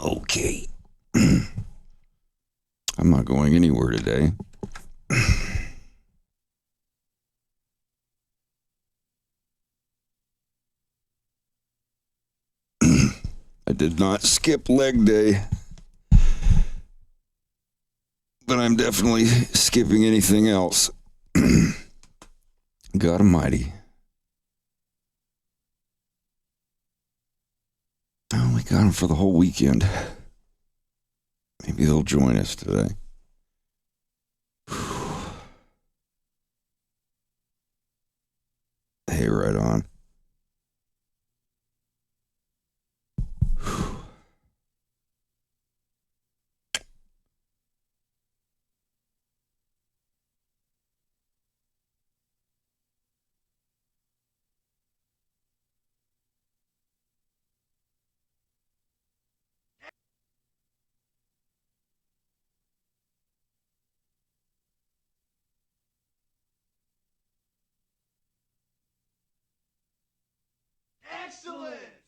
Okay. I'm not going anywhere today. I did not skip leg day, but I'm definitely skipping anything else. God almighty. Oh, we got them for the whole weekend. Maybe they'll join us today. Hey, right on. Excellent!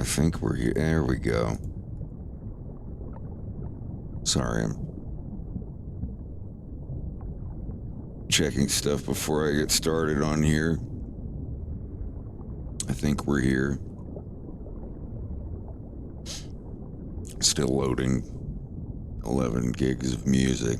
I think we're here. There we go. Sorry, I'm checking stuff before I get started on here. I think we're here. Still loading 11 gigs of music.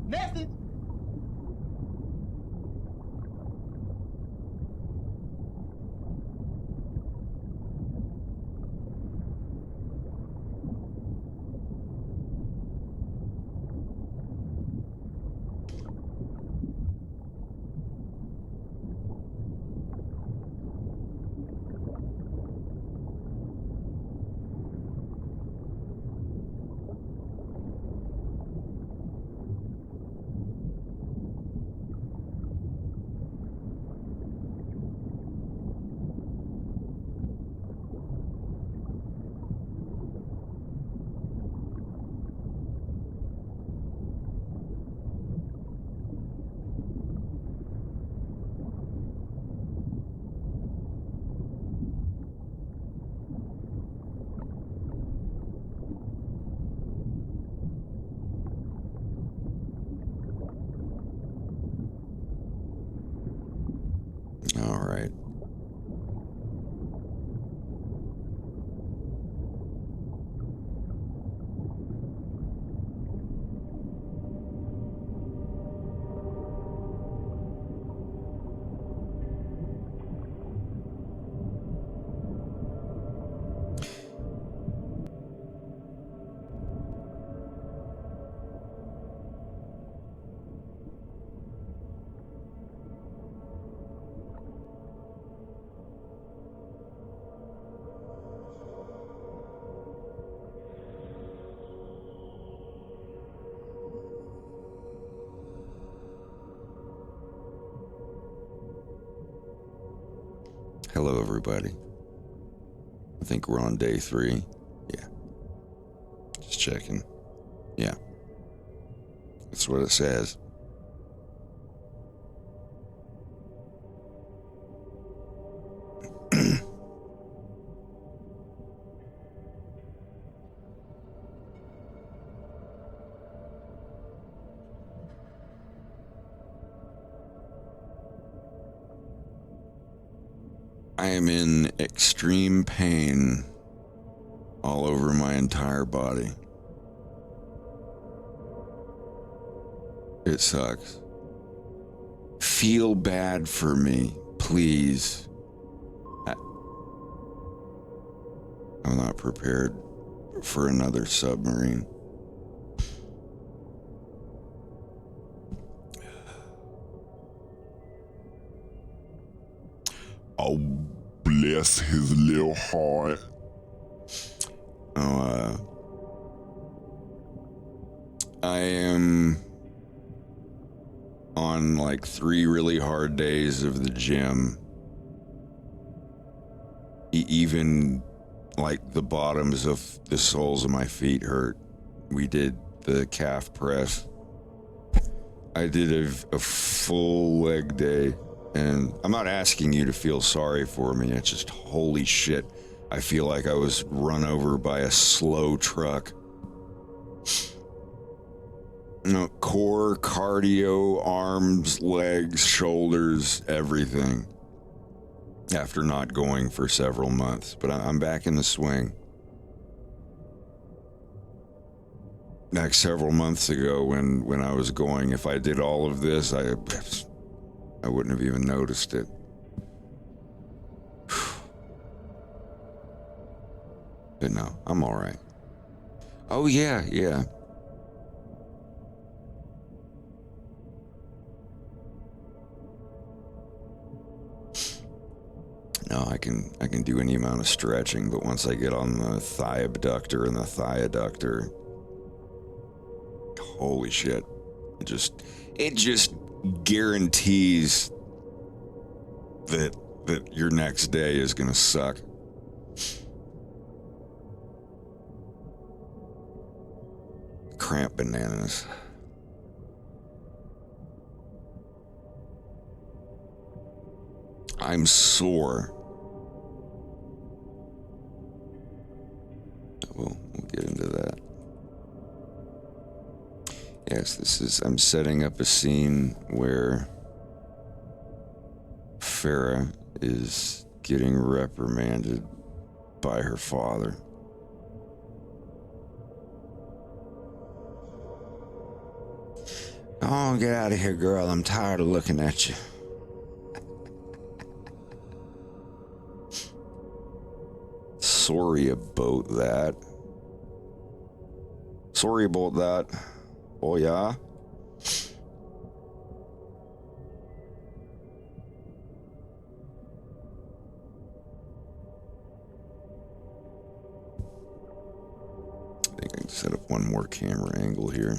Message. All right. Hello, everybody. I think we're on day 3. Yeah. Just checking. Yeah. That's what it says. I am in extreme pain all over my entire body. It sucks. Feel bad for me, please. I'm not prepared for another submarine. Oh, bless his little heart. I am on like 3 really hard days of the gym. Even like the bottoms of the soles of my feet hurt. We did the calf press. I did a full leg day, and I'm not asking you to feel sorry for me. It's just holy shit. I feel like I was run over by a slow truck. Core, cardio, arms, legs, shoulders, everything. After not going for several months, but I'm back in the swing. Back several months ago when I was going, if I did all of this, I wouldn't have even noticed it. But no, I'm all right. Oh yeah, yeah. No, I can do any amount of stretching, but once I get on the thigh abductor and the thigh adductor, holy shit. It just guarantees that your next day is gonna suck. Cramp bananas. I'm sore. We'll get into that. Yes, I'm setting up a scene where Farah is getting reprimanded by her father. Oh, get out of here, girl. I'm tired of looking at you. Sorry about that. Sorry about that. Oh, yeah? I think I can set up one more camera angle here.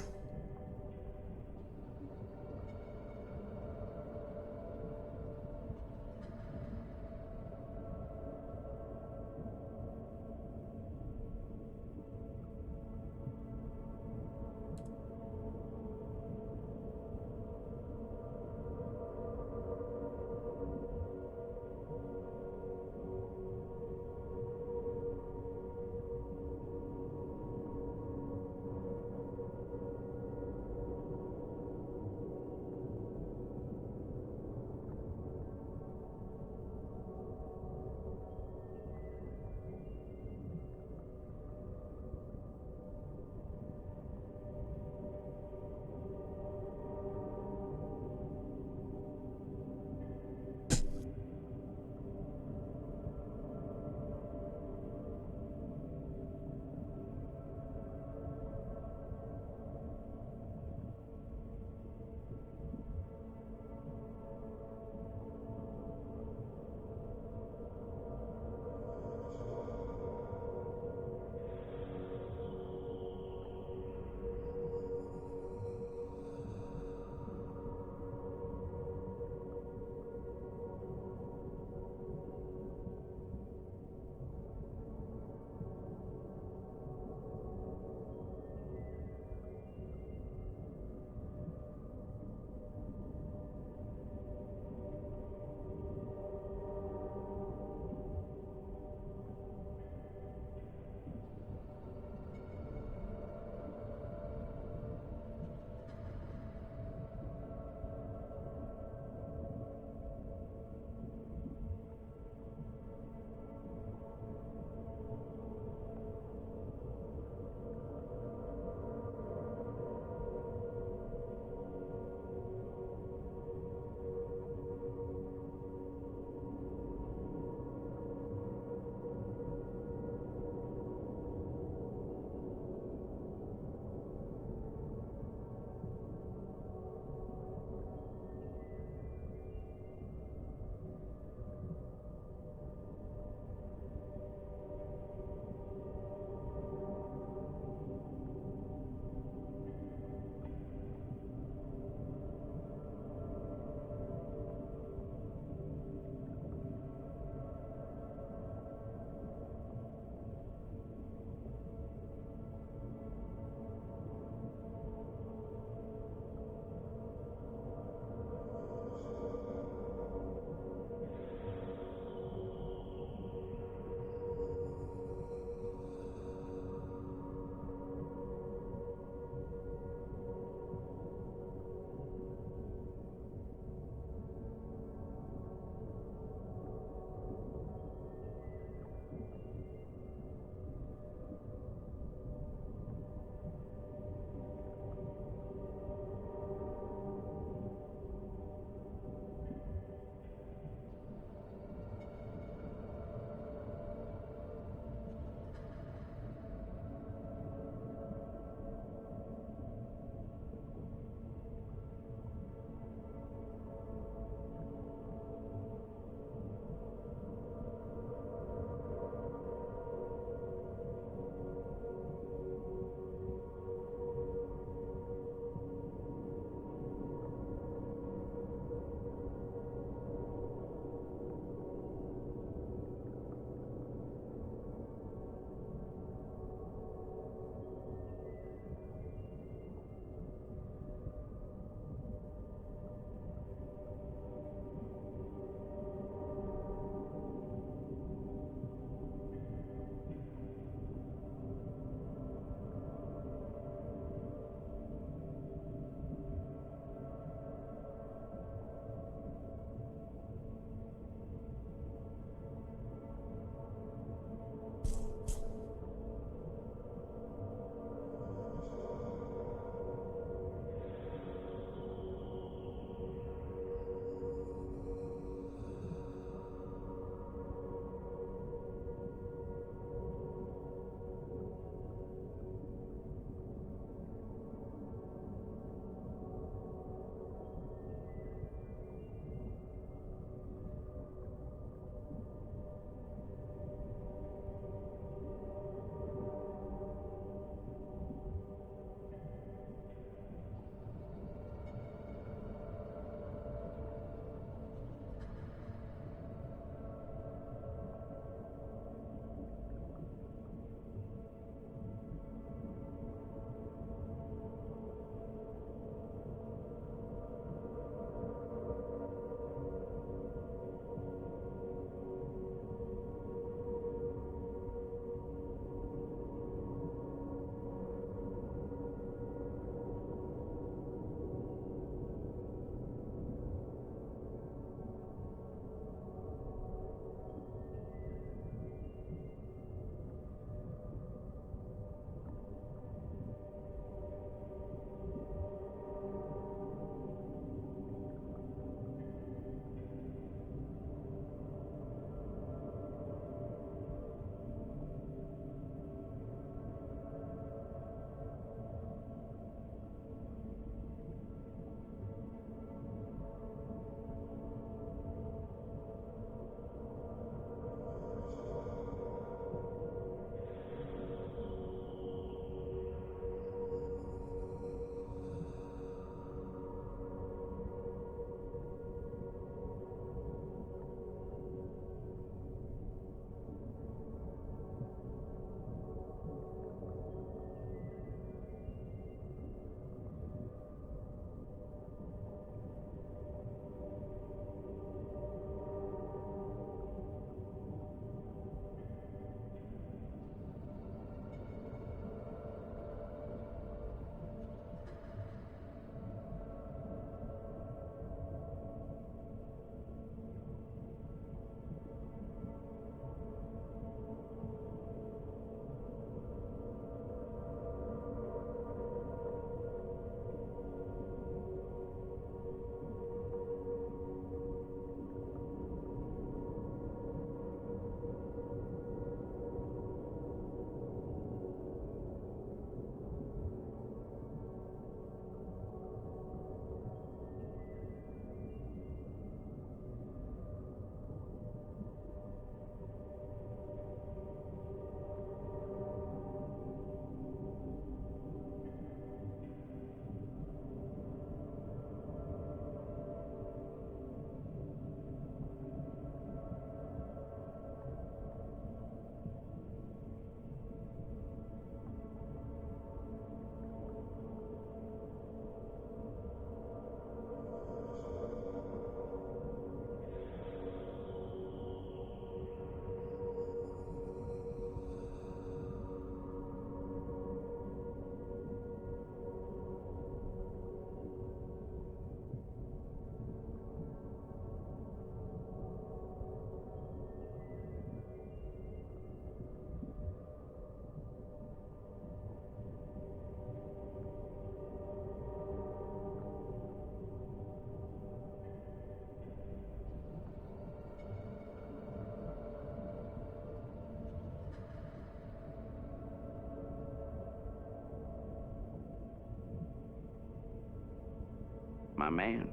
my man.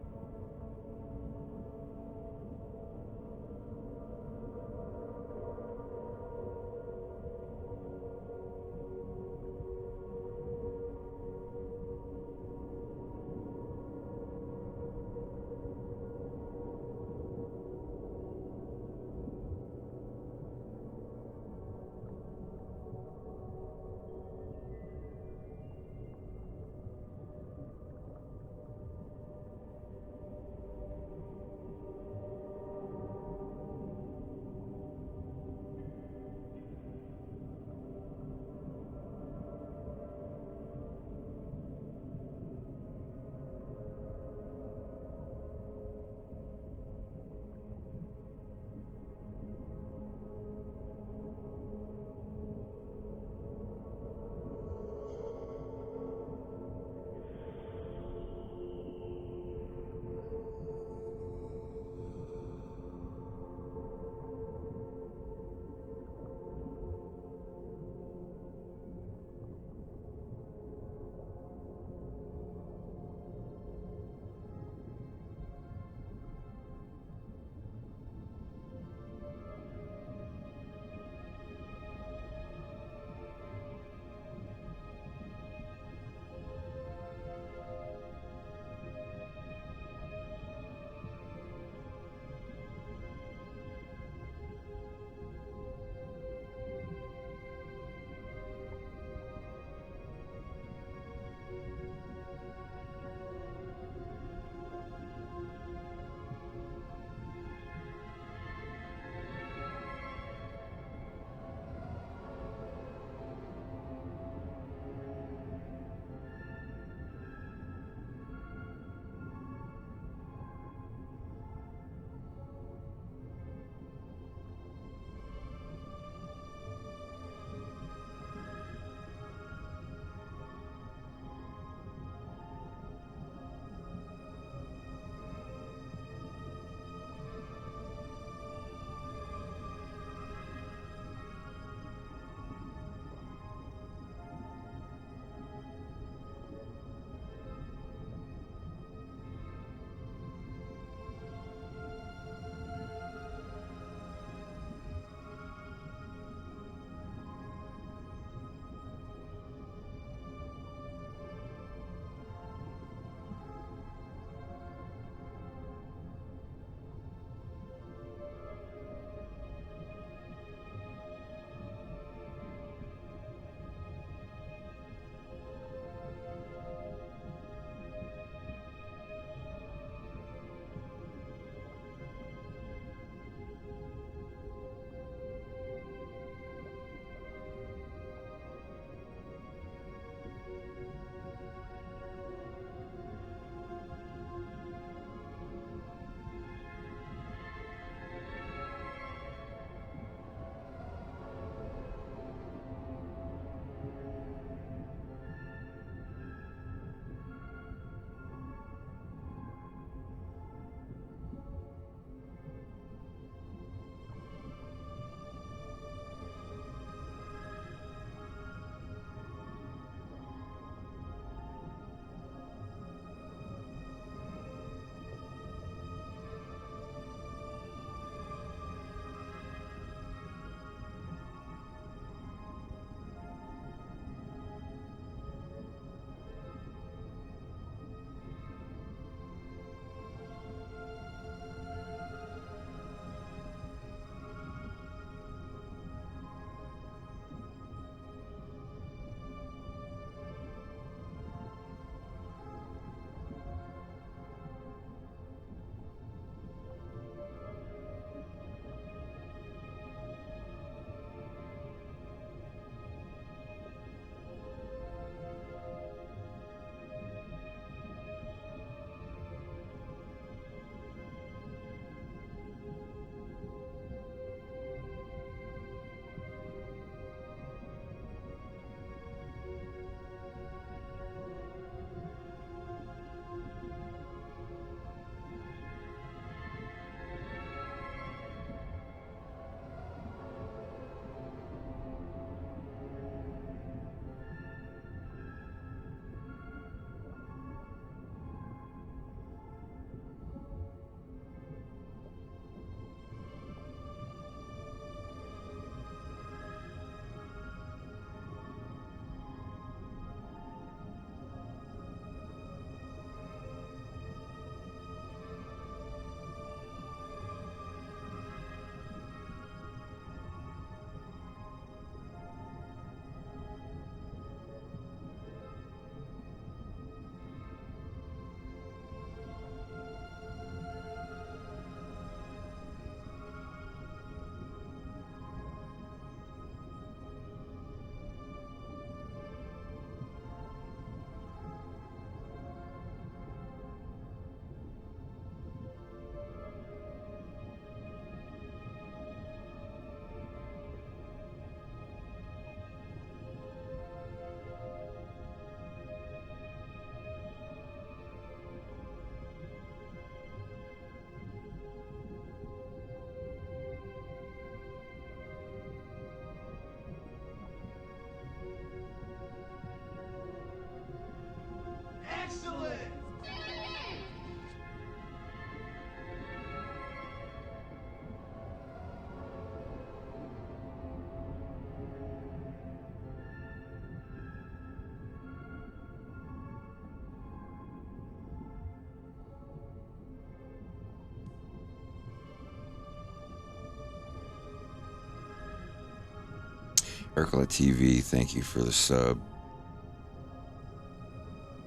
Urkla TV, thank you for the sub.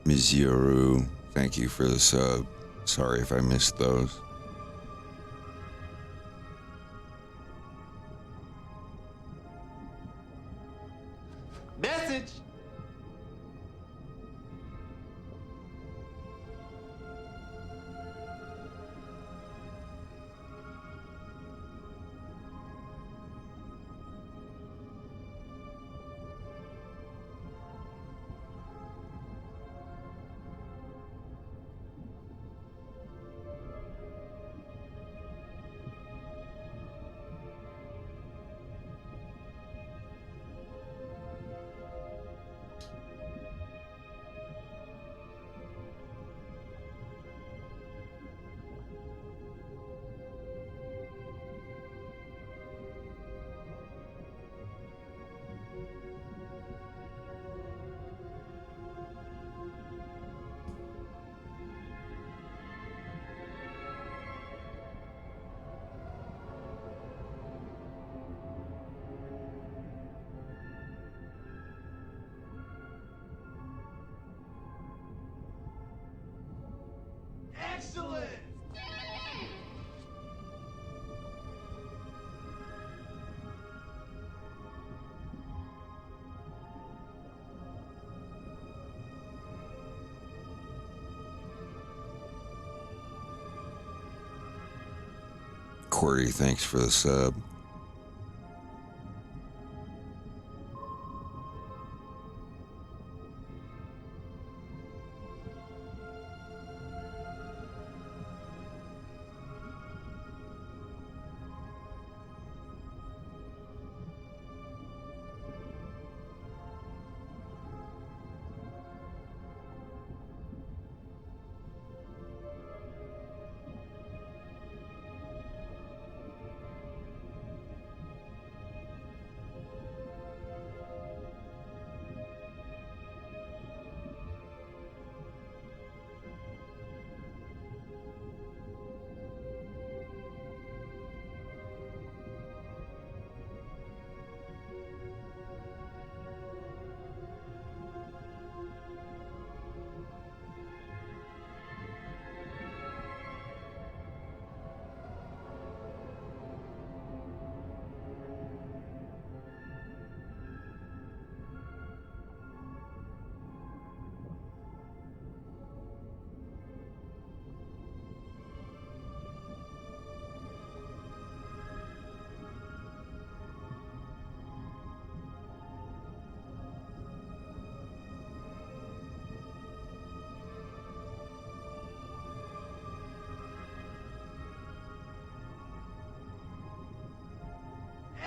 Miziaru, thank you for the sub. Sorry if I missed those. Message. Excellent. Corey, thanks for the sub.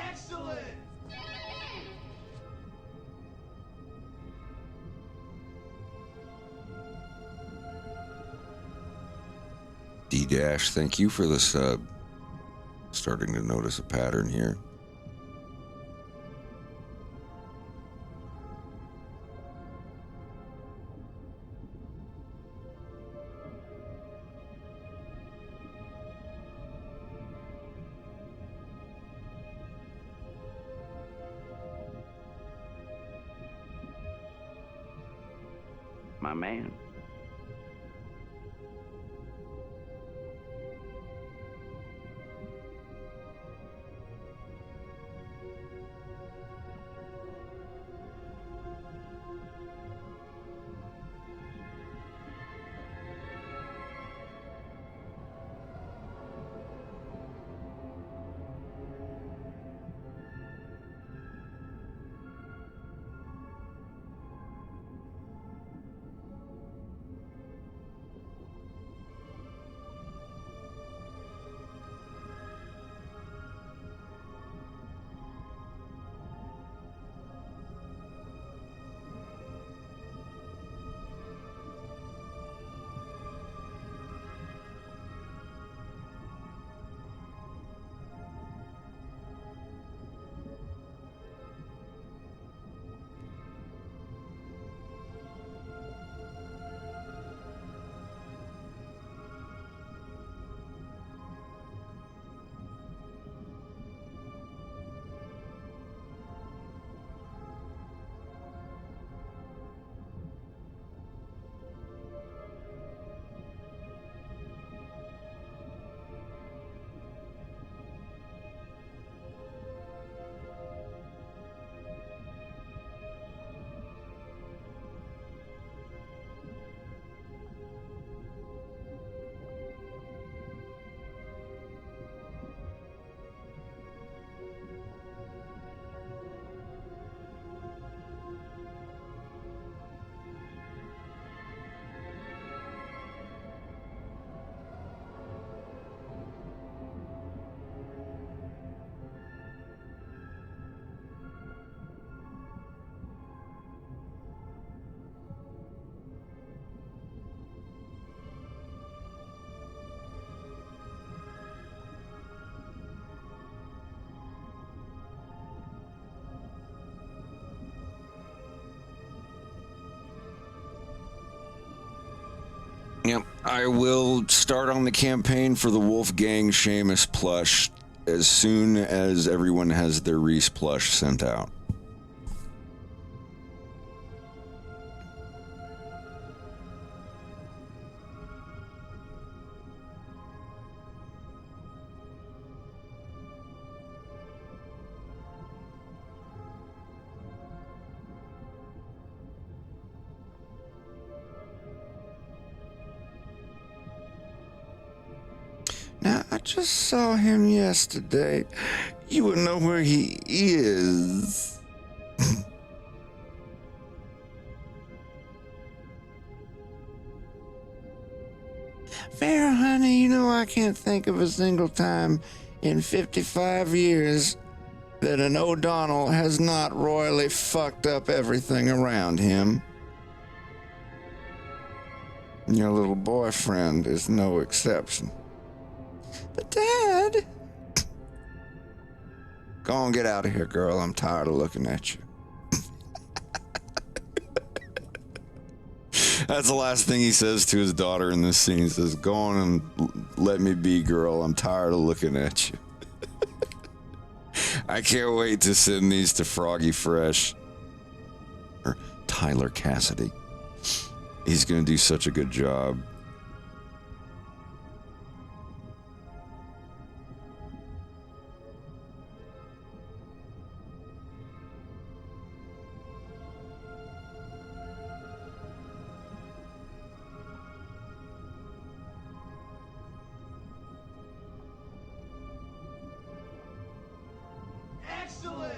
Excellent. D-Dash, thank you for the sub. Starting to notice a pattern here. My man. Yep, I will start on the campaign for the Wolfgang Seamus plush as soon as everyone has their Reese plush sent out. Now, I just saw him yesterday. You would know where he is. Fair, honey, you know I can't think of a single time in 55 years that an O'Donnell has not royally fucked up everything around him. Your little boyfriend is no exception. But Dad... Go on, get out of here, girl. I'm tired of looking at you. That's the last thing he says to his daughter in this scene. He says, go on and let me be, girl. I'm tired of looking at you. I can't wait to send these to Froggy Fresh. Or Tyler Cassidy. He's going to do such a good job. Excellent!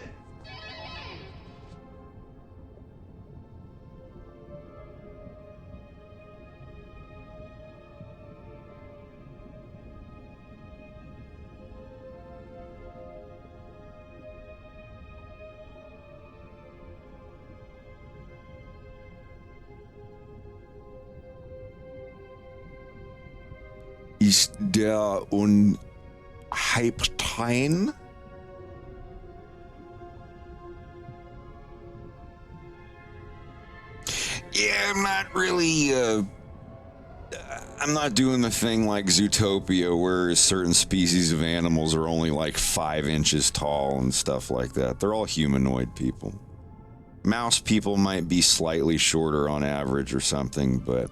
Ist der unhyped? Yeah, I'm not really, I'm not doing the thing like Zootopia where certain species of animals are only like 5 inches tall and stuff like that. They're all humanoid people. Mouse people might be slightly shorter on average or something, but...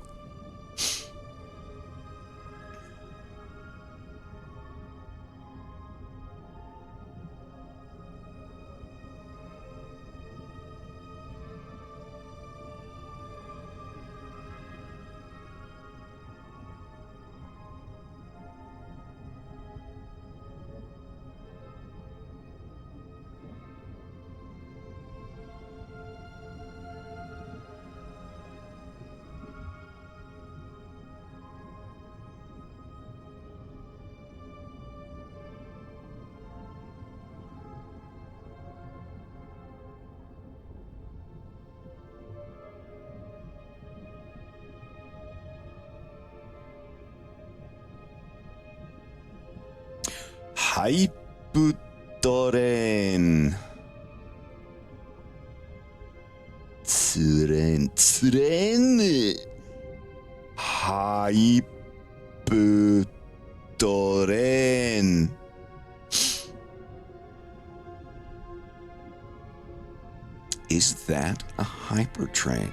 Hyputoren. Tren. Hyputoren. Is that a hypertrain?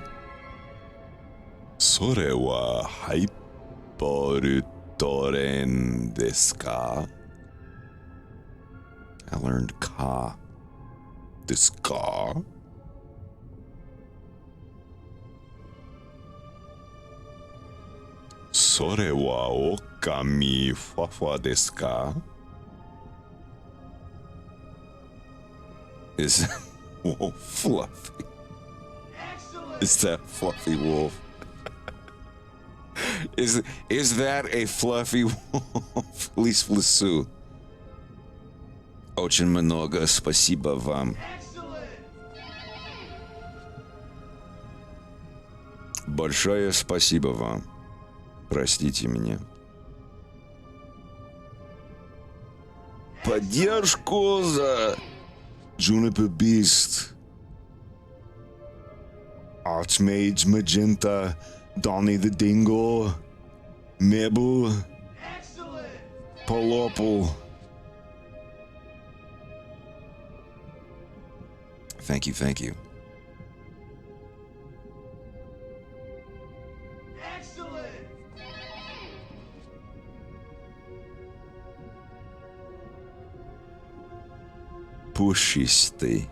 それはハイパルトレンですか? I learned ka. This ka? Sore wa okami fafa desu ka? Is wolf fluffy? Excellent! Is that fluffy wolf? Is that a fluffy wolf? Лис в лесу. Очень много спасибо вам. Excellent! Большое спасибо вам. Простите меня. Поддержку за Juniper Beast. Archmage Magenta. Donnie the Dingo. Мебл. Excellent. Полопал. Thank you, thank you. Excellent. Пушистый.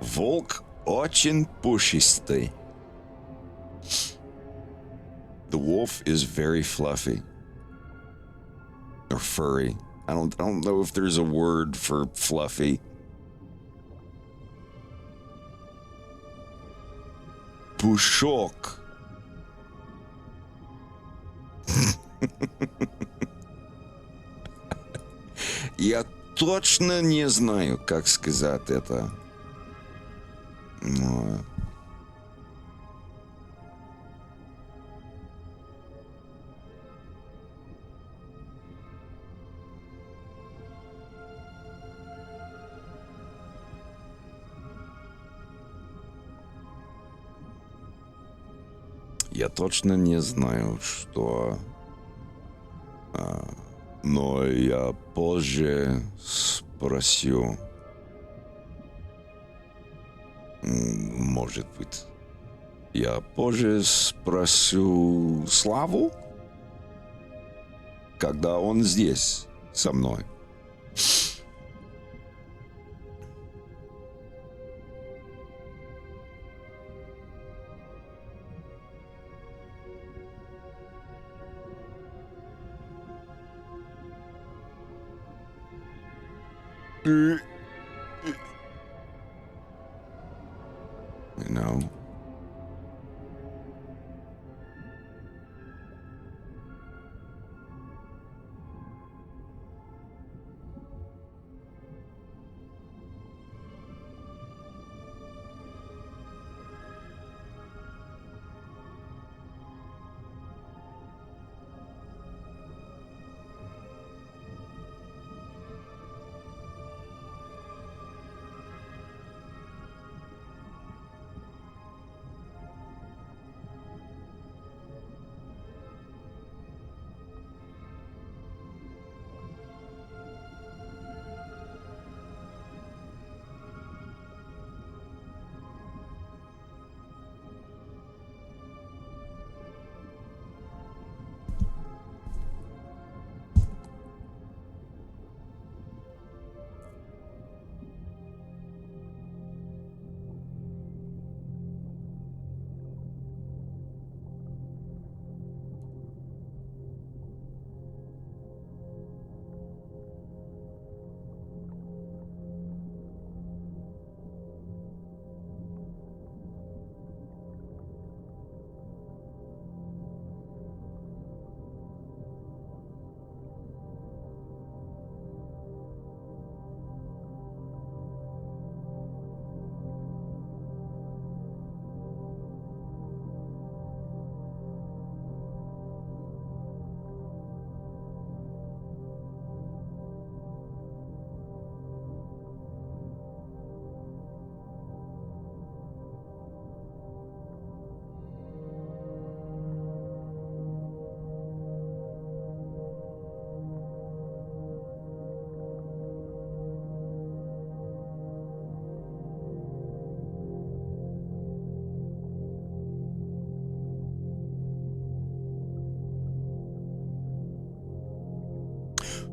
Волк очень пушистый. The wolf is very fluffy. Or furry. I don't know if there's a word for fluffy. Пушок. Я точно не знаю, как сказать это. Но... Я точно не знаю, что... но я позже спросю. Может быть. Я позже спросю Славу, когда он здесь со мной. You know.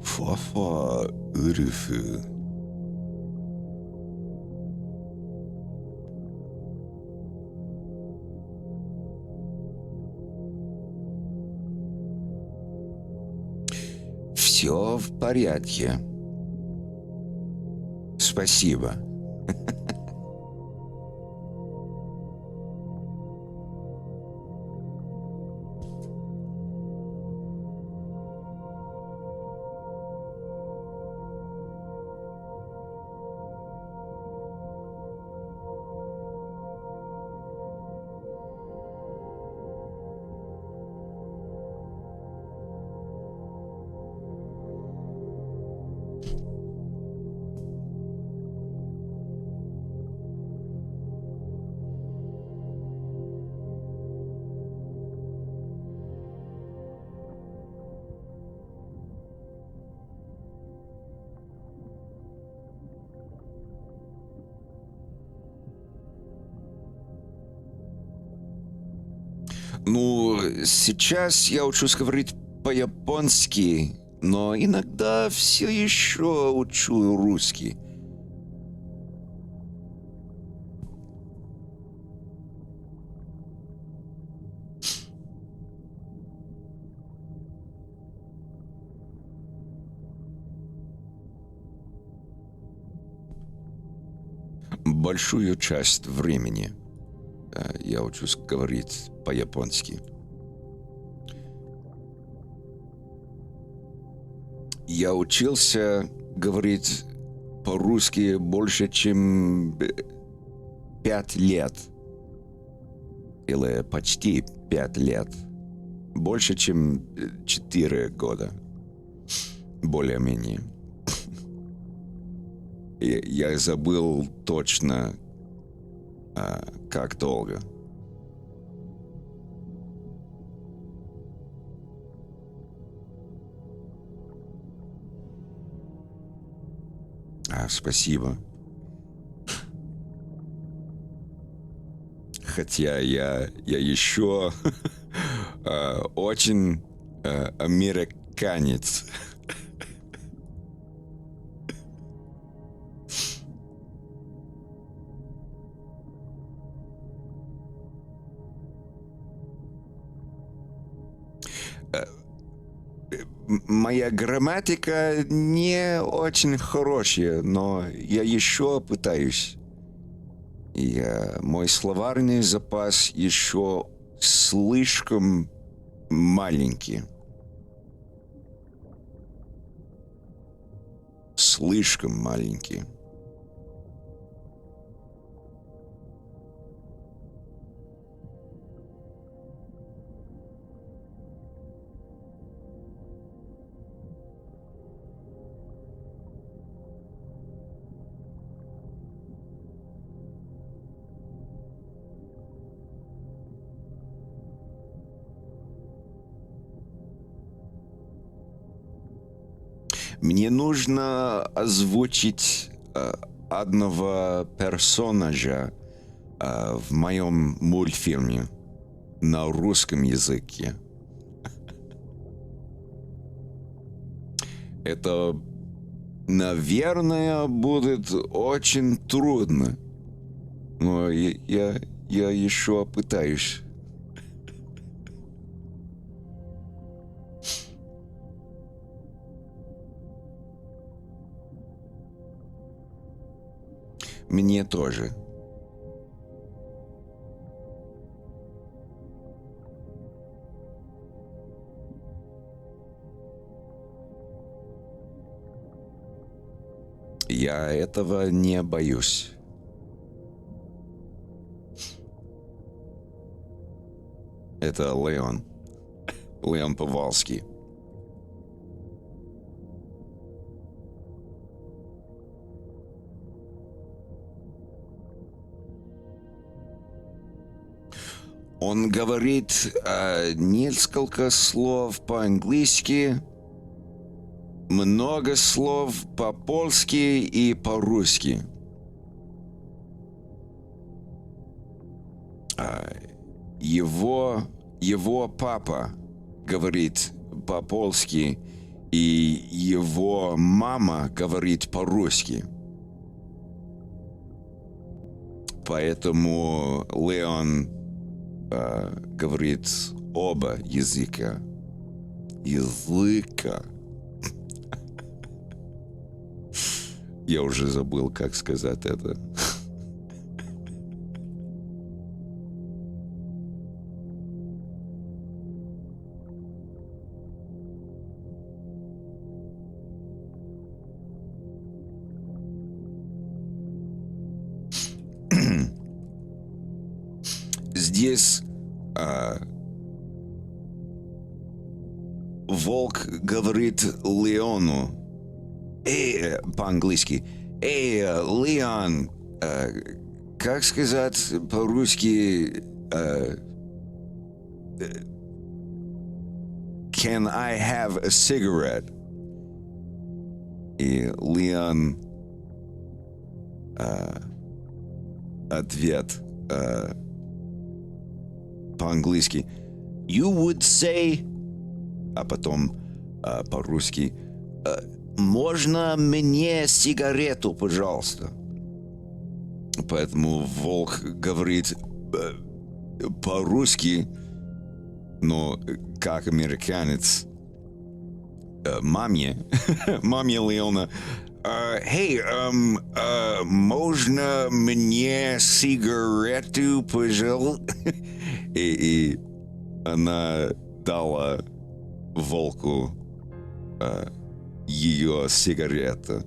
Fafa ırıfı. Все в порядке. Спасибо. Ну, сейчас я учусь говорить по-японски, но иногда все еще учу русский. Большую часть времени я учусь говорить по-японски. Я учился говорить по-русски больше, чем 5 лет. Или почти 5 лет. Больше, чем 4 года. Более-менее. Я забыл точно, как долго. Спасибо. Хотя я еще очень американец. Моя грамматика не очень хорошая, но я еще пытаюсь. И мой словарный запас еще слишком маленький. Слишком маленький. Мне нужно озвучить одного персонажа в моем мультфильме на русском языке. Это, наверное, будет очень трудно. Но я еще пытаюсь. Мне тоже. Я этого не боюсь. Это Леон. Леон Повалский. Он говорит несколько слов по-английски, много слов по-польски и по-русски. Его папа говорит по-польски, и его мама говорит по-русски. Поэтому Леон говорит оба языка. Я уже забыл, как сказать это. Здесь волк говорит Леону по-английски. Леон, как сказать по-русски? Can I have a cigarette? И Леон ответ по-английски. you would say, а потом по-русски, можно мне сигарету, пожалуйста? Поэтому волк говорит по-русски, но как американец, маме Леона, hey, можно мне сигарету, пожалуйста? И она дала волку ее сигарета.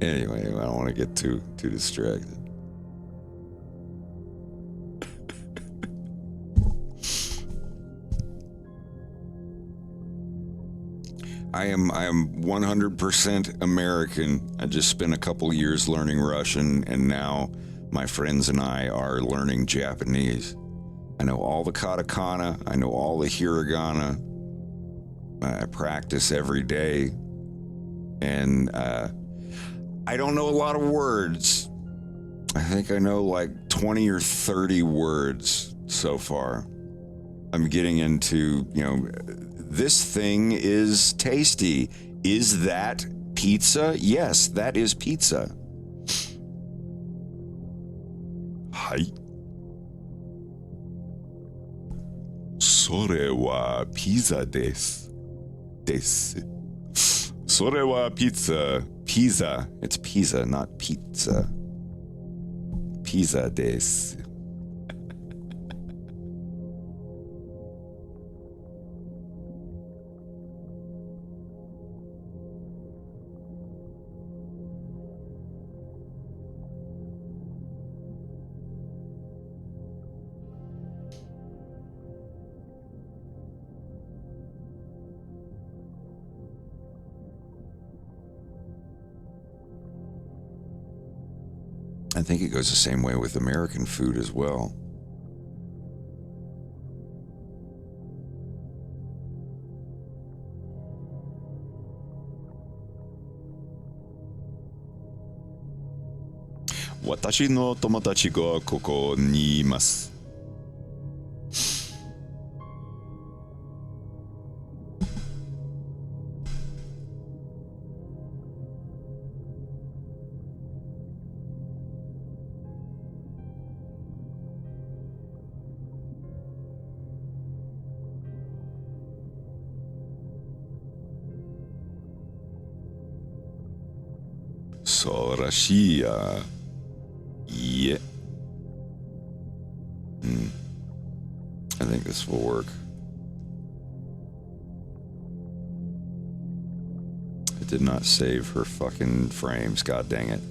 Anyway, I don't want to get too distracted. I am 100% American. I just spent a couple years learning Russian, and now my friends and I are learning Japanese. I know all the katakana. I know all the hiragana. I practice every day, and I don't know a lot of words. I think I know like 20 or 30 words so far. I'm getting into, this thing is tasty. Is that pizza? Yes, that is pizza. Hai. それはピザです。それはpizza. Pizza. It's pizza, not pizza. Pizza des. I think it goes the same way with American food as well. Watashi no tomodachi ga koko ni imasu. Sorashia. Yeah. I think this will work. It did not save her fucking frames. God dang it.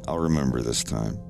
I'll remember this time.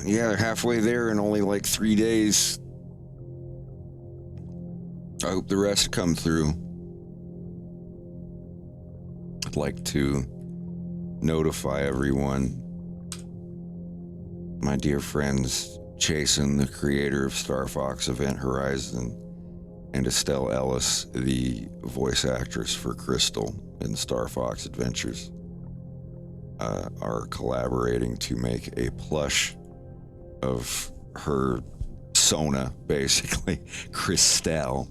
Yeah, they're halfway there in only like 3 days. I hope the rest come through. I'd like to notify everyone, my dear friends, Jason, the creator of Star Fox Event Horizon, and Estelle Ellis, the voice actress for Crystal in Star Fox Adventures, are collaborating to make a plush of her Sona, basically, Christelle,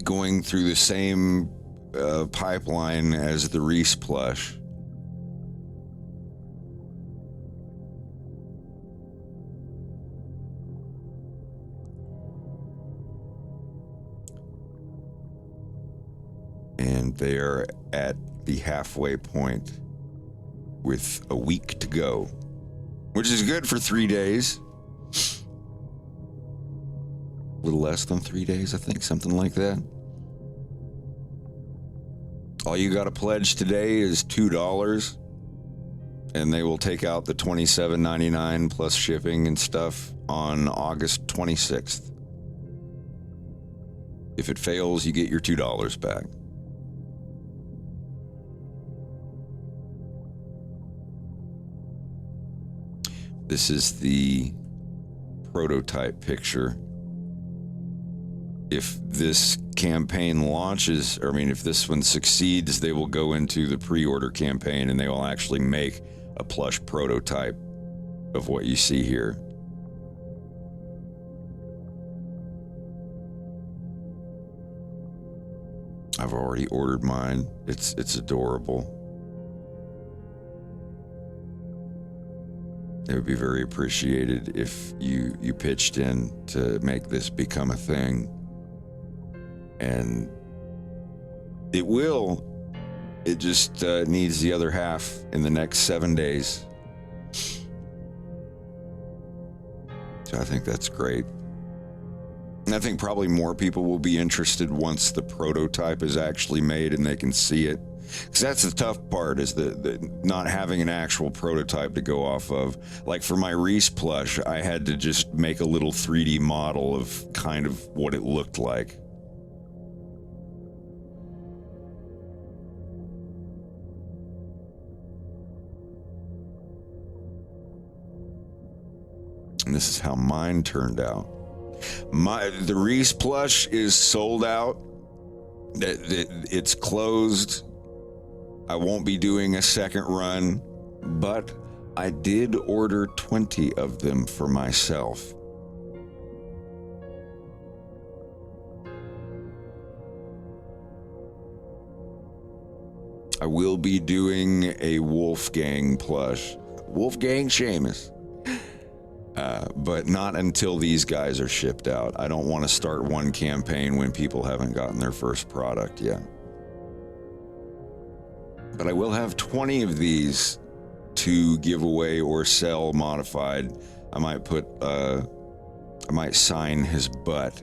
going through the same pipeline as the Reese plush. And they are at the halfway point with a week to go, which is good for 3 days. A little less than 3 days, I think, something like that. All you got to pledge today is $2, and they will take out the $27.99 plus shipping and stuff on August 26th. If it fails, you get your $2 back. This is the prototype picture. If this campaign launches, or I mean, if this one succeeds, they will go into the pre-order campaign and they will actually make a plush prototype of what you see here. I've already ordered mine. It's adorable. It would be very appreciated if you pitched in to make this become a thing. And it will. It just needs the other half in the next 7 days. So I think that's great. And I think probably more people will be interested once the prototype is actually made and they can see it. Because that's the tough part, is the not having an actual prototype to go off of. Like for my Reese plush, I had to just make a little 3D model of kind of what it looked like. And this is how mine turned out. The Reese plush is sold out. It's closed. I won't be doing a second run, but I did order 20 of them for myself. I will be doing a Wolfgang plush. Wolfgang Seamus. But not until these guys are shipped out. I don't want to start one campaign when people haven't gotten their first product yet. But I will have 20 of these to give away or sell modified. I might sign his butt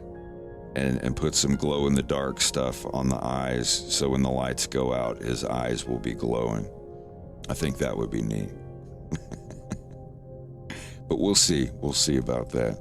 and put some glow in the dark stuff on the eyes, so when the lights go out, his eyes will be glowing. I think that would be neat. But we'll see. We'll see about that.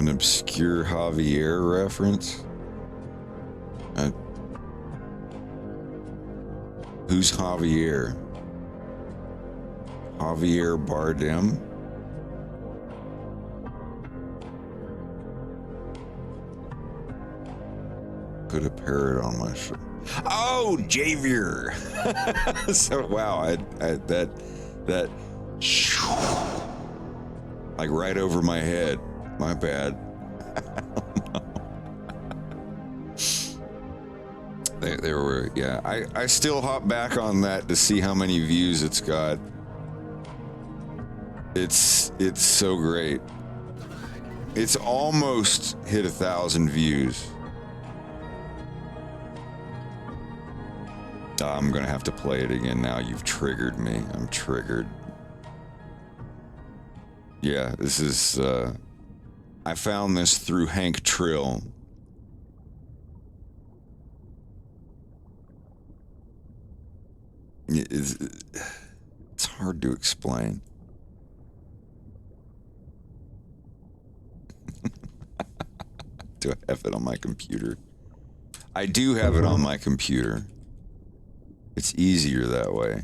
An obscure Javier reference? Who's Javier? Javier Bardem? Put a parrot on my shoulder. Oh, Javier! So wow, that like right over my head. My bad. There were, yeah. I still hop back on that to see how many views it's got. It's so great. It's almost hit 1,000 views. I'm gonna have to play it again now. You've triggered me. I'm triggered. Yeah, this is, I found this through Hank Trill. It's hard to explain. Do I have it on my computer? I do have it on my computer. It's easier that way.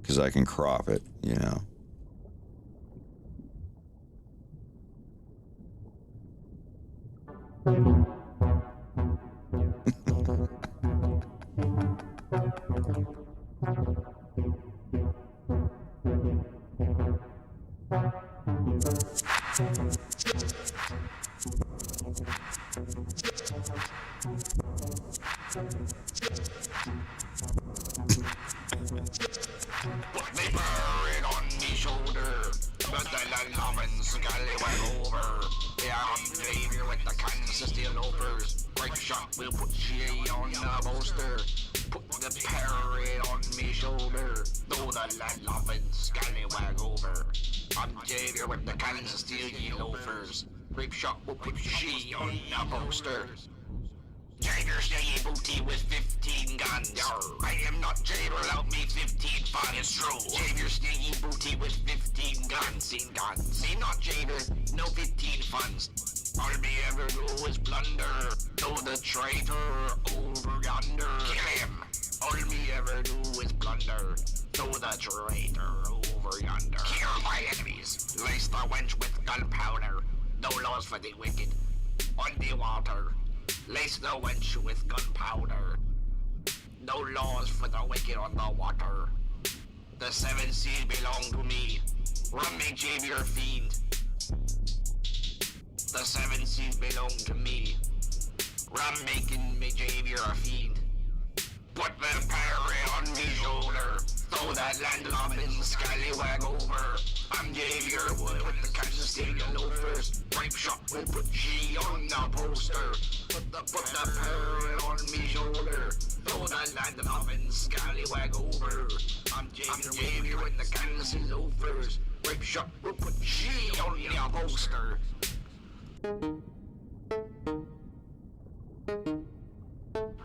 Because I can crop it, you know. Jager staying booty with 15 guns. I am not Jager, without me 15 fun. It's true. Jager staying booty with 15 guns. Me not Jager, no 15 funds. All me ever do is plunder. Though the traitor over yonder. Kill him. All me ever do is plunder. Though the traitor over yonder. Kill my enemies. Lace the wench with gunpowder. No laws for the wicked. On the water. Lace the wench with gunpowder. No laws for the wicked on the water. The 7 seas belong to me. Run me, Javier fiend. The 7 seas belong to me. Run making me, Javier a fiend. Put the parrot on me shoulder. Throw that land-loving scallywag over. I'm Javier Wood with the Kansas City loafers. Rape shop will put G on the poster. Put the parrot on me shoulder. Throw that land-loving scallywag over. I'm Javier with the Kansas City loafers. Rape shop will put G on the poster.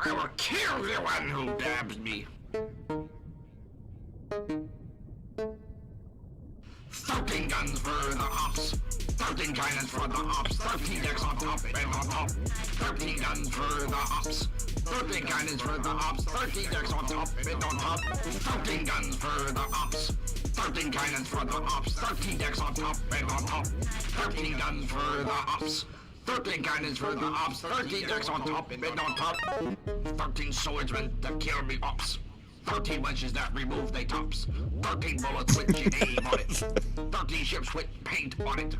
I will kill the one who dabs me. 13 guns for the ops. 13 cannons for the ops. 13 decks on top and on top. 13 guns for the ops. 13 cannons for the ops. 13 decks on top and on top. 13 guns for the ops. 13 cannons for the ops. 13 decks on top and on top. 13 guns for the ops. 13 cannons for the ops, 13 decks on top and on top. 13 swordsmen that kill me ops. 13 wenches that remove they tops. 13 bullets with aim on it. 13 ships with paint on it.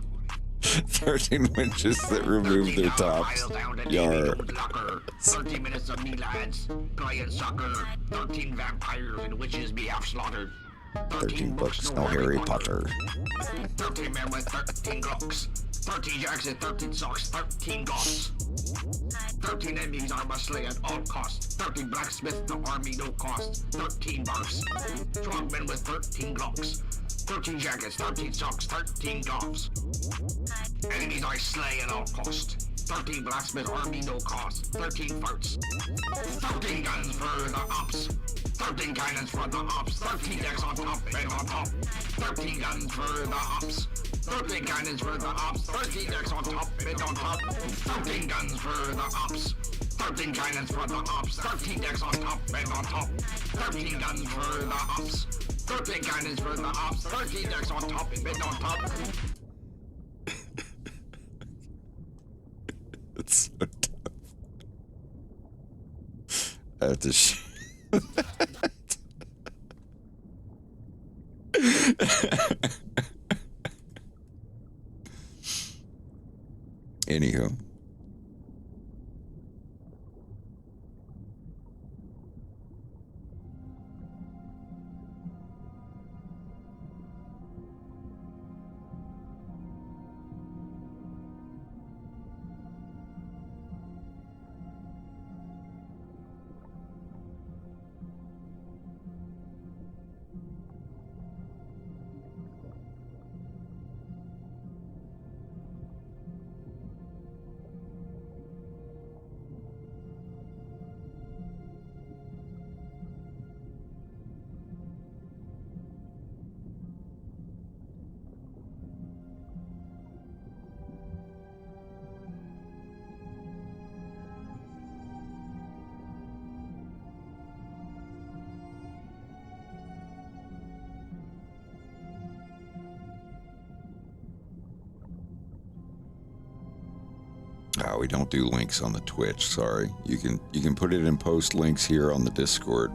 13 wenches that remove their tops. Yar. 30 minutes of me lads playing soccer. 13 vampires and witches me half slaughtered. 13 books, no Harry Potter. 13 men with 13 Glocks. 13 jacks and 13 socks, 13 goths. 13 enemies I must slay at all costs. 13 blacksmiths, no army, no cost. 13 buffs. Strong men with 13 Glocks. 13 jackets, 13 socks, 13 goths. Enemies I slay at all cost. 13 blacksmith army no cost. 13 farts. 13 guns for the ops. 13 cannons for the ops. 13 decks on top and on top. 13 guns for the ops. 13 cannons for the ops. 13 decks on top and on top. 13 guns for the ops. 13 cannons for the ops. 13 decks on top and on top. 13 guns for the ops. 13 cannons for the ops. 13 decks on top and on top. It's so tough. I have to Anywho. Oh, we don't do links on the Twitch. Sorry. You can put it in post links here on the Discord.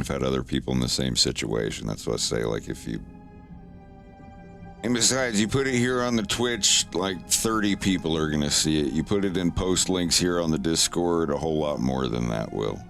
I've had other people in the same situation. That's what I say. Like if you, and besides, you put it here on the Twitch, like 30 people are gonna see it. You put it in post links here on the Discord, a whole lot more than that will.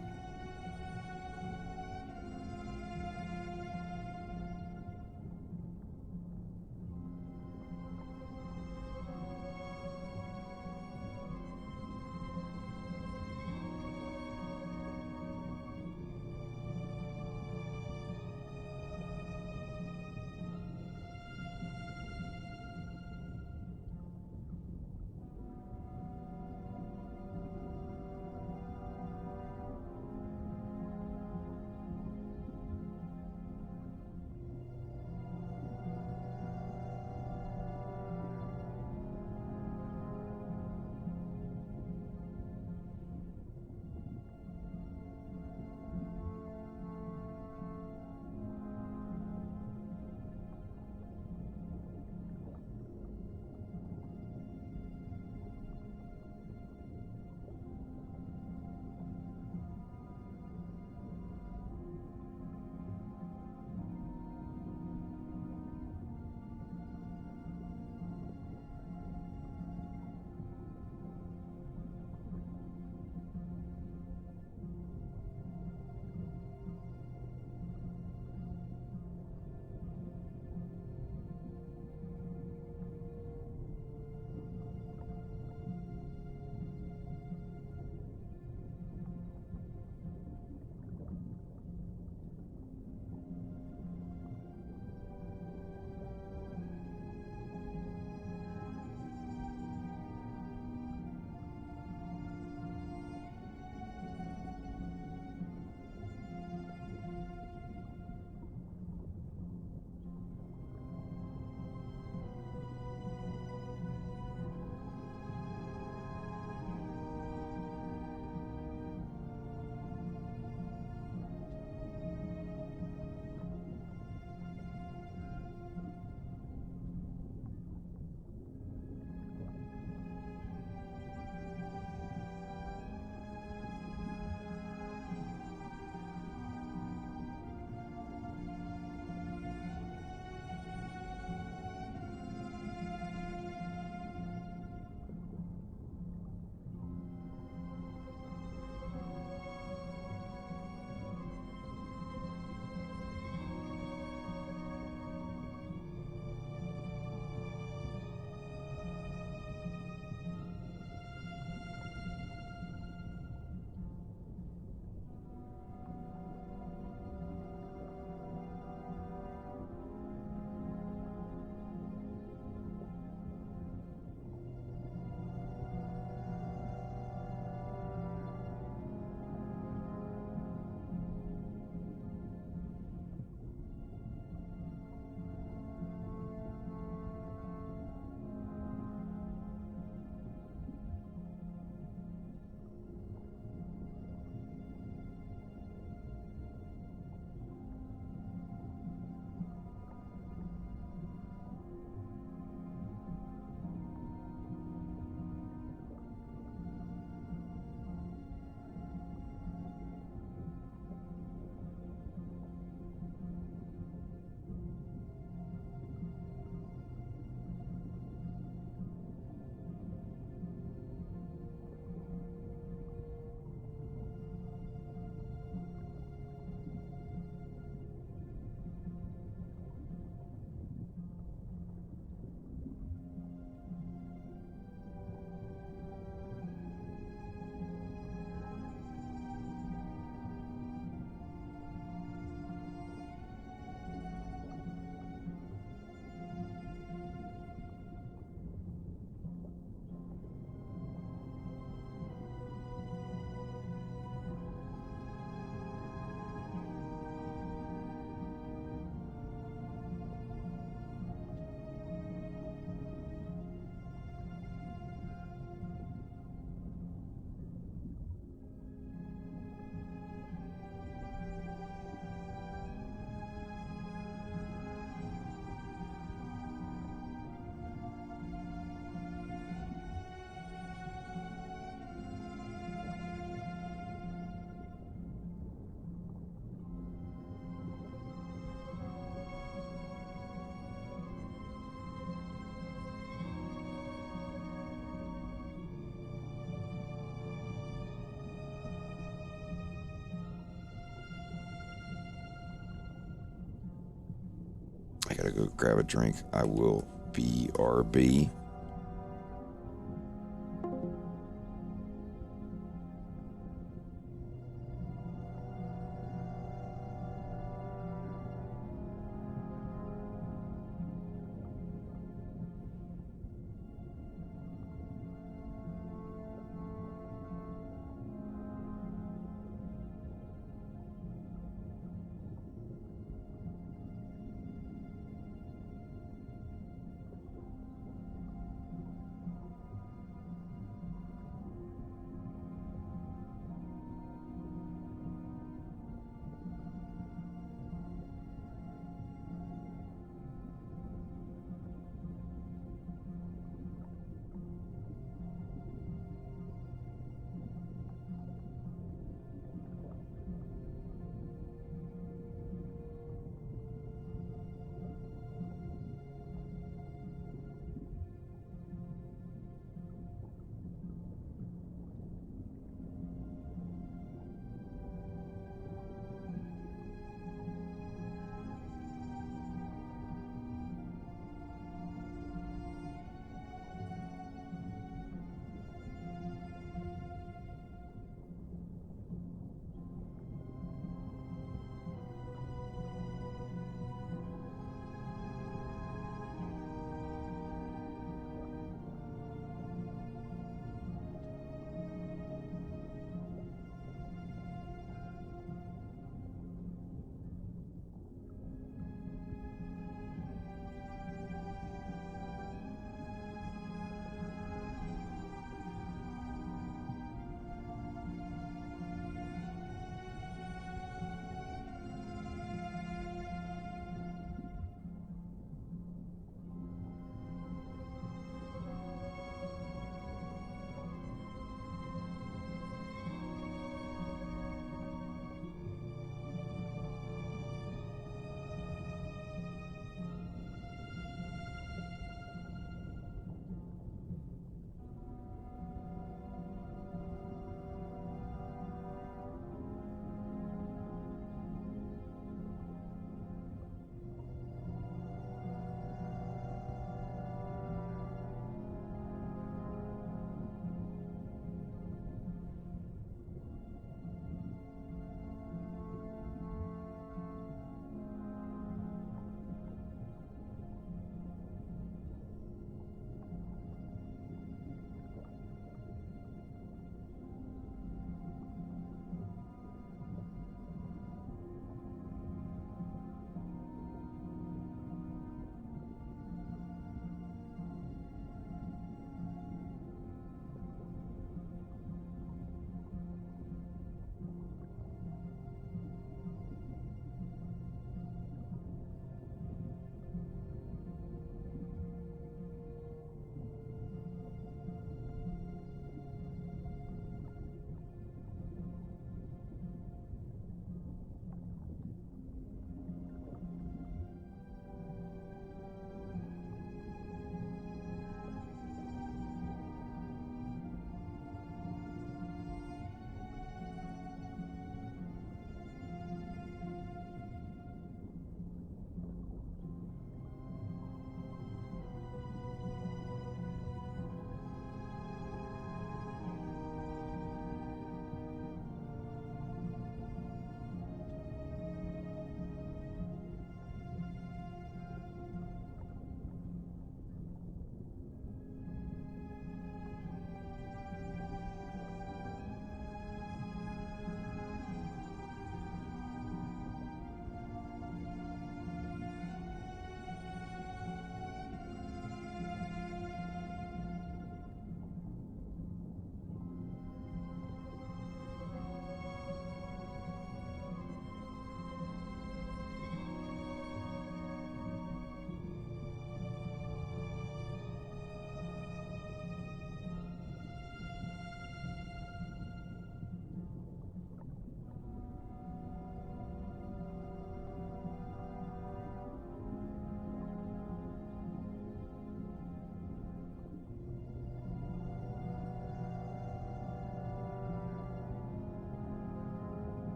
go grab a drink. I will BRB.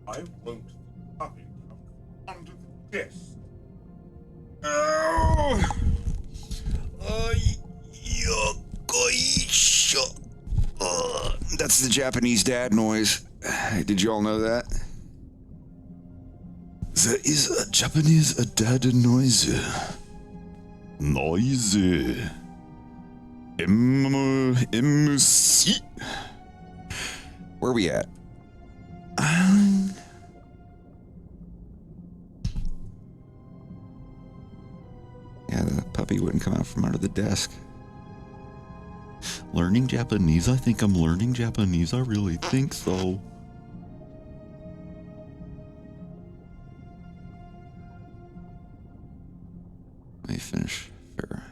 I won't puppy come under the desk. That's the Japanese dad noise. Did you all know that? There is a Japanese dad noise. Noise. MC. Where we at? Yeah, the puppy wouldn't come out from under the desk. Learning Japanese? I think I'm learning Japanese. I really think so. Let me finish. Fair.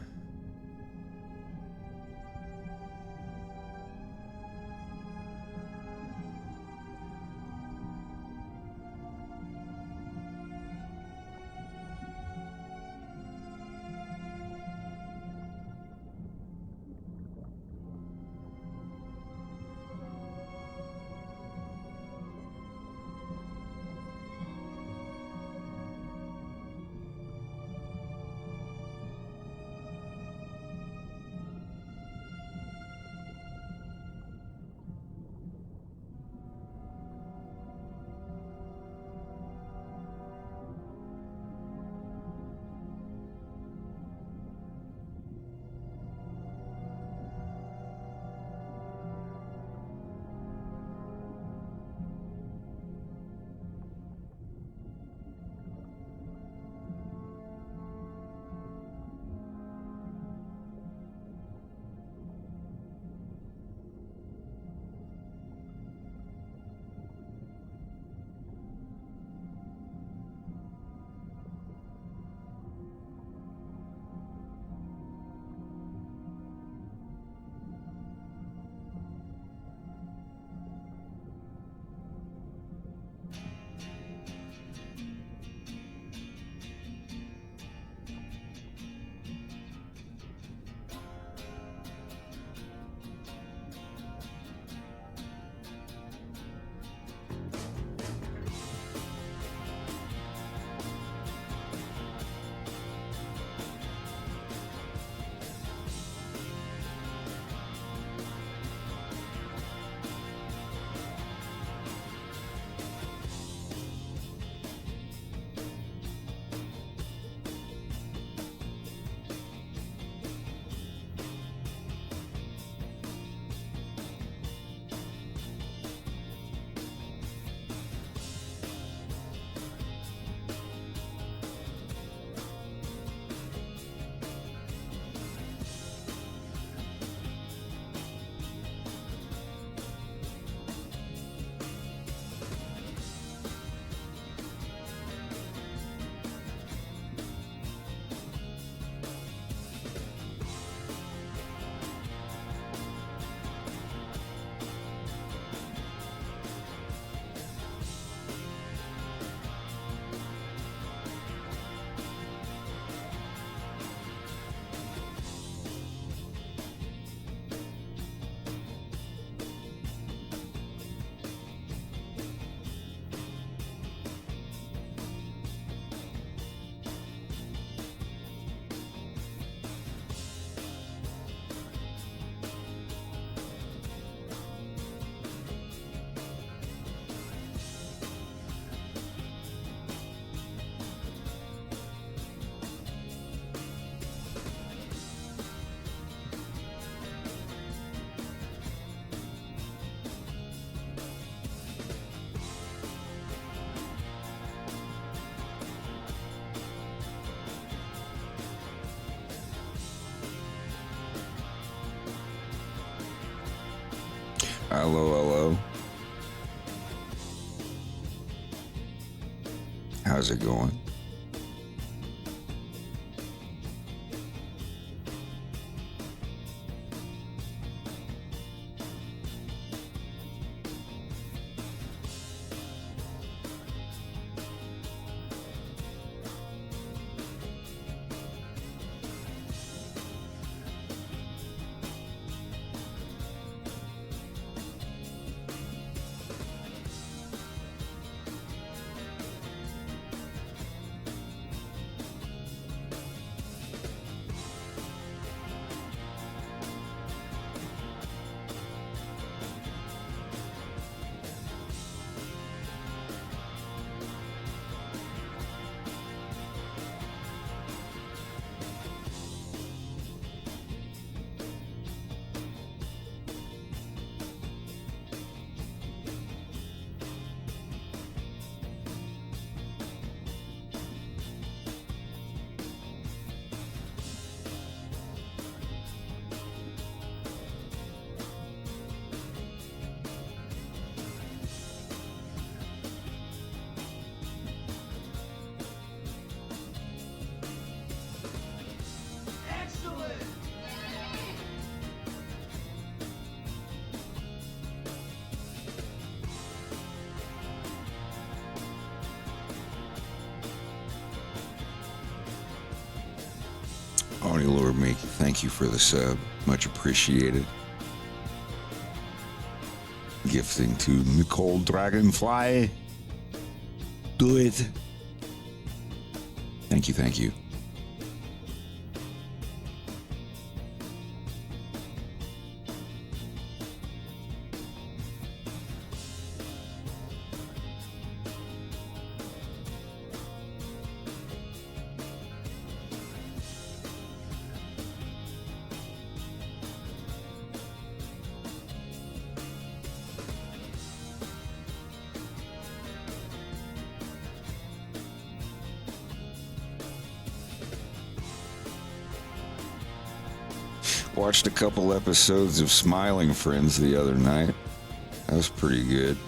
Hello, hello. How's it going? Tony Lord Makey, thank you for the sub. Much appreciated. Gifting to Nicole Dragonfly. Do it. Thank you, thank you. Watched a couple episodes of Smiling Friends the other night. That was pretty good.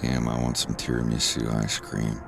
Damn, I want some tiramisu ice cream.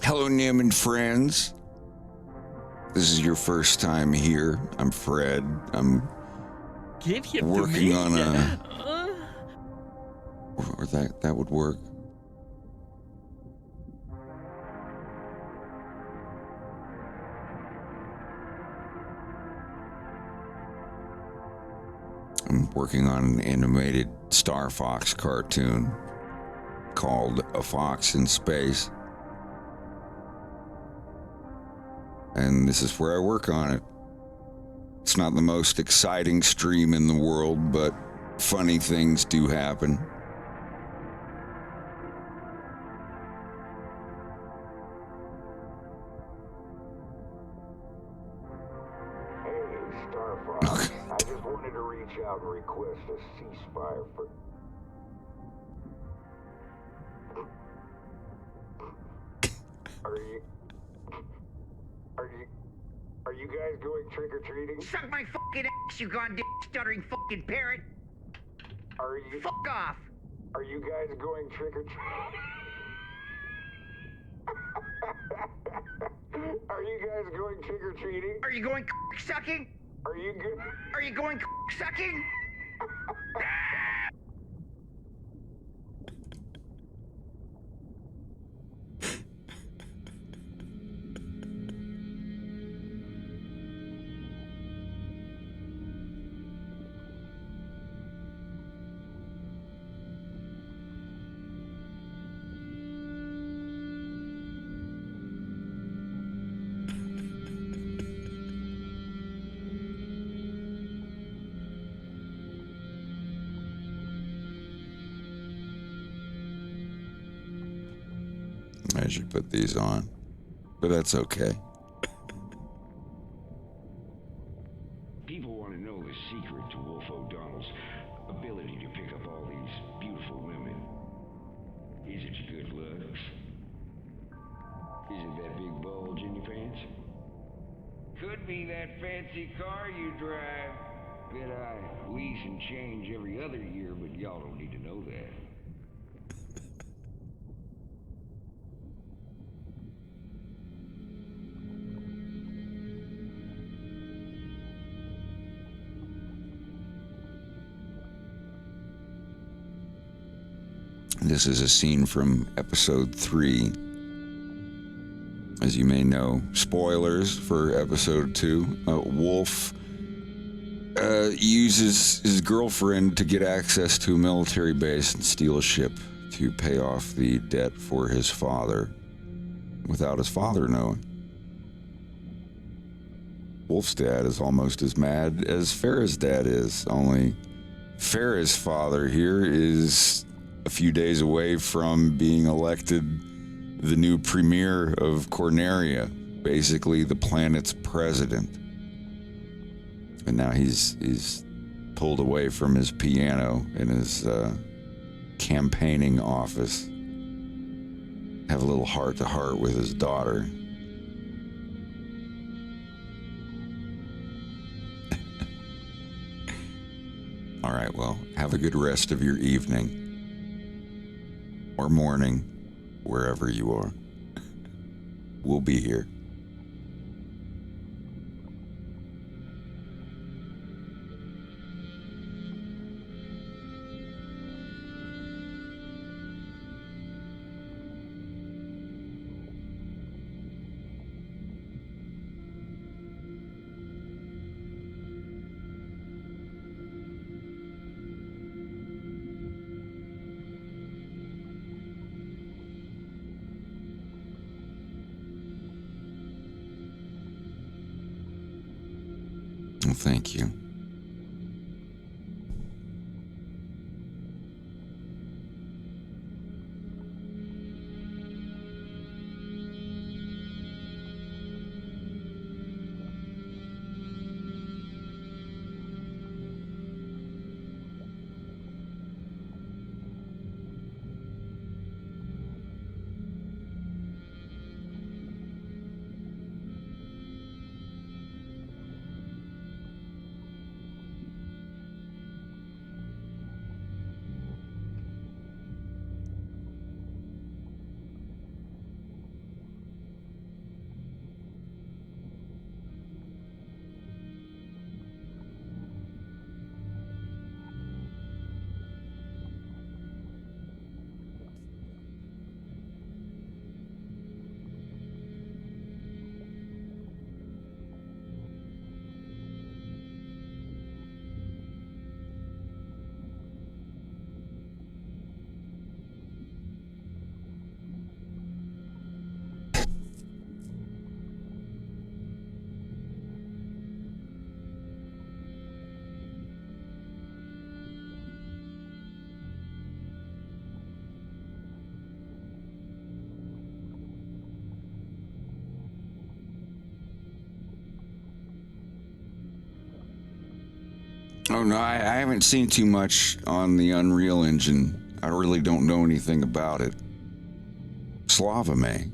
Hello, Nim and friends. This is your first time here. I'm Fred. I'm Give him working to me. on a... Or that would work. I'm working on an animated Star Fox cartoon called A Fox in Space. And this is where I work on it. It's not the most exciting stream in the world, but funny things do happen. Hey, Star Fox. I just wanted to reach out and request a ceasefire for... Are you guys going trick-or-treating? Suck my fucking ass, you goddamn stuttering fucking parrot! Are you... Fuck off! Are you guys going trick-or-treating? Are you guys going trick-or-treating? Are you going sucking? Are you good? Are you going sucking? I should put these on, but that's okay. People want to know the secret to Wolf O'Donnell's ability to pick up all these beautiful women. Is it your good looks? Is it that big bulge in your pants? Could be that fancy car you drive. Bet I lease and change every other year, but y'all don't need to know that. This is a scene from episode 3. As you may know, spoilers for episode 2. Wolf uses his girlfriend to get access to a military base and steal a ship to pay off the debt for his father without his father knowing. Wolf's dad is almost as mad as Farrah's dad is, only Farrah's father here is a few days away from being elected the new premier of Corneria, basically the planet's president. And now he's pulled away from his piano in his campaigning office. Have a little heart-to-heart with his daughter. All right, well, have a good rest of your evening. Or morning, wherever you are. We'll be here. Well, thank you. Oh, no, I haven't seen too much on the Unreal Engine. I really don't know anything about it. Slava may.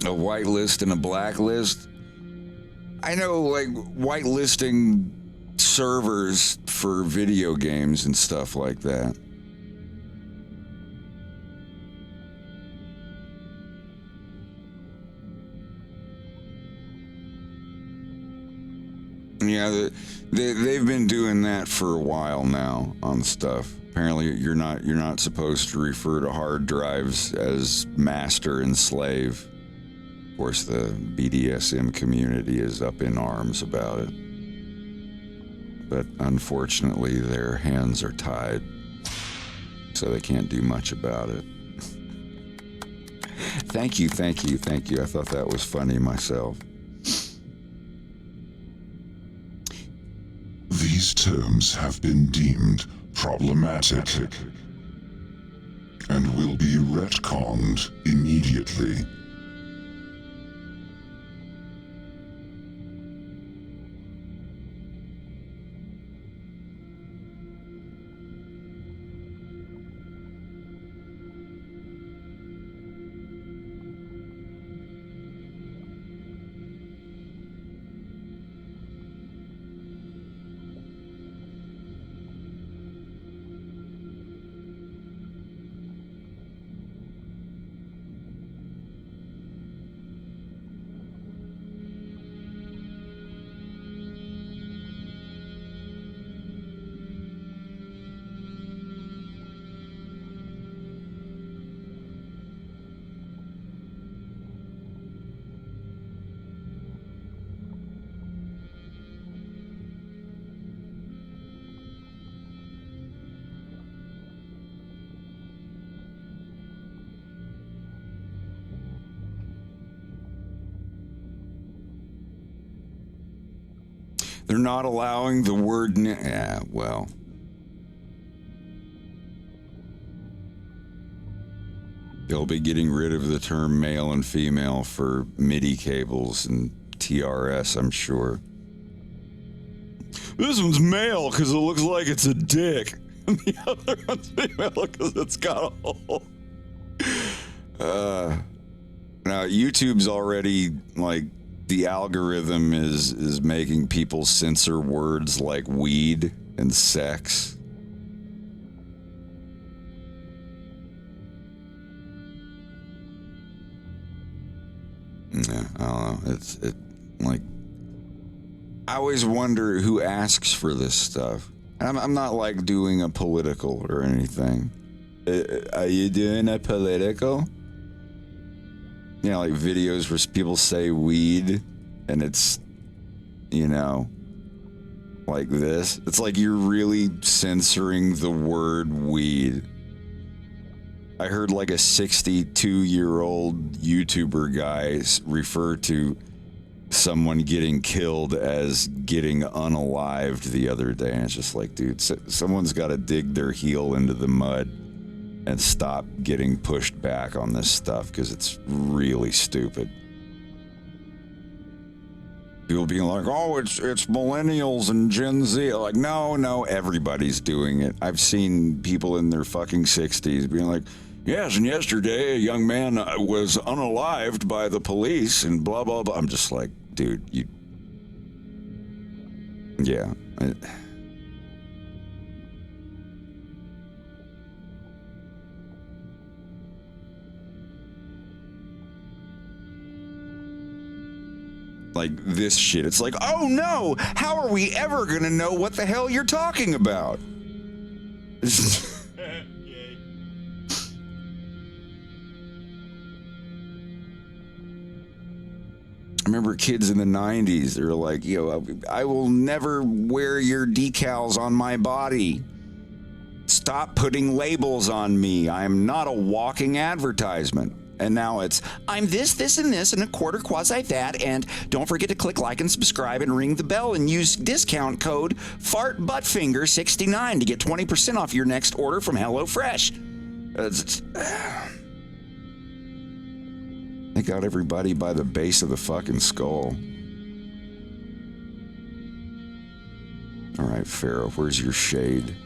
A whitelist and a blacklist. I know, like, whitelisting servers for video games and stuff like that. Yeah, they've been doing that for a while now on stuff. Apparently, you're not supposed to refer to hard drives as master and slave. Of course, the BDSM community is up in arms about it. But unfortunately, their hands are tied, so they can't do much about it. Thank you. I thought that was funny myself. These terms have been deemed problematic and will be retconned immediately. They're not allowing the word. Yeah, well. They'll be getting rid of the term male and female for MIDI cables and TRS, I'm sure. This one's male because it looks like it's a dick. And the other one's female because it's got a hole. Now, YouTube's already, like, the algorithm is making people censor words like weed and sex. Yeah, I don't know. Like, I always wonder who asks for this stuff. I'm not like doing a political or anything. Are you doing a political? You know, like videos where people say weed and it's, you know, like this. It's like you're really censoring the word weed. I heard like a 62-year-old YouTuber guy refer to someone getting killed as getting unalived the other day. And it's just like, dude, someone's got to dig their heel into the mud and stop getting pushed back on this stuff because it's really stupid. People being like, oh, it's millennials and Gen Z. Like, no, everybody's doing it. I've seen people in their fucking 60s being like, yes, and yesterday a young man was unalived by the police and blah, blah, blah. I'm just like, dude, you... Yeah. Like this shit. It's like, oh no, how are we ever gonna know what the hell you're talking about? I remember kids in the 90s, they were like, yo, I will never wear your decals on my body. Stop putting labels on me. I'm not a walking advertisement. And now it's, I'm this, and this, and a quarter quasi that, and don't forget to click like and subscribe and ring the bell and use discount code FARTBUTTFINGER69 to get 20% off your next order from HelloFresh. They got everybody by the base of the fucking skull. All right, Pharaoh, where's your shade?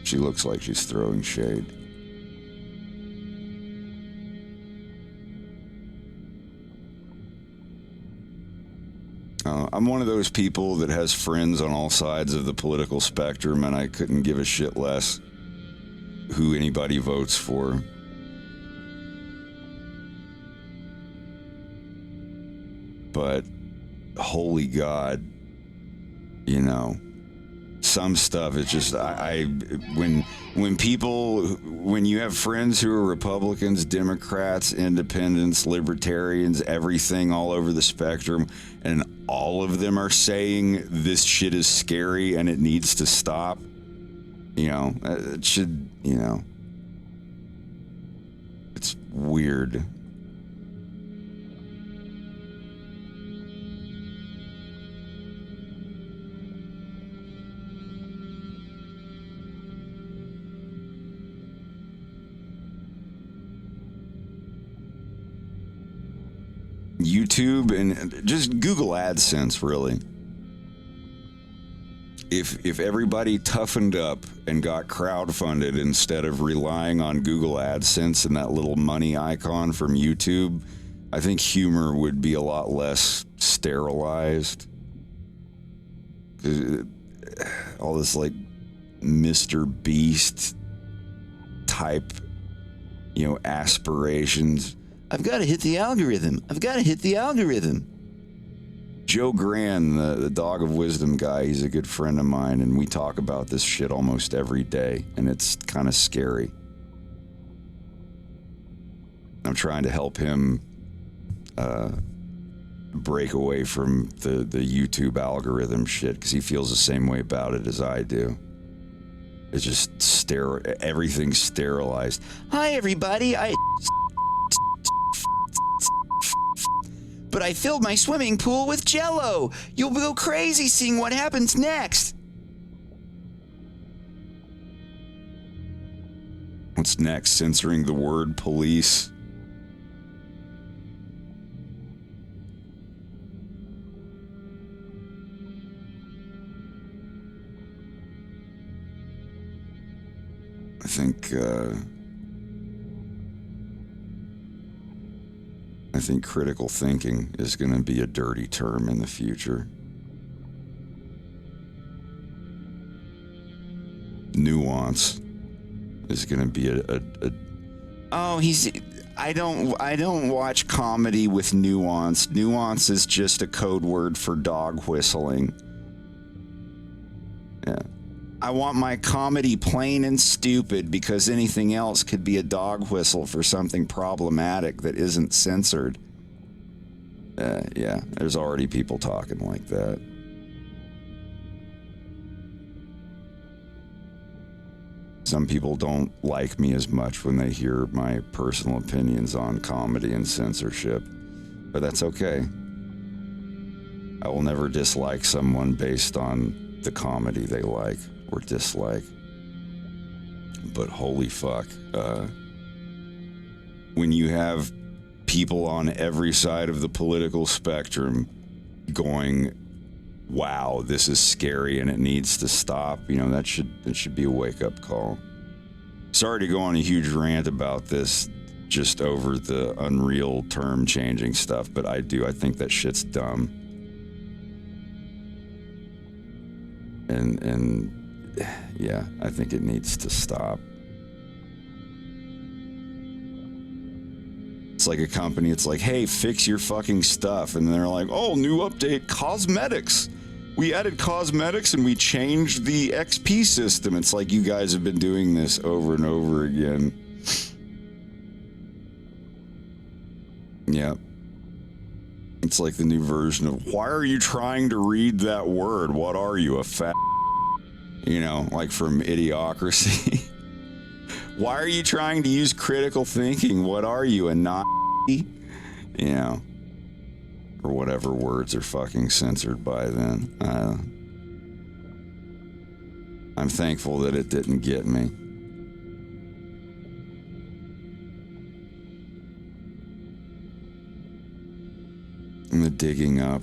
She looks like she's throwing shade. I'm one of those people that has friends on all sides of the political spectrum, and I couldn't give a shit less who anybody votes for. But holy God, you know, some stuff is just when you have friends who are Republicans, Democrats, Independents, Libertarians, everything all over the spectrum, and all of them are saying this shit is scary and it needs to stop, you know, it should, you know, it's weird. YouTube and just Google AdSense, really. If everybody toughened up and got crowdfunded instead of relying on Google AdSense and that little money icon from YouTube, I think humor would be a lot less sterilized. All this like Mr. Beast type, aspirations. I've got to hit the algorithm. Joe Gran, the Dog of Wisdom guy, he's a good friend of mine, and we talk about this shit almost every day, and it's kind of scary. I'm trying to help him break away from the YouTube algorithm shit, because he feels the same way about it as I do. It's just everything's sterilized. Hi, everybody. But I filled my swimming pool with Jell-O. You'll go crazy seeing what happens next. What's next? Censoring the word police. I think critical thinking is going to be a dirty term in the future. Nuance is going to be I don't watch comedy with nuance. Nuance is just a code word for dog whistling. Yeah. I want my comedy plain and stupid, because anything else could be a dog whistle for something problematic that isn't censored. Yeah, there's already people talking like that. Some people don't like me as much when they hear my personal opinions on comedy and censorship, but that's okay. I will never dislike someone based on the comedy they like or dislike. But holy fuck, when you have people on every side of the political spectrum going, wow, this is scary and it needs to stop, that should be a wake-up call. Sorry to go on a huge rant about this just over the unreal term changing stuff, but I think that shit's dumb. And yeah, I think it needs to stop. It's like a company, it's like, hey, fix your fucking stuff. And they're like, oh, new update, cosmetics. We added cosmetics and we changed the XP system. It's like, you guys have been doing this over and over again. Yeah. It's like the new version of, why are you trying to read that word? What are you, a fat? Like from Idiocracy. Why are you trying to use critical thinking? What are you, a Nazi? Or whatever words are fucking censored by then. I'm thankful that it didn't get me. I'm digging up,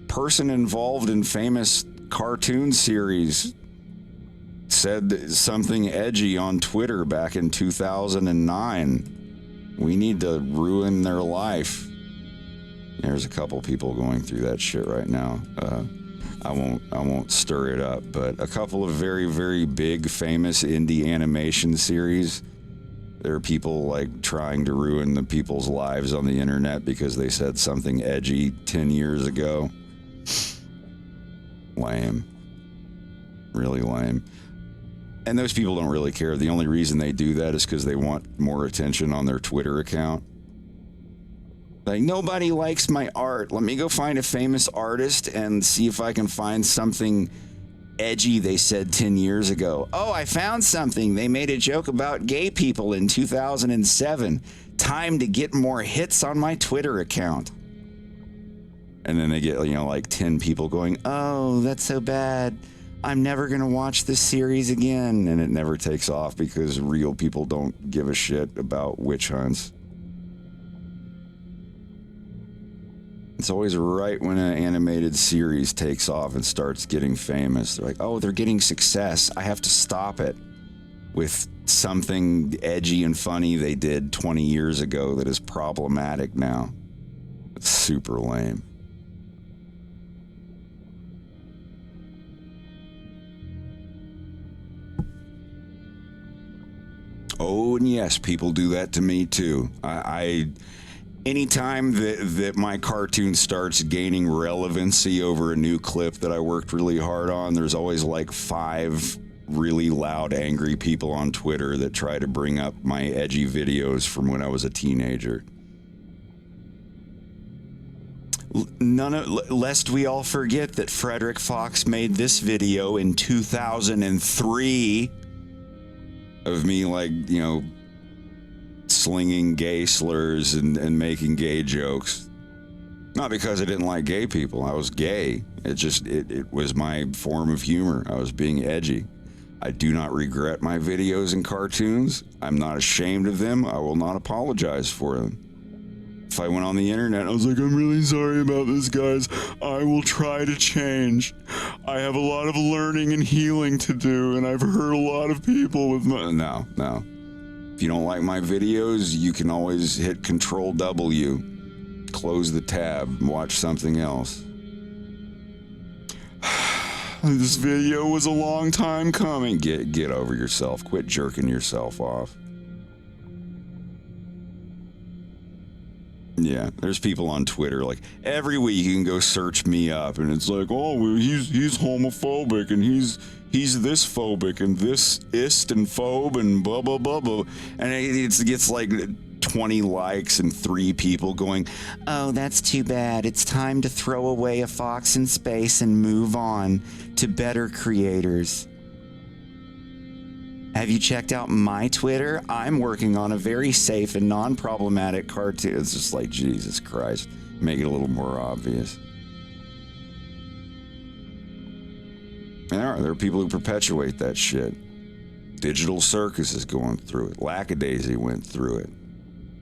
person involved in famous cartoon series said something edgy on Twitter back in 2009. We need to ruin their life. There's a couple people going through that shit right now. I won't stir it up, but a couple of very, very big, famous indie animation series. There are people like trying to ruin the people's lives on the internet because they said something edgy 10 years ago. Lame. Really lame. And those people don't really care. The only reason they do that is because they want more attention on their Twitter account. Like, nobody likes my art. Let me go find a famous artist and see if I can find something edgy they said 10 years ago. Oh, I found something. They made a joke about gay people in 2007. Time to get more hits on my Twitter account. And then they get, like 10 people going, oh, that's so bad. I'm never going to watch this series again. And it never takes off because real people don't give a shit about witch hunts. It's always right when an animated series takes off and starts getting famous. They're like, oh, they're getting success. I have to stop it with something edgy and funny they did 20 years ago that is problematic now. It's super lame. Oh, and yes, people do that to me too. Anytime that my cartoon starts gaining relevancy over a new clip that I worked really hard on, there's always like 5 really loud, angry people on Twitter that try to bring up my edgy videos from when I was a teenager. Lest we all forget that Frederick Fox made this video in 2003 of me, like, you know, slinging gay slurs and making gay jokes. Not because I didn't like gay people. I was gay. It was my form of humor. I was being edgy. I do not regret my videos and cartoons. I'm not ashamed of them. I will not apologize for them. If I went on the internet, I was like, I'm really sorry about this, guys. I will try to change. I have a lot of learning and healing to do, and I've hurt a lot of people with my... No. If you don't like my videos, you can always hit Control W, close the tab, and watch something else. This video was a long time coming. Get over yourself. Quit jerking yourself off. Yeah, there's people on Twitter, like, every week you can go search me up, and it's like, oh, well, he's homophobic, and he's this phobic, and this ist and phobe, and blah, blah, blah, blah. And it gets like 20 likes and 3 people going, oh, that's too bad. It's time to throw away a Fox in Space and move on to better creators. Have you checked out my Twitter? I'm working on a very safe and non-problematic cartoon. It's just like, Jesus Christ. Make it a little more obvious. And there are people who perpetuate that shit. Digital Circus is going through it. Lackadaisy went through it.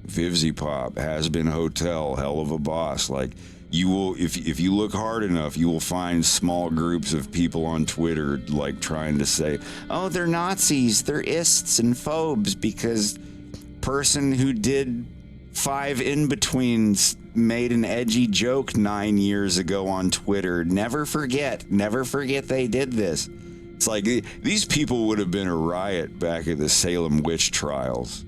Vivzy Pop, Has Been Hotel, Hell of a Boss. Like, you will, if you look hard enough, you will find small groups of people on Twitter like trying to say, oh, they're Nazis, they're ists and phobes because person who did 5 in-betweens made an edgy joke 9 years ago on Twitter. Never forget they did this. It's like, these people would have been a riot back at the Salem witch trials.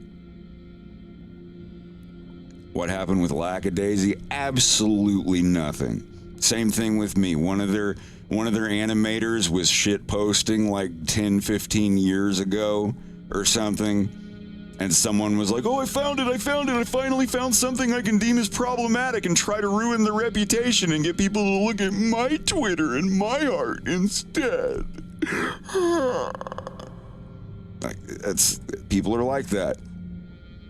What happened with Lackadaisy? Absolutely nothing. Same thing with me. One of their animators was shit posting like 10, 15 years ago or something. And someone was like, oh, I found it. I finally found something I can deem as problematic and try to ruin the reputation and get people to look at my Twitter and my art instead. People are like that.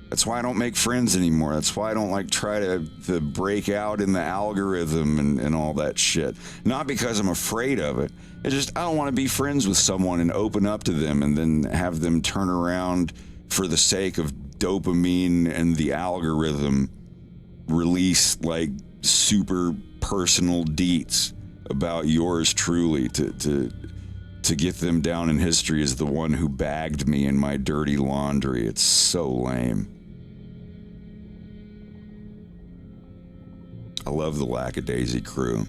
That's why I don't make friends anymore. That's why I don't like try to break out in the algorithm and all that shit. Not because I'm afraid of it. It's just I don't want to be friends with someone and open up to them and then have them turn around for the sake of dopamine and the algorithm release like super personal deets about yours truly to get them down in history as the one who bagged me in my dirty laundry. It's so lame. I love the Lackadaisy crew.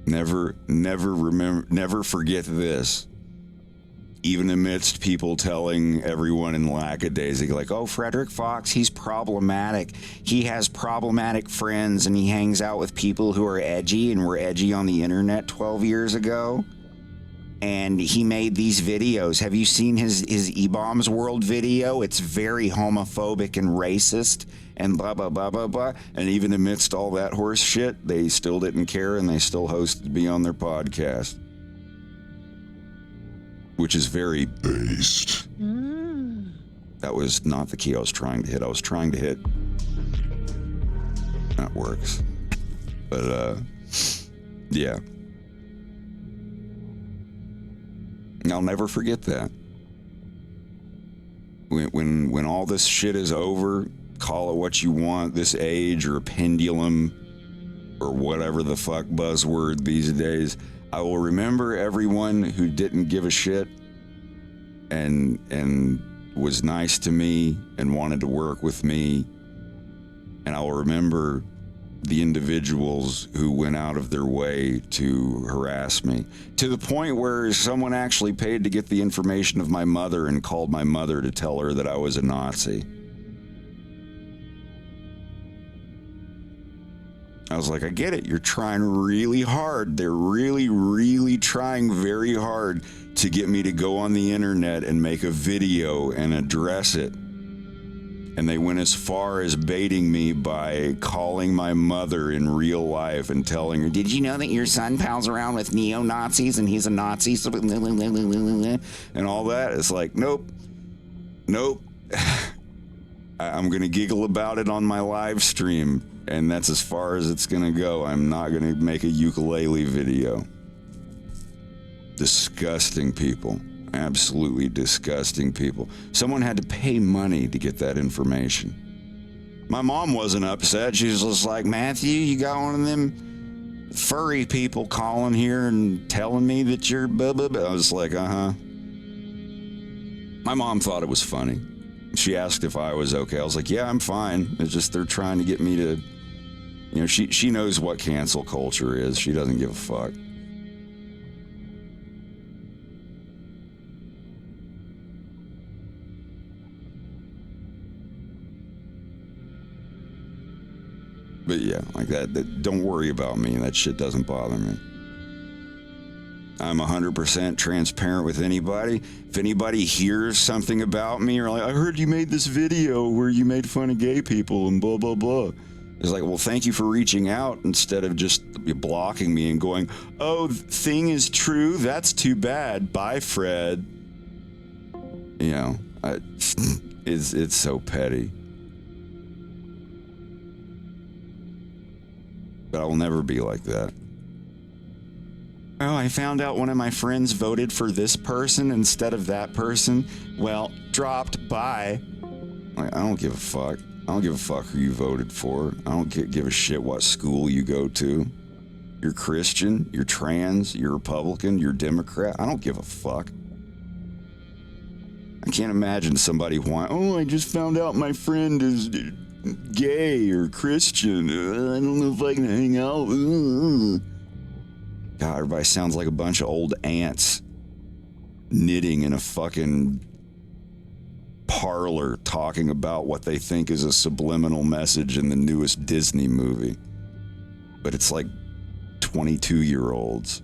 Never forget this. Even amidst people telling everyone in Lackadaisy, like, oh, Frederick Fox, he's problematic. He has problematic friends, and he hangs out with people who are edgy and were edgy on the internet 12 years ago. And he made these videos. Have you seen his E-Bombs World video? It's very homophobic and racist and blah, blah, blah, blah, blah. And even amidst all that horse shit, they still didn't care, and they still hosted me on their podcast. Which is very based. That was not the key I was trying to hit. I was trying to hit... That works. But, yeah. I'll never forget that. When all this shit is over, call it what you want, this age or a pendulum or whatever the fuck buzzword these days. I will remember everyone who didn't give a shit and was nice to me and wanted to work with me. And I will remember the individuals who went out of their way to harass me, to the point where someone actually paid to get the information of my mother and called my mother to tell her that I was a Nazi. I was like, I get it. You're trying really hard. They're really, really trying very hard to get me to go on the internet and make a video and address it. And they went as far as baiting me by calling my mother in real life and telling her, did you know that your son pals around with neo-Nazis and he's a Nazi? And all that. It's like, nope. I'm going to giggle about it on my live stream. And that's as far as it's going to go. I'm not going to make a ukulele video. Disgusting people. Absolutely disgusting people. Someone had to pay money to get that information. My mom wasn't upset. She was just like, Matthew, you got one of them furry people calling here and telling me that you're blah, blah, blah. I was like, uh-huh. My mom thought it was funny. She asked if I was okay. I was like, yeah, I'm fine. It's just they're trying to get me to... You know, she knows what cancel culture is. She doesn't give a fuck. But yeah, like that don't worry about me. That shit doesn't bother me. I'm 100% transparent with anybody. If anybody hears something about me or like, I heard you made this video where you made fun of gay people and blah, blah, blah. It's like, well, thank you for reaching out instead of just blocking me and going, oh, thing is true. That's too bad. Bye, Fred. You know, it's so petty. But I will never be like that. Oh, I found out one of my friends voted for this person instead of that person. Well, dropped. Bye. Like, I don't give a fuck. I don't give a fuck who you voted for. I don't give a shit what school you go to. You're Christian, you're trans, you're Republican, you're Democrat. I don't give a fuck. I can't imagine somebody I just found out my friend is gay or Christian. I don't know if I can hang out. God, everybody sounds like a bunch of old ants knitting in a fucking parlor talking about what they think is a subliminal message in the newest Disney movie. But it's like 22-year-olds.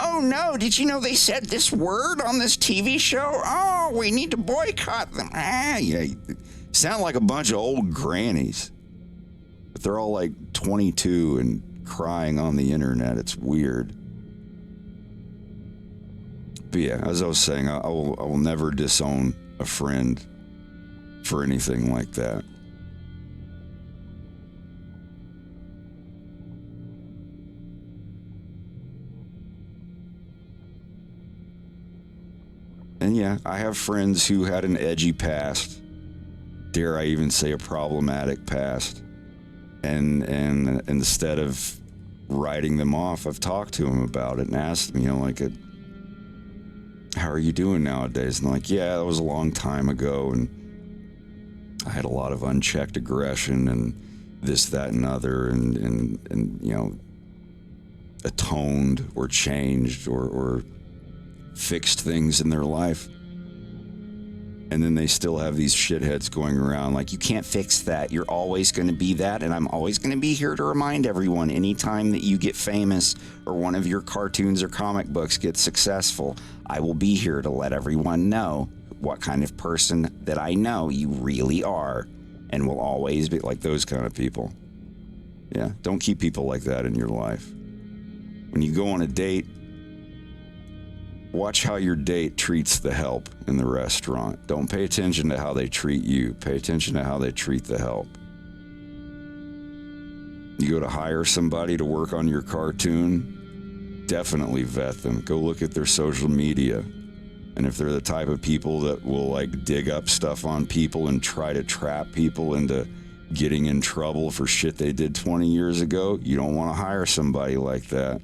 Oh no, did you know they said this word on this TV show? Oh, we need to boycott them. Yeah, sound like a bunch of old grannies. But they're all like 22 and crying on the internet. It's weird. But yeah, as I was saying, I will never disown a friend for anything like that. And yeah, I have friends who had an edgy past. Dare I even say a problematic past. And instead of writing them off, I've talked to them about it and asked them, you know, like, how are you doing nowadays? And they're like, yeah, that was a long time ago, and I had a lot of unchecked aggression and this, that, and other, and you know, atoned or changed or fixed things in their life. And then they still have these shitheads going around like, you can't fix that. You're always going to be that, and I'm always going to be here to remind everyone anytime that you get famous or one of your cartoons or comic books gets successful, I will be here to let everyone know what kind of person that I know you really are, and will always be like those kind of people. Yeah, don't keep people like that in your life. When you go on a date, watch how your date treats the help in the restaurant. Don't pay attention to how they treat you. Pay attention to how they treat the help. You go to hire somebody to work on your cartoon, definitely vet them. Go look at their social media. And if they're the type of people that will like dig up stuff on people and try to trap people into getting in trouble for shit they did 20 years ago, you don't want to hire somebody like that.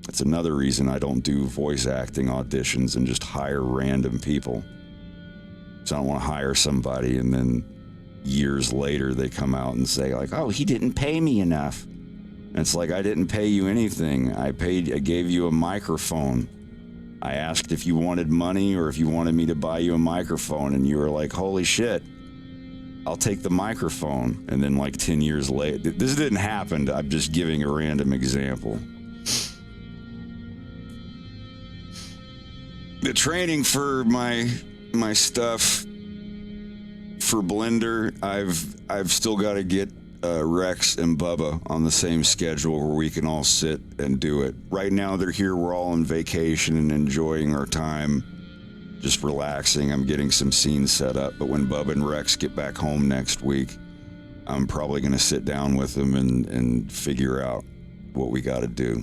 That's another reason I don't do voice acting auditions and just hire random people. So I don't want to hire somebody and then years later they come out and say like, oh, he didn't pay me enough. And it's like, I didn't pay you anything. I gave you a microphone. I asked if you wanted money or if you wanted me to buy you a microphone, and you were like, holy shit, I'll take the microphone. And then like 10 years later, this didn't happen. I'm just giving a random example. The training for my stuff for Blender, I've still got to get Rex and Bubba on the same schedule where we can all sit and do it. Right now they're here, we're all on vacation and enjoying our time, just relaxing. I'm getting some scenes set up, but when Bubba and Rex get back home next week, I'm probably going to sit down with them and figure out what we got to do.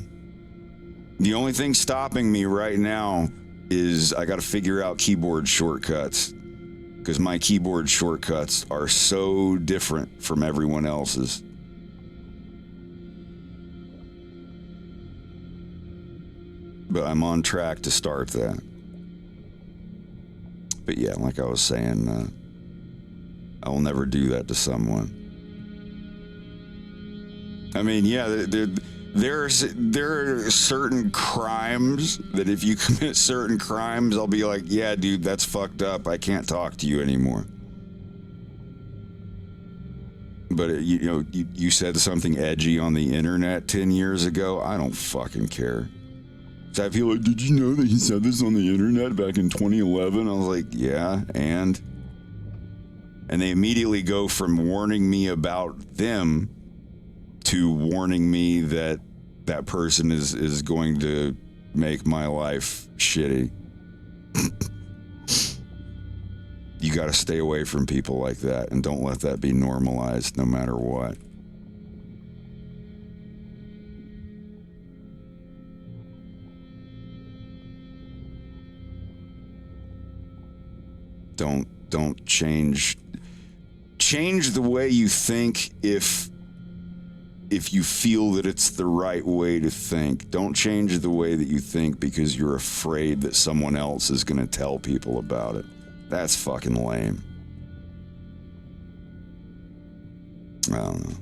The only thing stopping me right now is I got to figure out keyboard shortcuts, because my keyboard shortcuts are so different from everyone else's. But I'm on track to start that. But yeah, like I was saying, I will never do that to someone. I mean, yeah, there are certain crimes that if you commit certain crimes, I'll be like, yeah, dude, that's fucked up. I can't talk to you anymore. But, you said something edgy on the internet 10 years ago. I don't fucking care. So I feel like, did you know that he said this on the internet back in 2011? I was like, yeah, and they immediately go from warning me about them to warning me that that person is going to make my life shitty. You got to stay away from people like that, and don't let that be normalized no matter what. Don't change the way you think if you feel that it's the right way to think. Don't change the way that you think because you're afraid that someone else is going to tell people about it. That's fucking lame. I don't know.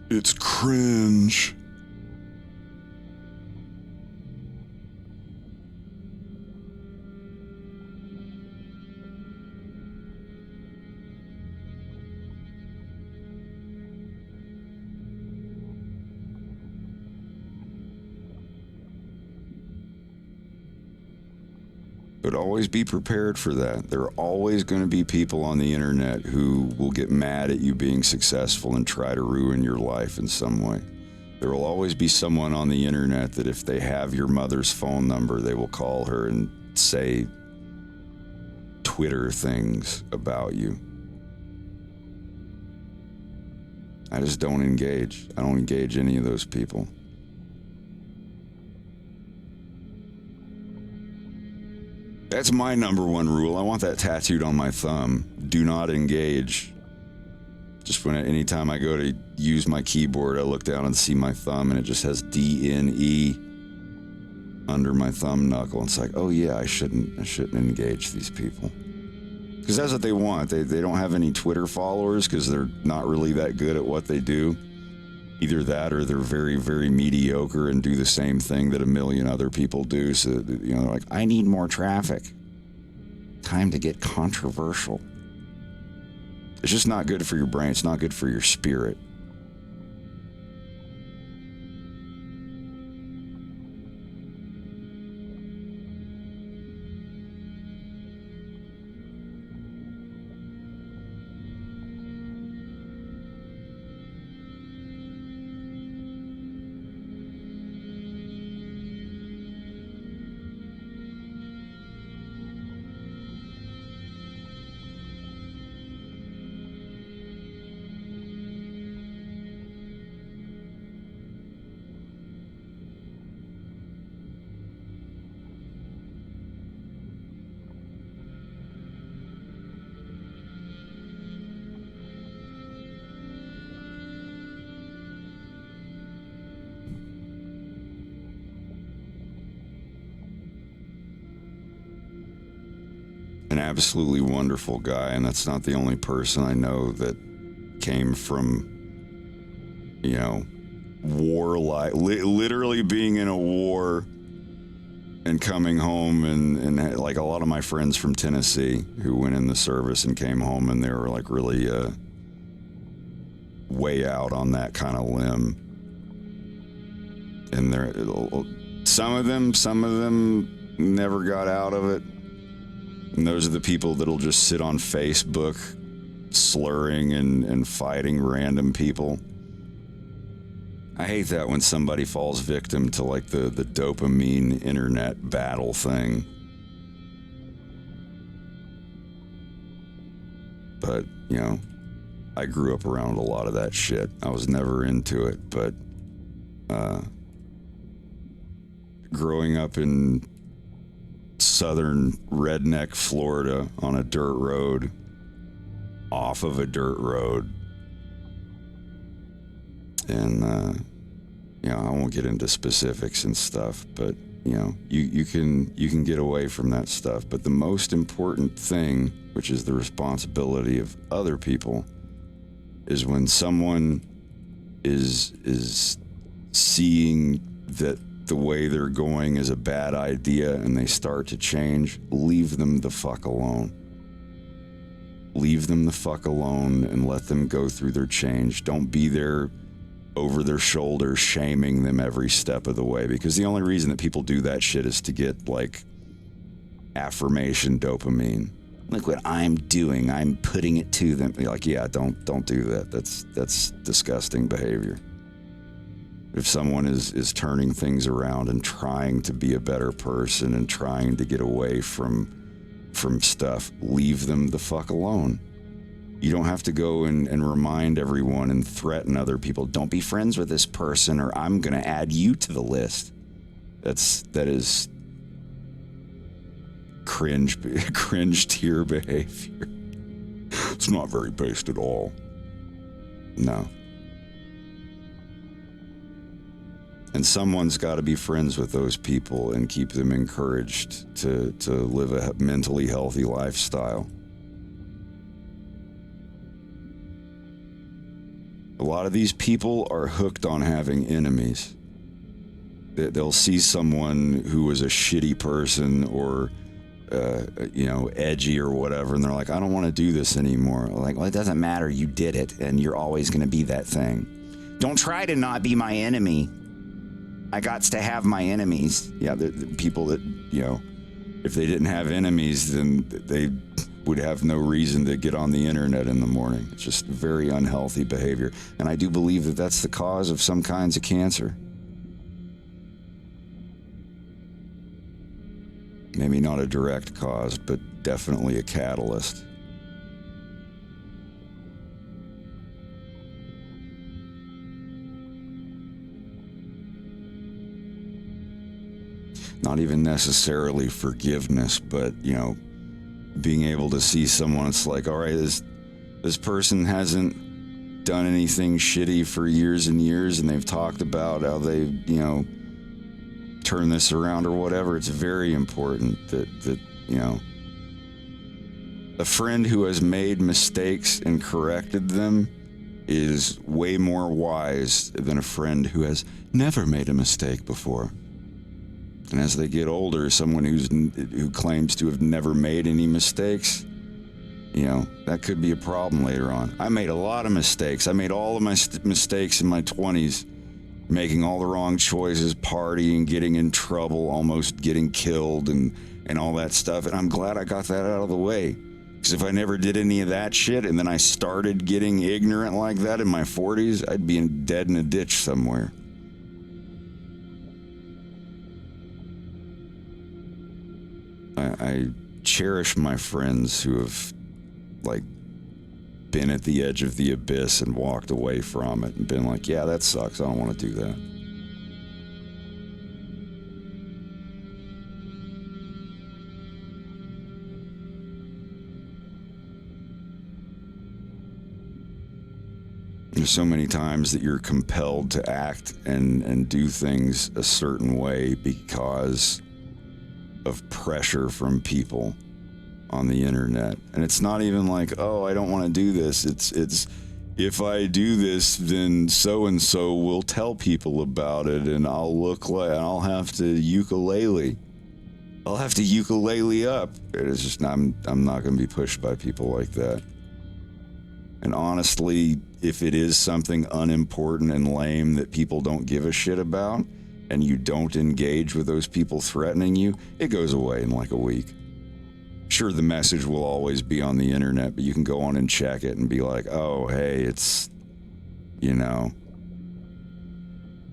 It's cringe. But always be prepared for that. There are always going to be people on the internet who will get mad at you being successful and try to ruin your life in some way. There will always be someone on the internet that if they have your mother's phone number, they will call her and say Twitter things about you. I just don't engage. I don't engage any of those people. That's my number one rule. I want that tattooed on my thumb. Do not engage. Just anytime I go to use my keyboard, I look down and see my thumb, and it just has DNE under my thumb knuckle. It's like, oh yeah, I shouldn't engage these people. Because that's what they want. They don't have any Twitter followers because they're not really that good at what they do. Either that or they're very, very mediocre and do the same thing that a million other people do. So, they're like, I need more traffic. Time to get controversial. It's just not good for your brain. It's not good for your spirit. an absolutely wonderful guy, and that's not the only person I know that came from, you know, war life, literally being in a war and coming home, and like a lot of my friends from Tennessee who went in the service and came home, and they were like really way out on that kind of limb. And there, some of them never got out of it. And those are the people that'll just sit on Facebook slurring and fighting random people. I hate that when somebody falls victim to like the dopamine internet battle thing. But, you know, I grew up around a lot of that shit. I was never into it, but growing up in southern redneck Florida on a dirt road, off of a dirt road, and you know, I won't get into specifics and stuff, but you know, you can get away from that stuff. But the most important thing, which is the responsibility of other people, is when someone is seeing that the way they're going is a bad idea and they start to change, leave them the fuck alone. Leave them the fuck alone and let them go through their change. Don't be there over their shoulder shaming them every step of the way, because the only reason that people do that shit is to get like affirmation dopamine. Look what I'm doing, I'm putting it to them. You're like, yeah, don't do that. That's disgusting behavior. If someone is turning things around and trying to be a better person and trying to get away from stuff, leave them the fuck alone. You don't have to go and remind everyone and threaten other people. Don't be friends with this person or I'm going to add you to the list. That is cringe tier behavior. It's not very based at all. No. And someone's got to be friends with those people and keep them encouraged to live a mentally healthy lifestyle. A lot of these people are hooked on having enemies. They'll see someone who was a shitty person or, you know, edgy or whatever, and they're like, I don't want to do this anymore. Like, well, it doesn't matter. You did it, and you're always going to be that thing. Don't try to not be my enemy. I gots to have my enemies. Yeah, the people that, you know, if they didn't have enemies, then they would have no reason to get on the internet in the morning. It's just very unhealthy behavior. And I do believe that that's the cause of some kinds of cancer. Maybe not a direct cause, but definitely a catalyst. Not even necessarily forgiveness, but, you know, being able to see someone, it's like, all right, this person hasn't done anything shitty for years and years, and they've talked about how they, you know, turn this around or whatever. It's very important that, you know, a friend who has made mistakes and corrected them is way more wise than a friend who has never made a mistake before. And as they get older, someone who claims to have never made any mistakes, you know, that could be a problem later on. I made a lot of mistakes. I made all of my mistakes in my 20s, making all the wrong choices, partying, getting in trouble, almost getting killed, and all that stuff. And I'm glad I got that out of the way. Because if I never did any of that shit, and then I started getting ignorant like that in my 40s, I'd be dead in a ditch somewhere. I cherish my friends who have, like, been at the edge of the abyss and walked away from it and been like, yeah, that sucks. I don't want to do that. There's so many times that you're compelled to act and do things a certain way because of pressure from people. on the internet. And it's not even like, oh, I don't want to do this. It's if I do this, then so-and-so will tell people about it, and I'll look like, and I'll have to ukulele. I'll have to ukulele up. It's just, I'm not going to be pushed by people like that. And honestly, if it is something unimportant and lame that people don't give a shit about, and you don't engage with those people threatening you, it goes away in like a week. Sure, the message will always be on the internet, but you can go on and check it and be like, oh, hey, it's, you know,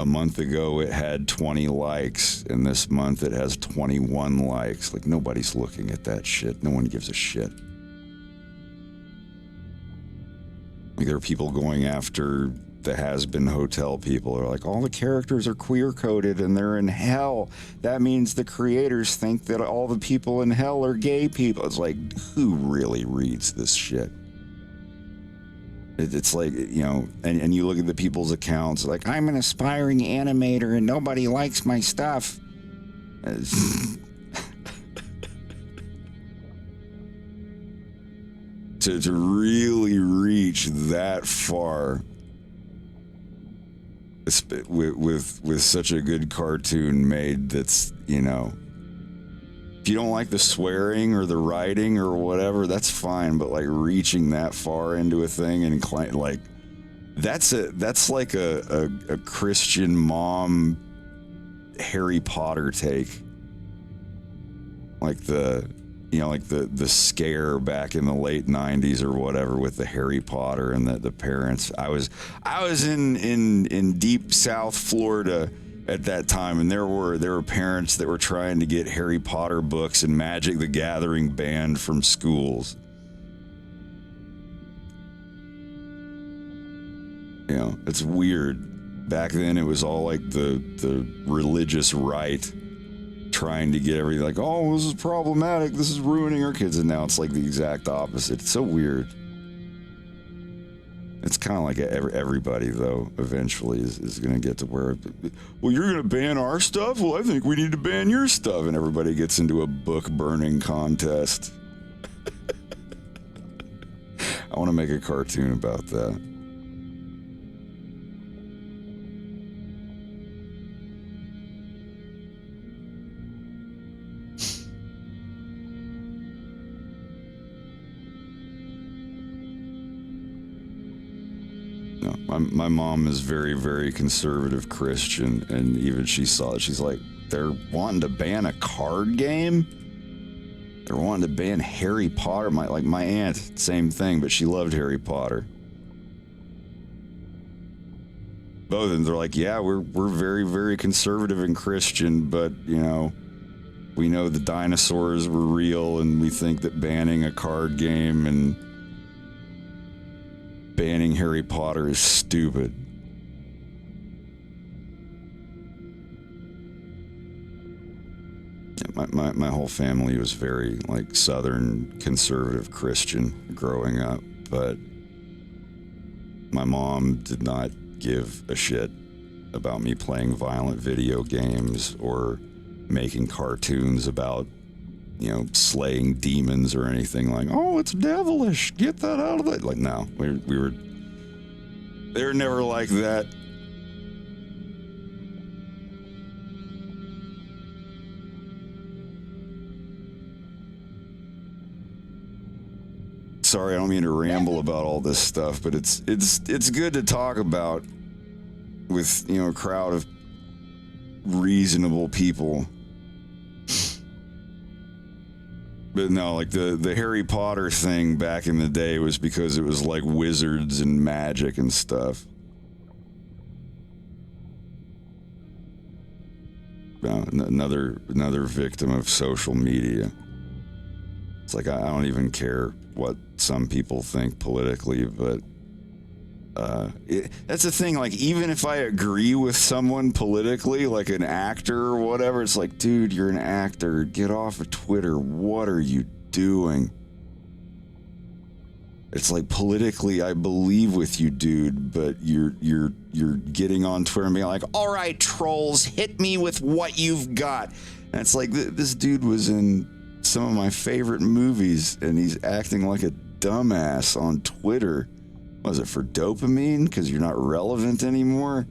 a month ago it had 20 likes, and this month it has 21 likes. Like, nobody's looking at that shit. No one gives a shit. Like, there are people going after the Has-Been Hotel people. They're like, all the characters are queer-coded and they're in hell. That means the creators think that all the people in hell are gay people. It's like, who really reads this shit? It's like, you know, and you look at the people's accounts, like, I'm an aspiring animator and nobody likes my stuff. To really reach that far with such a good cartoon made, that's, you know, if you don't like the swearing or the writing or whatever, that's fine, but like reaching that far into a thing and like that's like a Christian mom Harry Potter take, like the, you know, like the scare back in the late 90s or whatever with the Harry Potter and the parents. I was in deep South Florida at that time, and there were parents that were trying to get Harry Potter books and Magic the Gathering banned from schools. You know, it's weird. Back then it was all like the religious right trying to get everything like, oh, this is problematic, this is ruining our kids, and now it's like the exact opposite. It's so weird. It's kind of like everybody, though, eventually is going to get to where, well, you're going to ban our stuff? Well, I think we need to ban your stuff, and everybody gets into a book burning contest. I want to make a cartoon about that. My mom is very, very conservative Christian, and even she saw it. She's like, they're wanting to ban a card game? They're wanting to ban Harry Potter? My aunt, same thing, but she loved Harry Potter. Both of them, they're like, yeah, we're very, very conservative and Christian, but, you know, we know the dinosaurs were real, and we think that banning a card game and banning Harry Potter is stupid. My whole family was very, like, Southern conservative Christian growing up, but my mom did not give a shit about me playing violent video games or making cartoons about, you know, slaying demons or anything. Like, oh, it's devilish, get that out of it. Like, no, they were never like that. Sorry, I don't mean to ramble about all this stuff, but it's good to talk about with, you know, a crowd of reasonable people. But no, like the Harry Potter thing back in the day was because it was like wizards and magic and stuff. Another victim of social media. It's like, I don't even care what some people think politically, but that's the thing. Like, even if I agree with someone politically, like an actor or whatever, it's like, dude, you're an actor. Get off of Twitter. What are you doing? It's like, politically, I believe with you, dude, but you're getting on Twitter and being like, all right, trolls, hit me with what you've got. And it's like, this dude was in some of my favorite movies, and he's acting like a dumbass on Twitter. Was it for dopamine? Because you're not relevant anymore?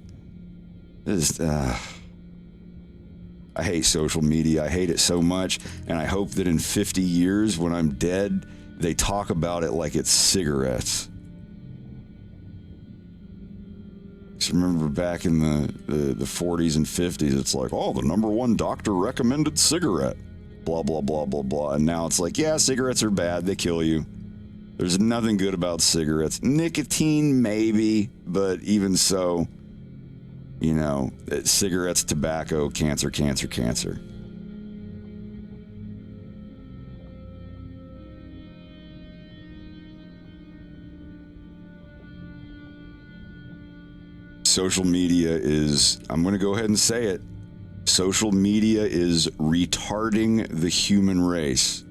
I hate social media. I hate it so much, and I hope that in 50 years, when I'm dead, they talk about it like it's cigarettes. Just remember back in the 40s and 50s, it's like, oh, the number one doctor recommended cigarette. Blah, blah, blah, blah, blah. And now it's like, yeah, cigarettes are bad. They kill you. There's nothing good about cigarettes. Nicotine, maybe, but even so, you know, cigarettes, tobacco, cancer, cancer, cancer. Social media is, I'm going to go ahead and say it, social media is retarding the human race.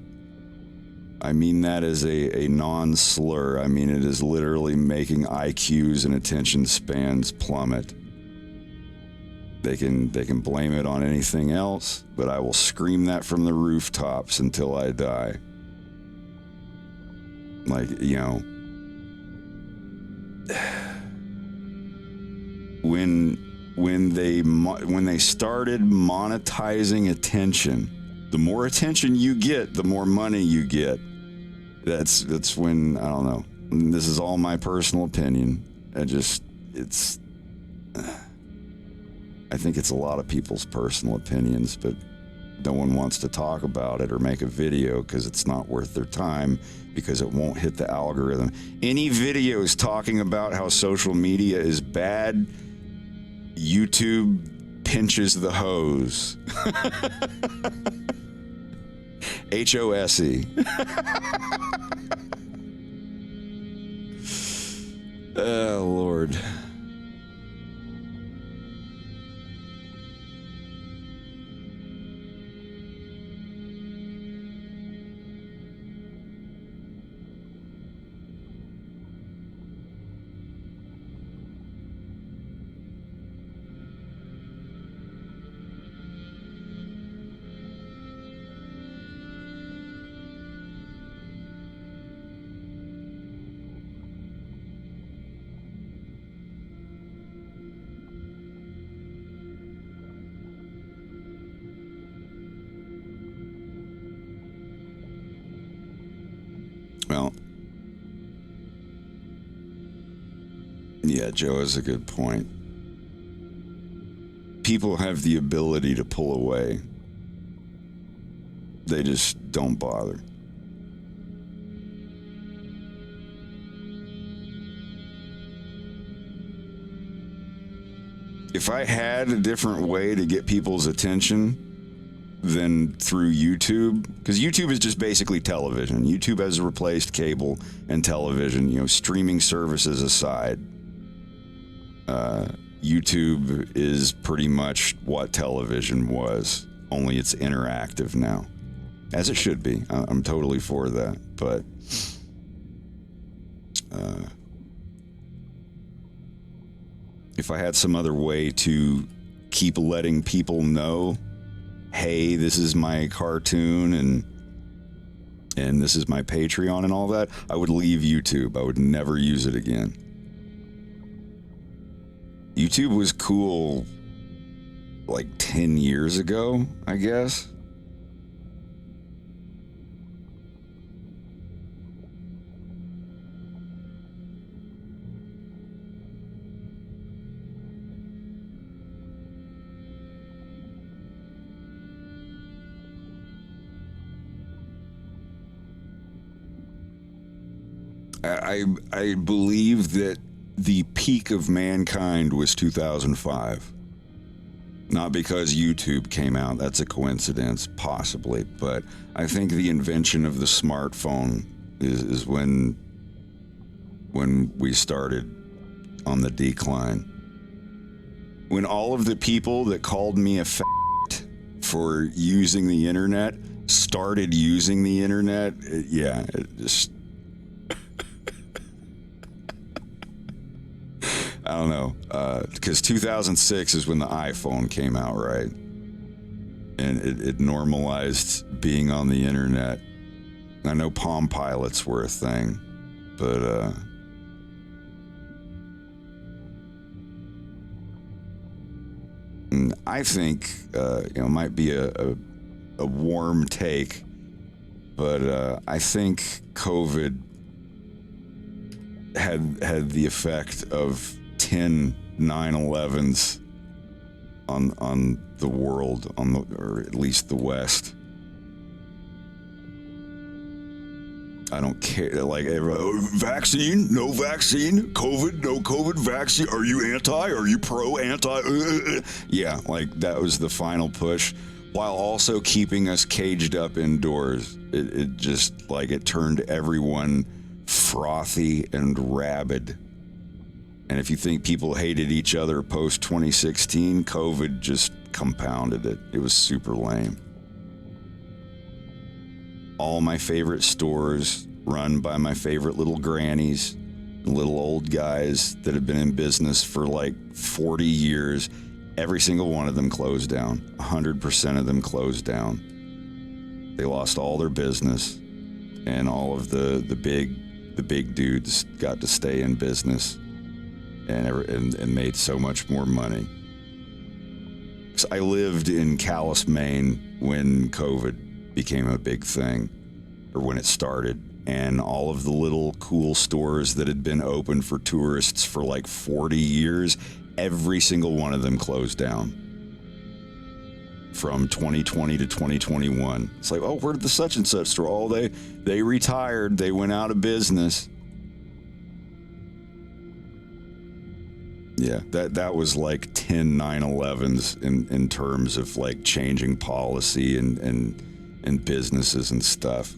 I mean that as a non-slur. I mean it is literally making IQs and attention spans plummet. They can blame it on anything else, but I will scream that from the rooftops until I die. Like, you know, when they started monetizing attention, the more attention you get, the more money you get. That's when, I don't know. This is all my personal opinion. I think it's a lot of people's personal opinions, but no one wants to talk about it or make a video because it's not worth their time, because it won't hit the algorithm. Any videos talking about how social media is bad, YouTube pinches the hose. HOSE. Oh, Lord. Well, yeah, Joe has a good point. People have the ability to pull away. They just don't bother. If I had a different way to get people's attention than through YouTube, because YouTube is just basically television. YouTube has replaced cable and television, you know, streaming services aside. YouTube is pretty much what television was, only it's interactive now, as it should be. I'm totally for that, but if I had some other way to keep letting people know, hey, this is my cartoon and this is my Patreon and all that, I would leave YouTube. I would never use it again. YouTube was cool like 10 years ago, I guess. I believe that the peak of mankind was 2005. Not because YouTube came out, that's a coincidence, possibly, but I think the invention of the smartphone is when we started on the decline. When all of the people that called me a fat for using the internet started using the internet, it just... I don't know, because 2006 is when the iPhone came out, right? and it normalized being on the internet. I know Palm Pilots were a thing, but I think it might be a warm take, but I think COVID had the effect of 10 9/11s on the world, or at least the West. I don't care. Like, vaccine, no vaccine, COVID, no COVID, vaccine. Are you anti? Are you pro, anti? Yeah, like that was the final push, while also keeping us caged up indoors. It just, like, it turned everyone frothy and rabid. And if you think people hated each other post 2016, COVID just compounded it. It was super lame. All my favorite stores run by my favorite little grannies, little old guys that have been in business for like 40 years. Every single one of them closed down. 100% of them closed down. They lost all their business, and all of the big dudes got to stay in business and made so much more money. So I lived in Calais, Maine when COVID became a big thing, or when it started, and all of the little cool stores that had been open for tourists for like 40 years, every single one of them closed down from 2020 to 2021. It's like, oh, where did the such and such store? Oh, they retired, they went out of business. Yeah, that was like 10 9/11s in terms of like changing policy and businesses and stuff.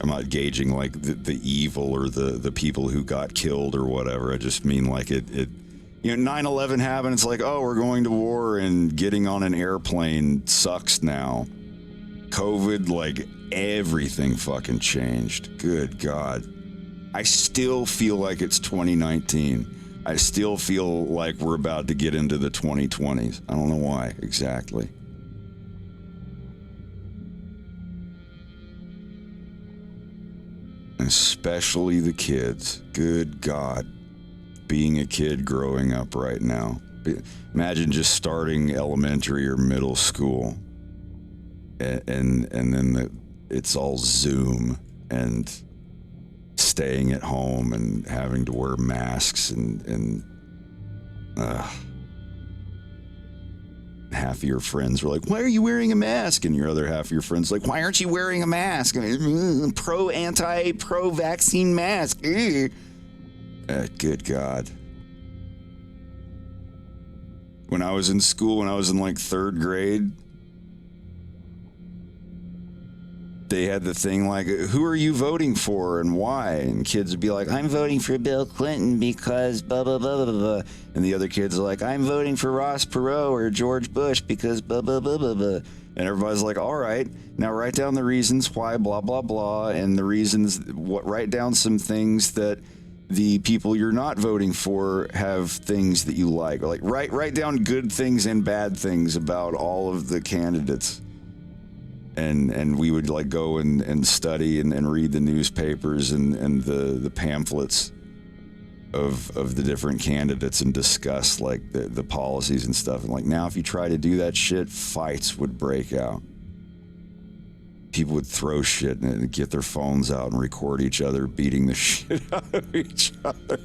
I'm not gauging like the evil or the people who got killed or whatever. I just mean like it 9/11 happened. It's like, oh, we're going to war, and getting on an airplane sucks now. COVID, like everything fucking changed. Good God. I still feel like it's 2019. I still feel like we're about to get into the 2020s. I don't know why exactly. Especially the kids. Good God. Being a kid growing up right now. Imagine just starting elementary or middle school, and then it's all Zoom and staying at home and having to wear masks and half of your friends were like, why are you wearing a mask? And your other half of your friends like, why aren't you wearing a mask? I mean, pro vaccine mask. Good God. When I was in school, when I was in like 3rd grade, they had the thing like, who are you voting for and why? And kids would be like, I'm voting for Bill Clinton because blah, blah, blah, blah, blah. And the other kids are like, I'm voting for Ross Perot or George Bush because blah, blah, blah, blah, blah. And everybody's like, all right, now write down the reasons why blah, blah, blah. And the reasons, write down some things that the people you're not voting for have things that you like. Or like write down good things and bad things about all of the candidates. And we would like go and study and read the newspapers and the pamphlets of the different candidates and discuss like the policies and stuff. And like now, if you try to do that shit, fights would break out. People would throw shit and get their phones out and record each other beating the shit out of each other.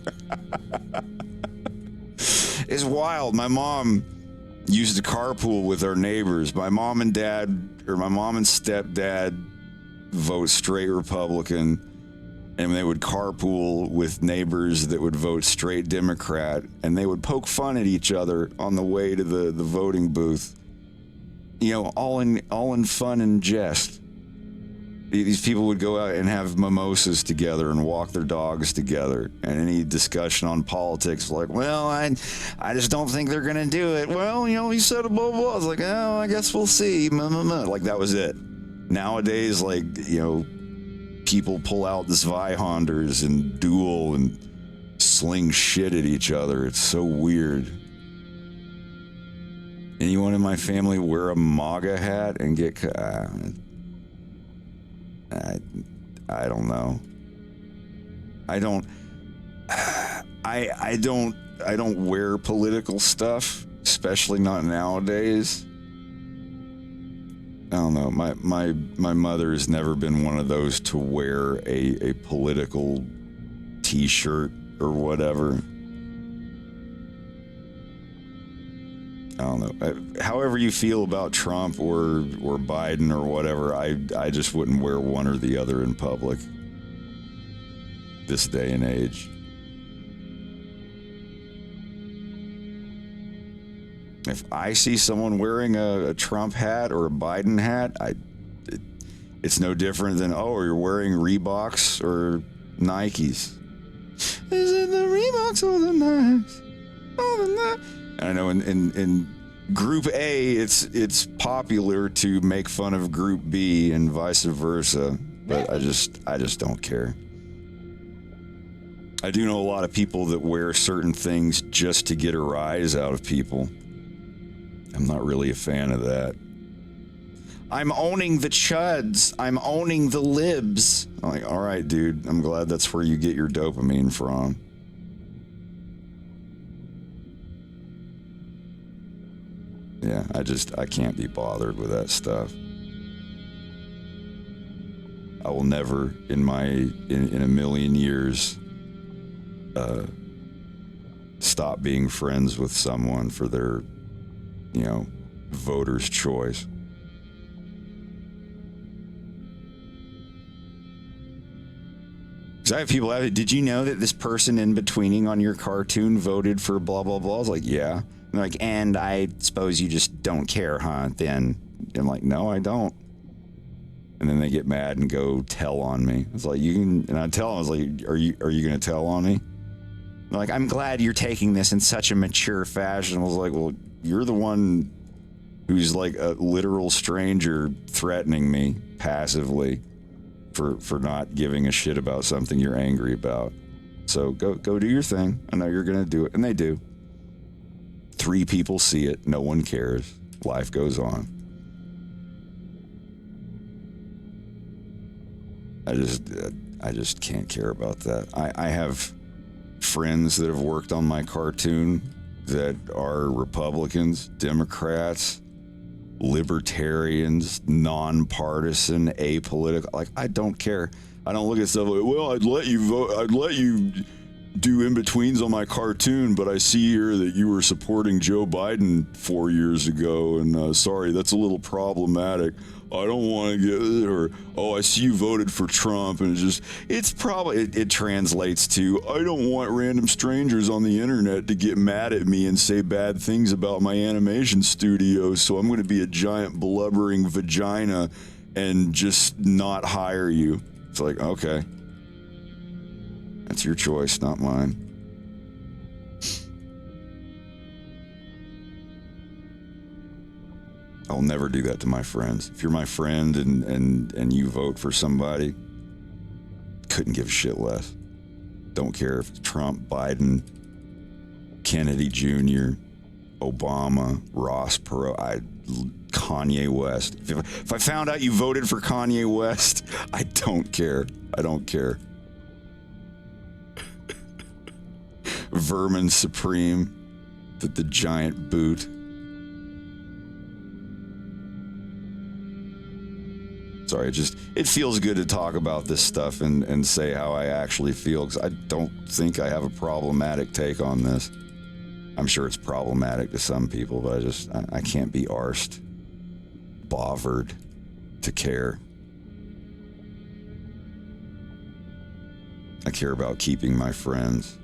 It's wild. My mom used to carpool with our neighbors. My mom and stepdad vote straight Republican, and they would carpool with neighbors that would vote straight Democrat, and they would poke fun at each other on the way to the voting booth. You know, all in fun and jest. These people would go out and have mimosas together and walk their dogs together. And any discussion on politics, like, well, I just don't think they're going to do it. Well, you know, he said blah, blah, blah. I was like, oh, I guess we'll see. Like, that was it. Nowadays, like, you know, people pull out the Zweihonders and duel and sling shit at each other. It's so weird. Anyone in my family wear a MAGA hat and get... I don't know. I don't wear political stuff, especially not nowadays. I don't know. My mother has never been one of those to wear a political t-shirt or whatever. I don't know. However you feel about Trump or Biden or whatever, I just wouldn't wear one or the other in public this day and age. If I see someone wearing a Trump hat or a Biden hat, it's no different than, oh, you're wearing Reeboks or Nikes. Is it the Reeboks or the Nikes? Oh, the Nikes. I know in Group A, it's popular to make fun of Group B and vice versa, but I just don't care. I do know a lot of people that wear certain things just to get a rise out of people. I'm not really a fan of that. I'm owning the chuds. I'm owning the libs. I'm like, all right, dude, I'm glad that's where you get your dopamine from. Yeah, I can't be bothered with that stuff. I will never in a million years stop being friends with someone for their, voter's choice. Because I have people did you know that this person in betweening on your cartoon voted for blah, blah, blah? I was like, yeah. And they're like, and I suppose you just don't care, huh? Then I'm like, no, I don't. And then they get mad and go tell on me. It's like, you can, and I tell them, I was like, are you going to tell on me? They're like, I'm glad you're taking this in such a mature fashion. I was like, well, you're the one who's like a literal stranger threatening me passively for not giving a shit about something you're angry about. So go do your thing. I know you're going to do it. And they do. 3 people see it. No one cares. Life goes on. I just can't care about that. I have friends that have worked on my cartoon that are Republicans, Democrats, libertarians, nonpartisan, apolitical. Like, I don't care. I don't look at stuff like, well, I'd let you vote. I'd let you do in-betweens on my cartoon, but I see here that you were supporting Joe Biden 4 years ago, and sorry, that's a little problematic. I don't want to get, or, oh, I see you voted for Trump, and it translates to, I don't want random strangers on the internet to get mad at me and say bad things about my animation studio, so I'm going to be a giant blubbering vagina and just not hire you. It's like, okay. That's your choice, not mine. I'll never do that to my friends. If you're my friend and you vote for somebody, couldn't give a shit less. Don't care if it's Trump, Biden, Kennedy Jr., Obama, Ross Perot, Kanye West. If I found out you voted for Kanye West, I don't care. I don't care. Vermin Supreme, the giant boot. Sorry, it feels good to talk about this stuff and say how I actually feel, because I don't think I have a problematic take on this. I'm sure it's problematic to some people, but I can't be arsed, bothered to care. I care about keeping my friends.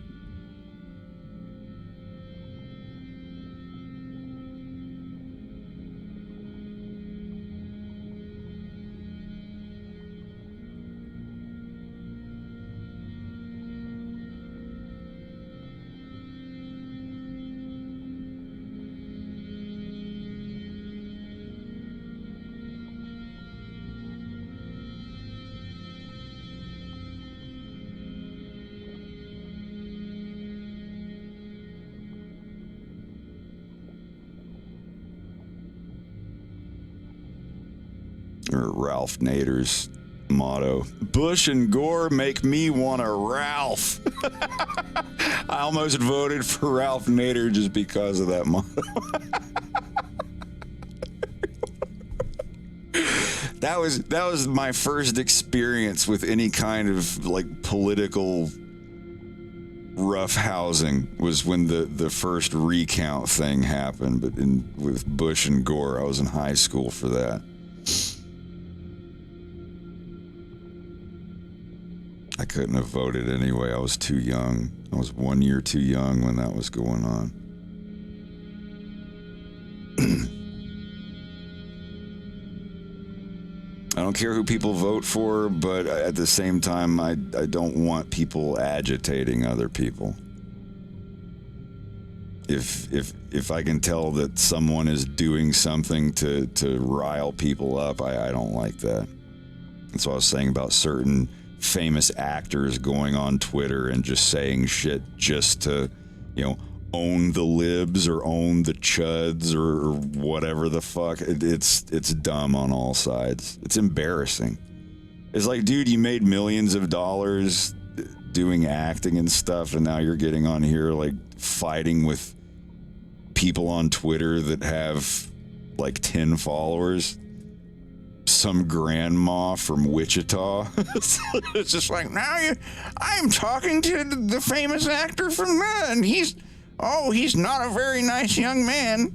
or Ralph Nader's motto. Bush and Gore make me want a Ralph. I almost voted for Ralph Nader just because of that motto. That was my first experience with any kind of like political rough housing, was when the first recount thing happened. But with Bush and Gore, I was in high school for that. I couldn't have voted anyway. I was too young. I was 1 year too young when that was going on. I don't care who people vote for, but at the same time, I don't want people agitating other people. If I can tell that someone is doing something to rile people up, I don't like that. That's what I was saying about certain famous actors going on Twitter and just saying shit just to, own the libs or own the chuds or whatever the fuck. It's dumb on all sides. It's embarrassing. It's like, dude, you made millions of dollars doing acting and stuff, and now you're getting on here like fighting with people on Twitter that have like 10 followers. Some grandma from Wichita. It's just like, now I'm talking to the famous actor from that, and he's not a very nice young man.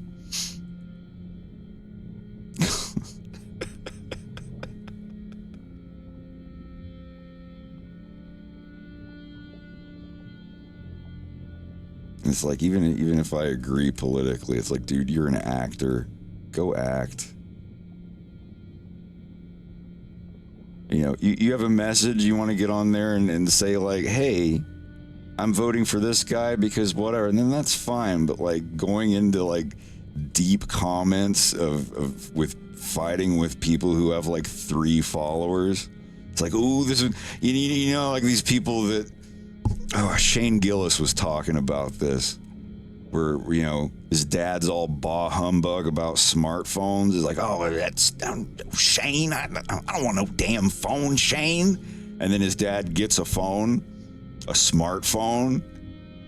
It's like, even if I agree politically, it's like, dude, you're an actor. Go act. You have a message, you want to get on there and say like, hey, I'm voting for this guy because whatever, and then that's fine. But like going into like deep comments of with fighting with people who have like 3 followers, it's like, ooh, this is, like these people that, Shane Gillis was talking about this, where his dad's all bah humbug about smartphones. He's like, oh, that's Shane. I don't want no damn phone, Shane. And then his dad gets a phone, a smartphone,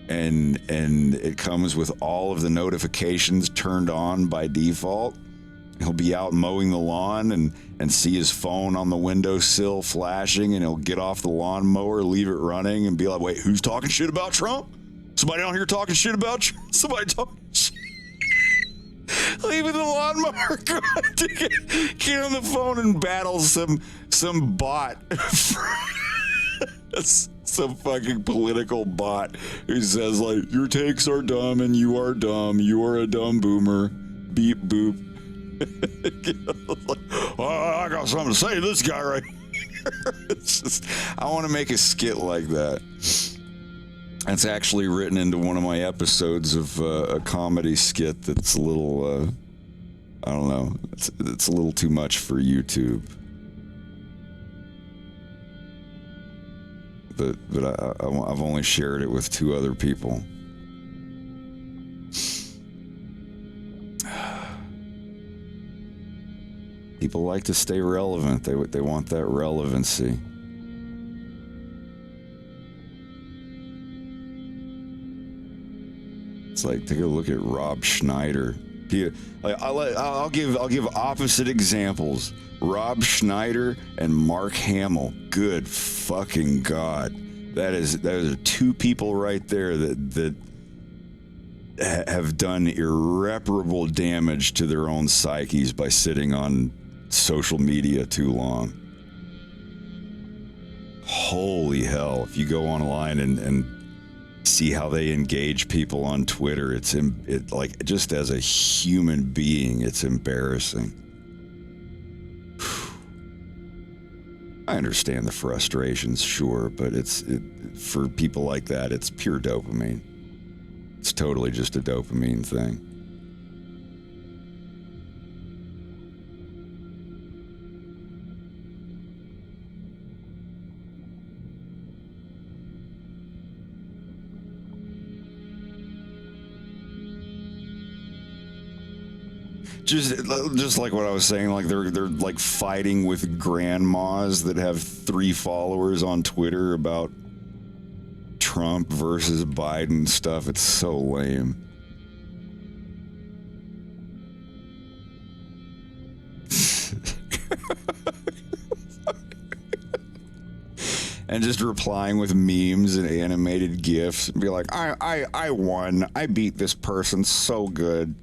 and it comes with all of the notifications turned on by default. He'll be out mowing the lawn and see his phone on the windowsill flashing, and he'll get off the lawnmower, leave it running, and be like, wait, who's talking shit about Trump? Somebody on here talking shit about Trump? Somebody talking shit? Leaving the lawnmower, get on the phone and battle some bot. Some fucking political bot who says like, your takes are dumb and you are dumb. You are a dumb boomer. Beep boop. Like, I got something to say to this guy right here. It's just, I want to make a skit like that. It's actually written into one of my episodes of a comedy skit that's a little, I don't know, it's a little too much for YouTube. But I've only shared it with 2 other people. People like to stay relevant. They want that relevancy. It's like, take a look at Rob Schneider. I'll give opposite examples. Rob Schneider and Mark Hamill. Good fucking God. Those are 2 people right there that have done irreparable damage to their own psyches by sitting on social media too long. Holy hell. If you go online and see how they engage people on Twitter, it like, just as a human being, it's embarrassing. I understand the frustrations, sure, but for people like that, it's pure dopamine. It's totally just a dopamine thing. Just like what I was saying, like they're like fighting with grandmas that have 3 followers on Twitter about Trump versus Biden stuff. It's so lame. And just replying with memes and animated GIFs and be like, I won. I beat this person so good.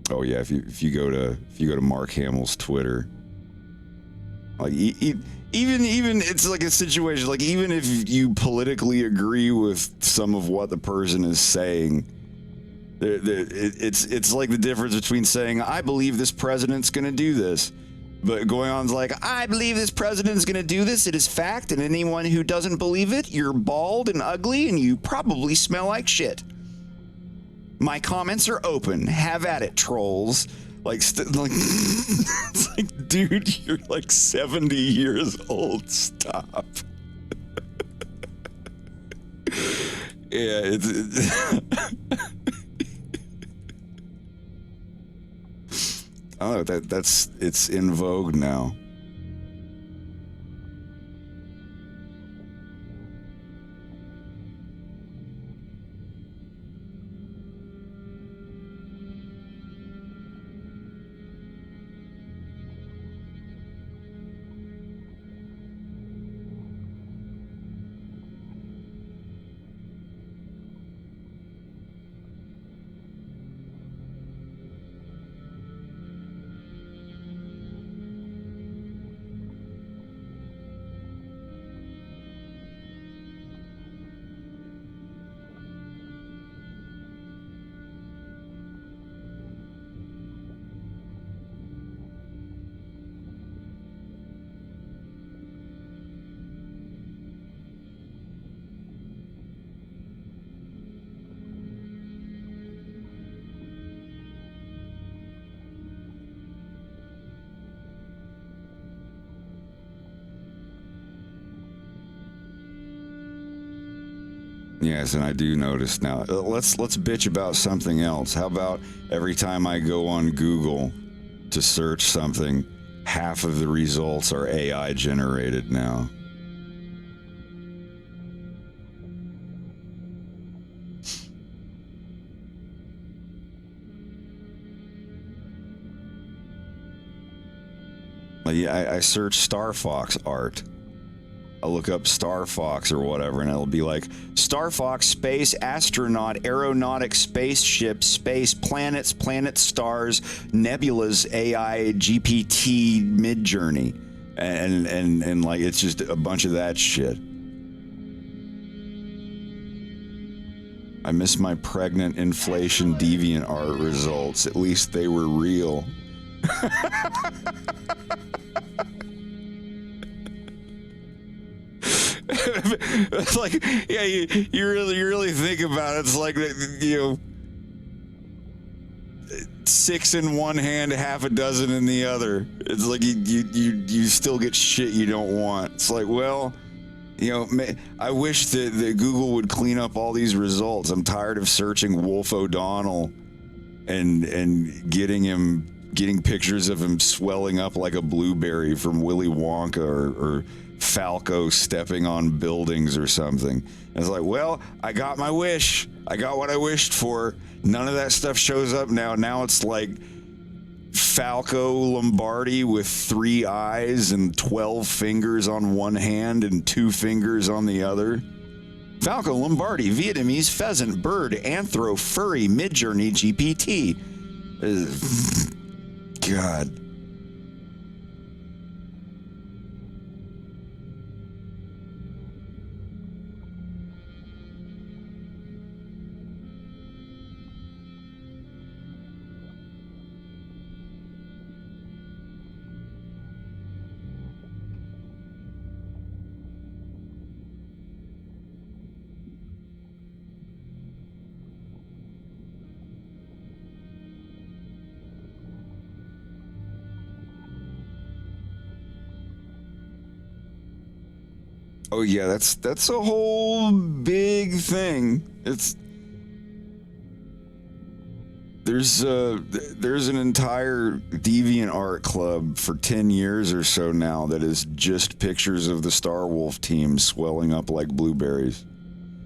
Oh yeah, if you go to Mark Hamill's Twitter, like even it's like a situation, like even if you politically agree with some of what the person is saying, it's like the difference between saying I believe this president's going to do this, but going on is like I believe this president's going to do this. It is fact, and anyone who doesn't believe it, you're bald and ugly, and you probably smell like shit. My comments are open. Have at it, trolls. Like it's like, dude, you're like 70 years old. Stop. Yeah, it's oh, it's in vogue now. Yes, and I do notice now. Let's bitch about something else. How about every time I go on Google to search something, half of the results are AI generated now? Like, I search Star Fox art. I'll look up Star Fox or whatever, and it'll be like Star Fox, space, astronaut, aeronautic, spaceship, space, planets, planet, stars, nebulas, AI, GPT, Midjourney, and like it's just a bunch of that shit. I miss my pregnant inflation deviant art results. At least they were real. It's like, yeah, you really think about it. It's like, you know, 6 in one hand, half a dozen in the other. It's like you still get shit you don't want. It's like, well, you know, I wish that Google would clean up all these results. I'm tired of searching Wolf O'Donnell and getting pictures of him swelling up like a blueberry from Willy Wonka or Falco stepping on buildings or something. And it's like, well, I got my wish. I got what I wished for. None of that stuff shows up now. Now it's like Falco Lombardi with 3 eyes and 12 fingers on one hand and 2 fingers on the other. Falco Lombardi, Vietnamese pheasant, bird, anthro, furry, Midjourney, GPT. God. Oh yeah, that's a whole big thing. There's an entire DeviantArt club for 10 years or so now that is just pictures of the Star Wolf team swelling up like blueberries.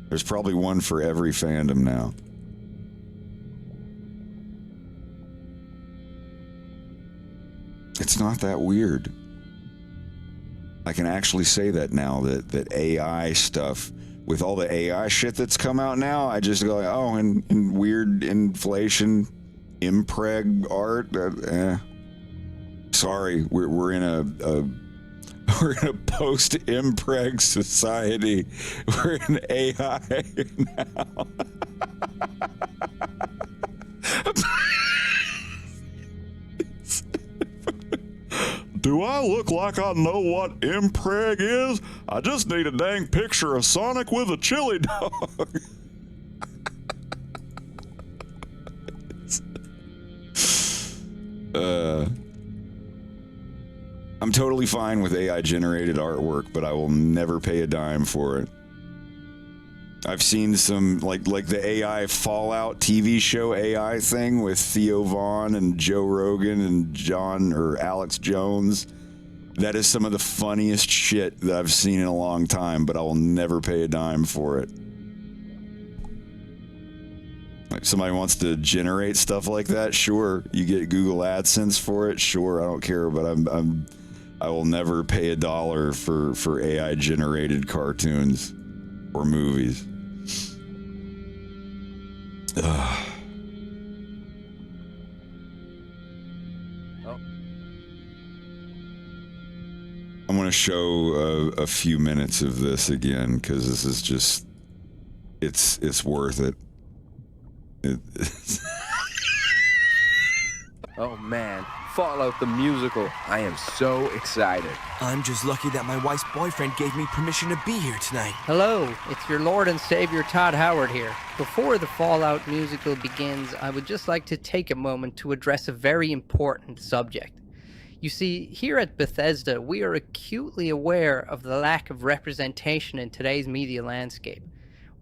There's probably one for every fandom now. It's not that weird. I can actually say that now, that AI stuff, with all the AI shit that's come out now, I just go like, oh, and weird inflation, impreg art. Sorry, we're in a post-impreg society. We're in AI now. Do I look like I know what impreg is? I just need a dang picture of Sonic with a chili dog. I'm totally fine with AI generated artwork, but I will never pay a dime for it. I've seen some like the AI Fallout TV show AI thing with Theo Vaughn and Joe Rogan and John or Alex Jones. That is some of the funniest shit that I've seen in a long time, but I will never pay a dime for it. Like somebody wants to generate stuff like that, sure. You get Google AdSense for it, sure. I don't care, but I will never pay $1 for AI generated cartoons or movies. Ugh. I'm going to show a few minutes of this again because this is just, it's worth it. Oh man, Fallout the musical. I am so excited. I'm just lucky that my wife's boyfriend gave me permission to be here tonight. Hello, it's your Lord and Savior Todd Howard here. Before the Fallout musical begins, I would just like to take a moment to address a very important subject. You see, here at Bethesda, we are acutely aware of the lack of representation in today's media landscape.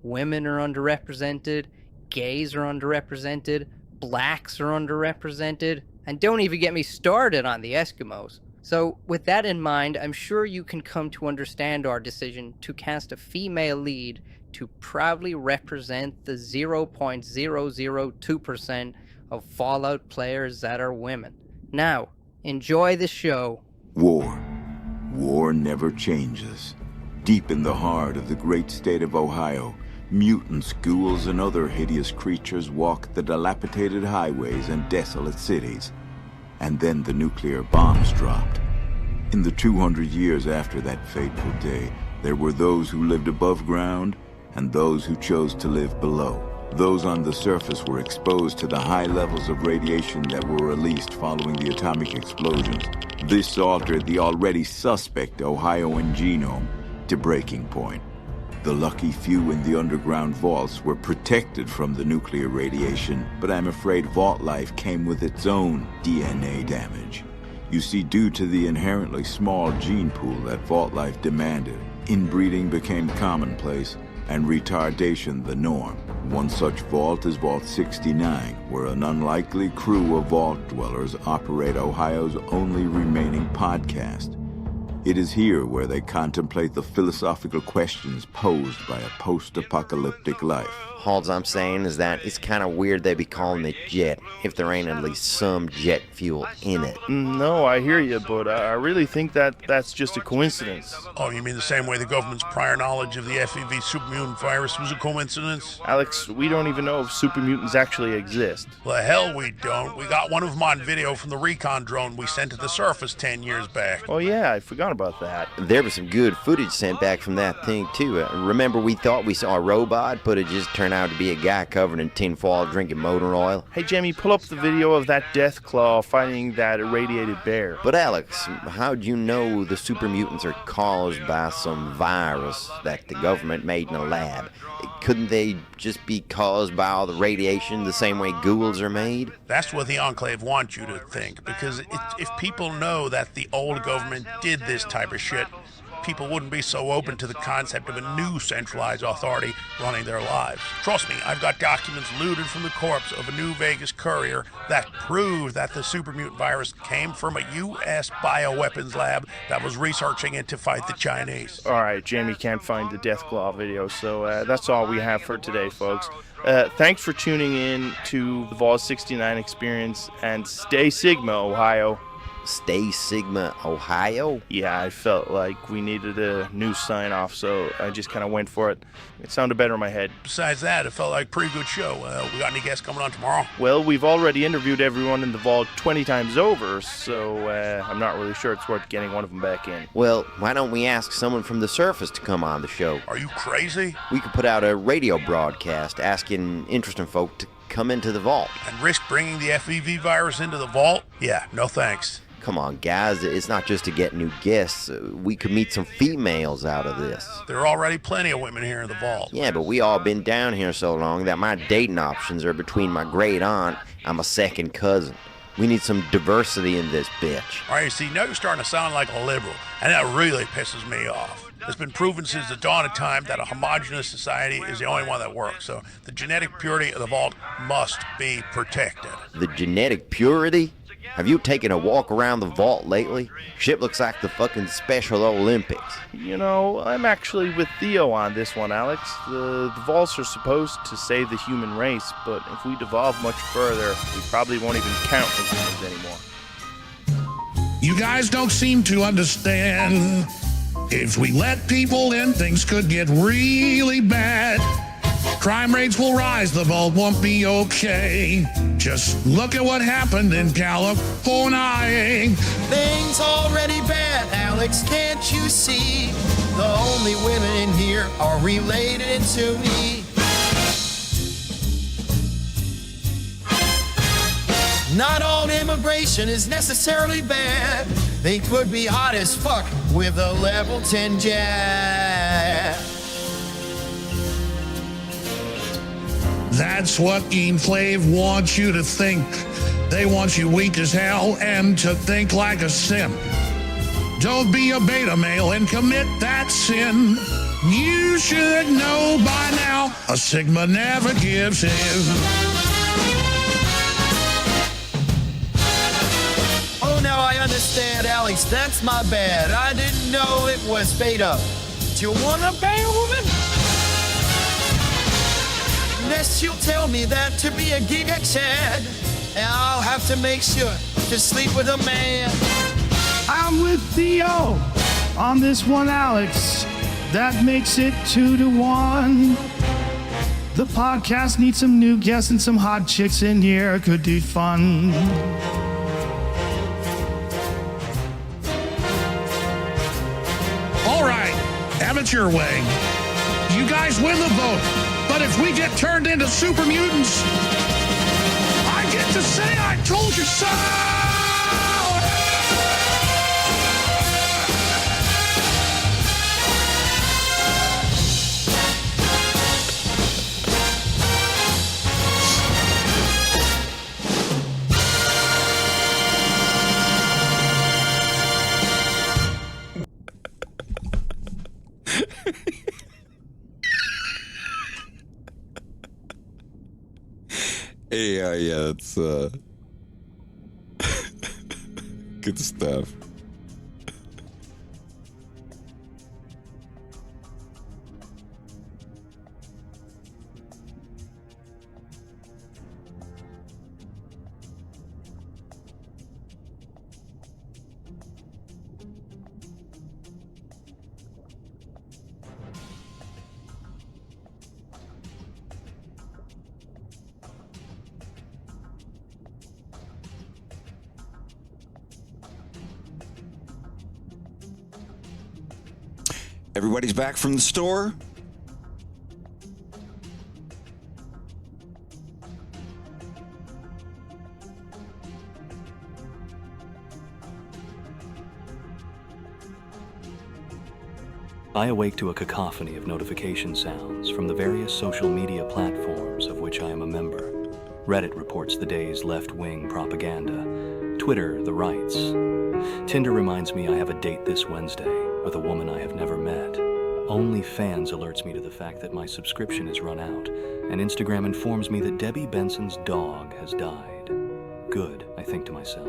Women are underrepresented, gays are underrepresented, blacks are underrepresented, and don't even get me started on the Eskimos. So, with that in mind, I'm sure you can come to understand our decision to cast a female lead to proudly represent the 0.002% of Fallout players that are women. Now, enjoy the show. War. War never changes. Deep in the heart of the great state of Ohio, mutants, ghouls, and other hideous creatures walk the dilapidated highways and desolate cities. And then the nuclear bombs dropped. In the 200 years after that fateful day, there were those who lived above ground and those who chose to live below. Those on the surface were exposed to the high levels of radiation that were released following the atomic explosions. This altered the already suspect Ohioan genome to breaking point. The lucky few in the underground vaults were protected from the nuclear radiation, but I'm afraid vault life came with its own DNA damage. You see, due to the inherently small gene pool that vault life demanded, inbreeding became commonplace and retardation the norm. One such vault is Vault 69, where an unlikely crew of vault dwellers operate Ohio's only remaining podcast. It is here where they contemplate the philosophical questions posed by a post-apocalyptic life. All I'm saying is that it's kind of weird they be calling it jet if there ain't at least some jet fuel in it. No, I hear you, but I really think that's just a coincidence. Oh, you mean the same way the government's prior knowledge of the FEV supermutant virus was a coincidence? Alex, we don't even know if supermutants actually exist. Well, hell we don't. We got one of them on video from the recon drone we sent to the surface 10 years back. Oh yeah, I forgot about that. There was some good footage sent back from that thing too. Remember we thought we saw a robot, but it just turned out to be a guy covered in tinfoil drinking motor oil? Hey Jamie, pull up the video of that death claw fighting that irradiated bear. But Alex, how'd you know the super mutants are caused by some virus that the government made in a lab? Couldn't they just be caused by all the radiation the same way ghouls are made? That's what the Enclave wants you to think, because if people know that the old government did this type of shit, people wouldn't be so open to the concept of a new centralized authority running their lives. Trust me, I've got documents looted from the corpse of a New Vegas courier that prove that the super mutant virus came from a U.S. bioweapons lab that was researching it to fight the Chinese. All right, Jamie can't find the Deathclaw video, so that's all we have for today, folks. Thanks for tuning in to the Vol 69 experience, and stay Sigma, Ohio. Stay Sigma, Ohio? Yeah, I felt like we needed a new sign-off, so I just kind of went for it. It sounded better in my head. Besides that, it felt like a pretty good show. We got any guests coming on tomorrow? Well, we've already interviewed everyone in the vault 20 times over, so I'm not really sure it's worth getting one of them back in. Well, why don't we ask someone from the surface to come on the show? Are you crazy? We could put out a radio broadcast asking interesting folk to come into the vault. And risk bringing the FEV virus into the vault? Yeah, no thanks. Come on, guys, it's not just to get new guests. We could meet some females out of this. There are already plenty of women here in the vault. Yeah, but we all been down here so long that my dating options are between my great aunt and my second cousin. We need some diversity in this bitch. All right, see, now you're starting to sound like a liberal, and that really pisses me off. It's been proven since the dawn of time that a homogenous society is the only one that works, so the genetic purity of the vault must be protected. The genetic purity? Have you taken a walk around the vault lately? Shit looks like the fucking Special Olympics. You know, I'm actually with Theo on this one, Alex. The vaults are supposed to save the human race, but if we devolve much further, we probably won't even count as humans anymore. You guys don't seem to understand. If we let people in, things could get really bad. Crime rates will rise, the vault won't be okay. Just look at what happened in California. Things already bad, Alex, can't you see? The only women in here are related to me. Not all immigration is necessarily bad. They could be hot as fuck with a level 10 jab. That's what Enclave wants you to think. They want you weak as hell and to think like a simp. Don't be a beta male and commit that sin. You should know by now, a Sigma never gives in. Oh, now I understand, Alex, that's my bad. I didn't know it was beta. Do you wanna bang a woman? Unless you'll tell me that to be a gig Chad, and I'll have to make sure to sleep with a man. I'm with Theo on this one, Alex. That makes it 2-1. The podcast needs some new guests and some hot chicks in here. Could be fun. All right, have it your way. You guys win the vote. But if we get turned into super mutants, I get to say I told you so! Yeah, that's good stuff. Everybody's back from the store? I awake to a cacophony of notification sounds from the various social media platforms of which I am a member. Reddit reports the day's left-wing propaganda, Twitter the rights, Tinder reminds me I have a date this Wednesday with a woman I have never met. OnlyFans alerts me to the fact that my subscription is run out, and Instagram informs me that Debbie Benson's dog has died. Good, I think to myself.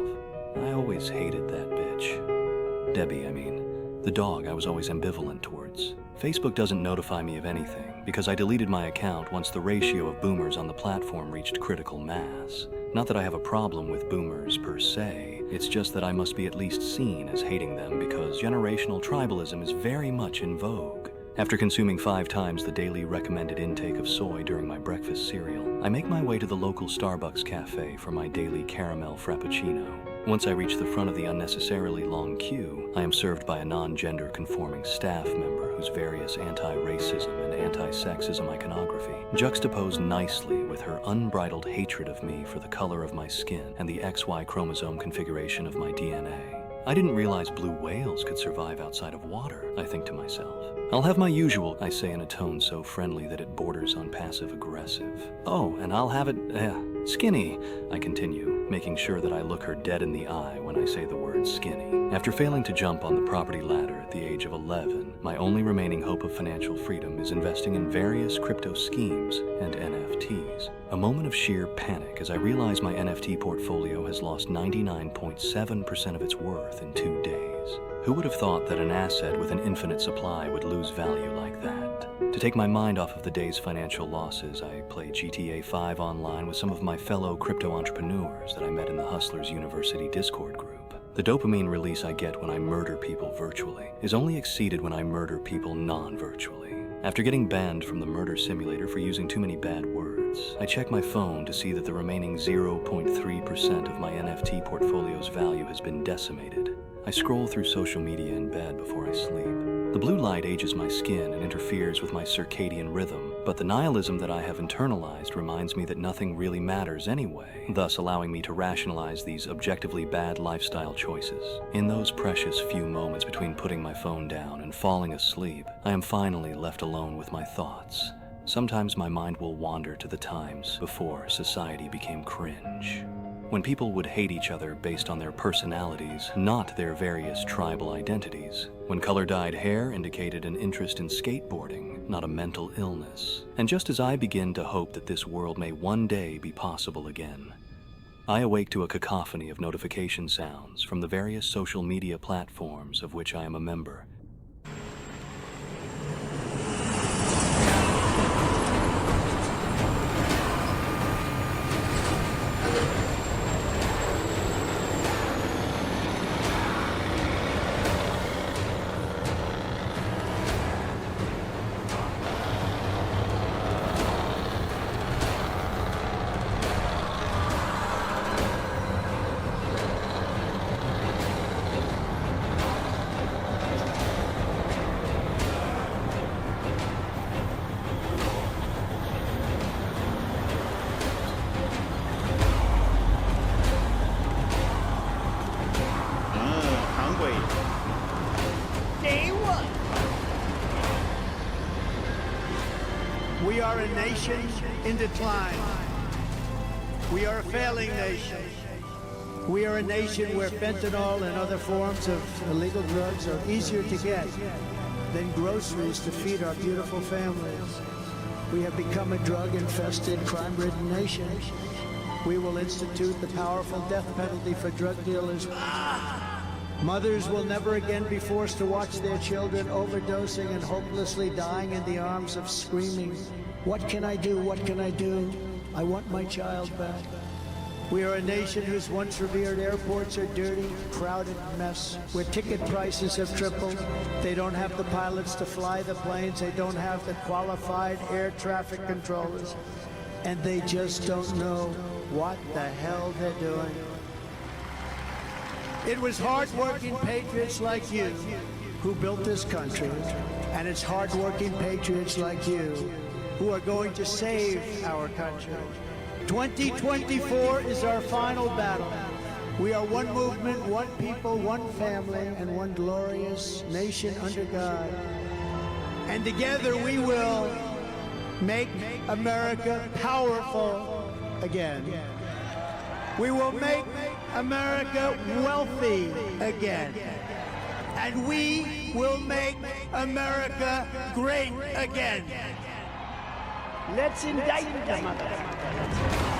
I always hated that bitch. Debbie, I mean. The dog I was always ambivalent towards. Facebook doesn't notify me of anything because I deleted my account once the ratio of boomers on the platform reached critical mass. Not that I have a problem with boomers per se, it's just that I must be at least seen as hating them because generational tribalism is very much in vogue. After consuming 5 times the daily recommended intake of soy during my breakfast cereal, I make my way to the local Starbucks cafe for my daily caramel frappuccino. Once I reach the front of the unnecessarily long queue, I am served by a non-gender conforming staff member whose various anti-racism and anti-sexism iconography juxtapose nicely with her unbridled hatred of me for the color of my skin and the XY chromosome configuration of my DNA. I didn't realize blue whales could survive outside of water, I think to myself. I'll have my usual, I say in a tone so friendly that it borders on passive-aggressive. Oh, and I'll have it, skinny, I continue, making sure that I look her dead in the eye when I say the word skinny. After failing to jump on the property ladder at the age of 11, my only remaining hope of financial freedom is investing in various crypto schemes and NFTs. A moment of sheer panic as I realize my NFT portfolio has lost 99.7% of its worth in 2 days. Who would have thought that an asset with an infinite supply would lose value like that? To take my mind off of the day's financial losses, I play GTA 5 online with some of my fellow crypto entrepreneurs that I met in the Hustlers University Discord group. The dopamine release I get when I murder people virtually is only exceeded when I murder people non-virtually. After getting banned from the murder simulator for using too many bad words, I check my phone to see that the remaining 0.3% of my NFT portfolio's value has been decimated. I scroll through social media in bed before I sleep. The blue light ages my skin and interferes with my circadian rhythm, but the nihilism that I have internalized reminds me that nothing really matters anyway, thus allowing me to rationalize these objectively bad lifestyle choices. In those precious few moments between putting my phone down and falling asleep, I am finally left alone with my thoughts. Sometimes my mind will wander to the times before society became cringe. When people would hate each other based on their personalities, not their various tribal identities. When color-dyed hair indicated an interest in skateboarding, not a mental illness. And just as I begin to hope that this world may one day be possible again, I awake to a cacophony of notification sounds from the various social media platforms of which I am a member. We are a nation in decline. We are a failing nation. We are a nation where fentanyl and other forms of illegal drugs are easier to get than groceries to feed our beautiful families. We have become a drug-infested, crime-ridden nation. We will institute the powerful death penalty for drug dealers. Mothers will never again be forced to watch their children overdosing and hopelessly dying in the arms of screaming, "What can I do? What can I do? I want my child back." We are a nation whose once revered airports are dirty, crowded mess, where ticket prices have tripled. They don't have the pilots to fly the planes. They don't have the qualified air traffic controllers. And they just don't know what the hell they're doing. It was hard-working patriots like you who built this country, and it's hard-working patriots like you who are going to save our country. 2024 is our final battle. We are one movement, one people, one family, and one glorious nation under God. And together we will make America powerful again. We will make America wealthy again. And we will make America great again. Let's indict the motherfucker.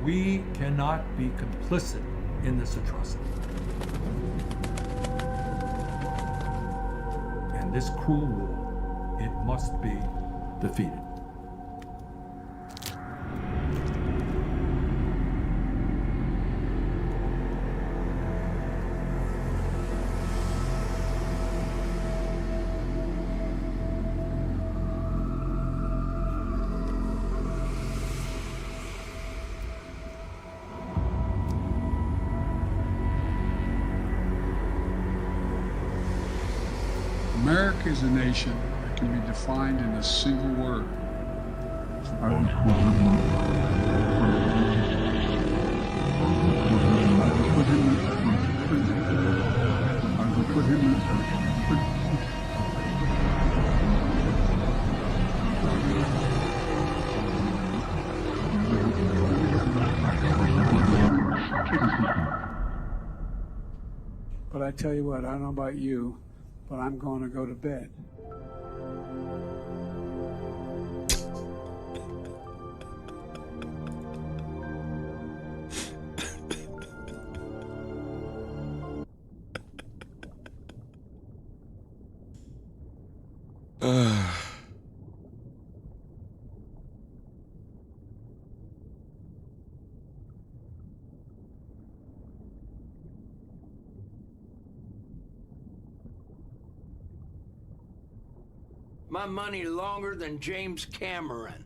We cannot be complicit in this atrocity. And this cruel war, it must be defeated. America is a nation that can be defined in a single word. But I tell you what, I don't know about you, but I'm going to go to bed. My money longer than James Cameron.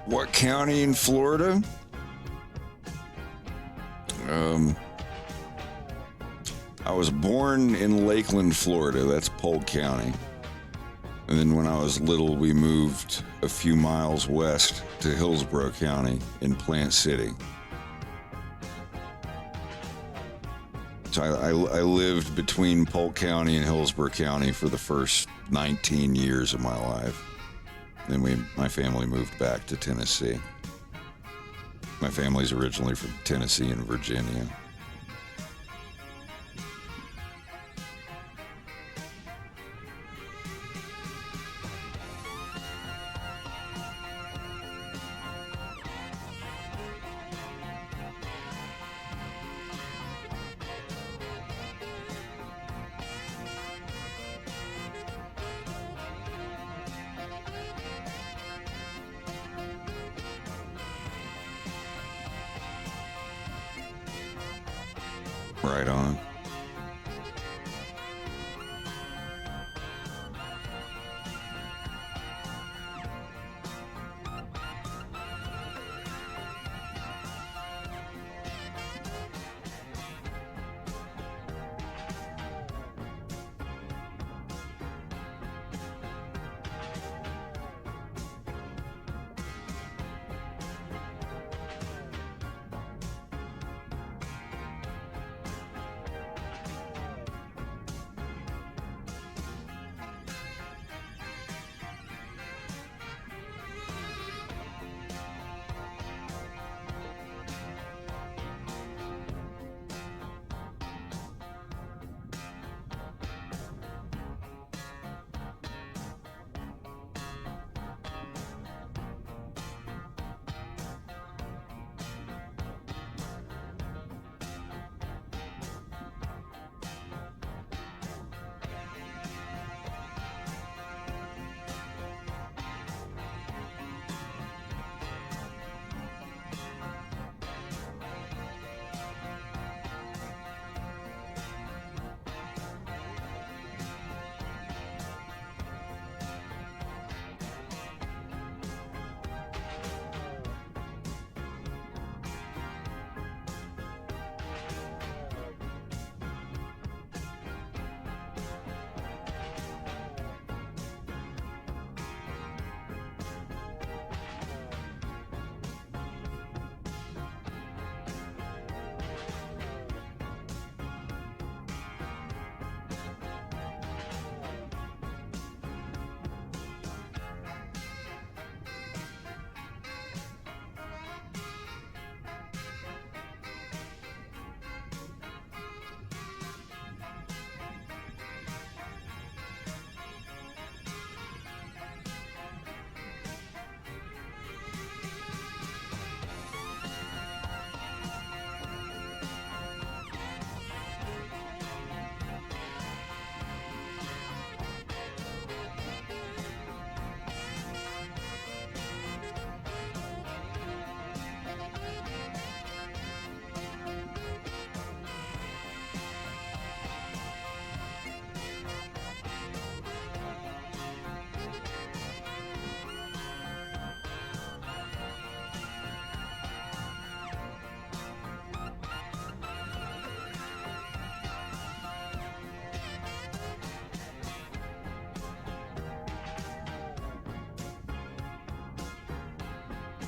What county in Florida? I was born in Lakeland, Florida. That's Polk County. And then when I was little, we moved a few miles west to Hillsborough County in Plant City. So I lived between Polk County and Hillsborough County for the first 19 years of my life. Then my family moved back to Tennessee. My family's originally from Tennessee and Virginia. Right on.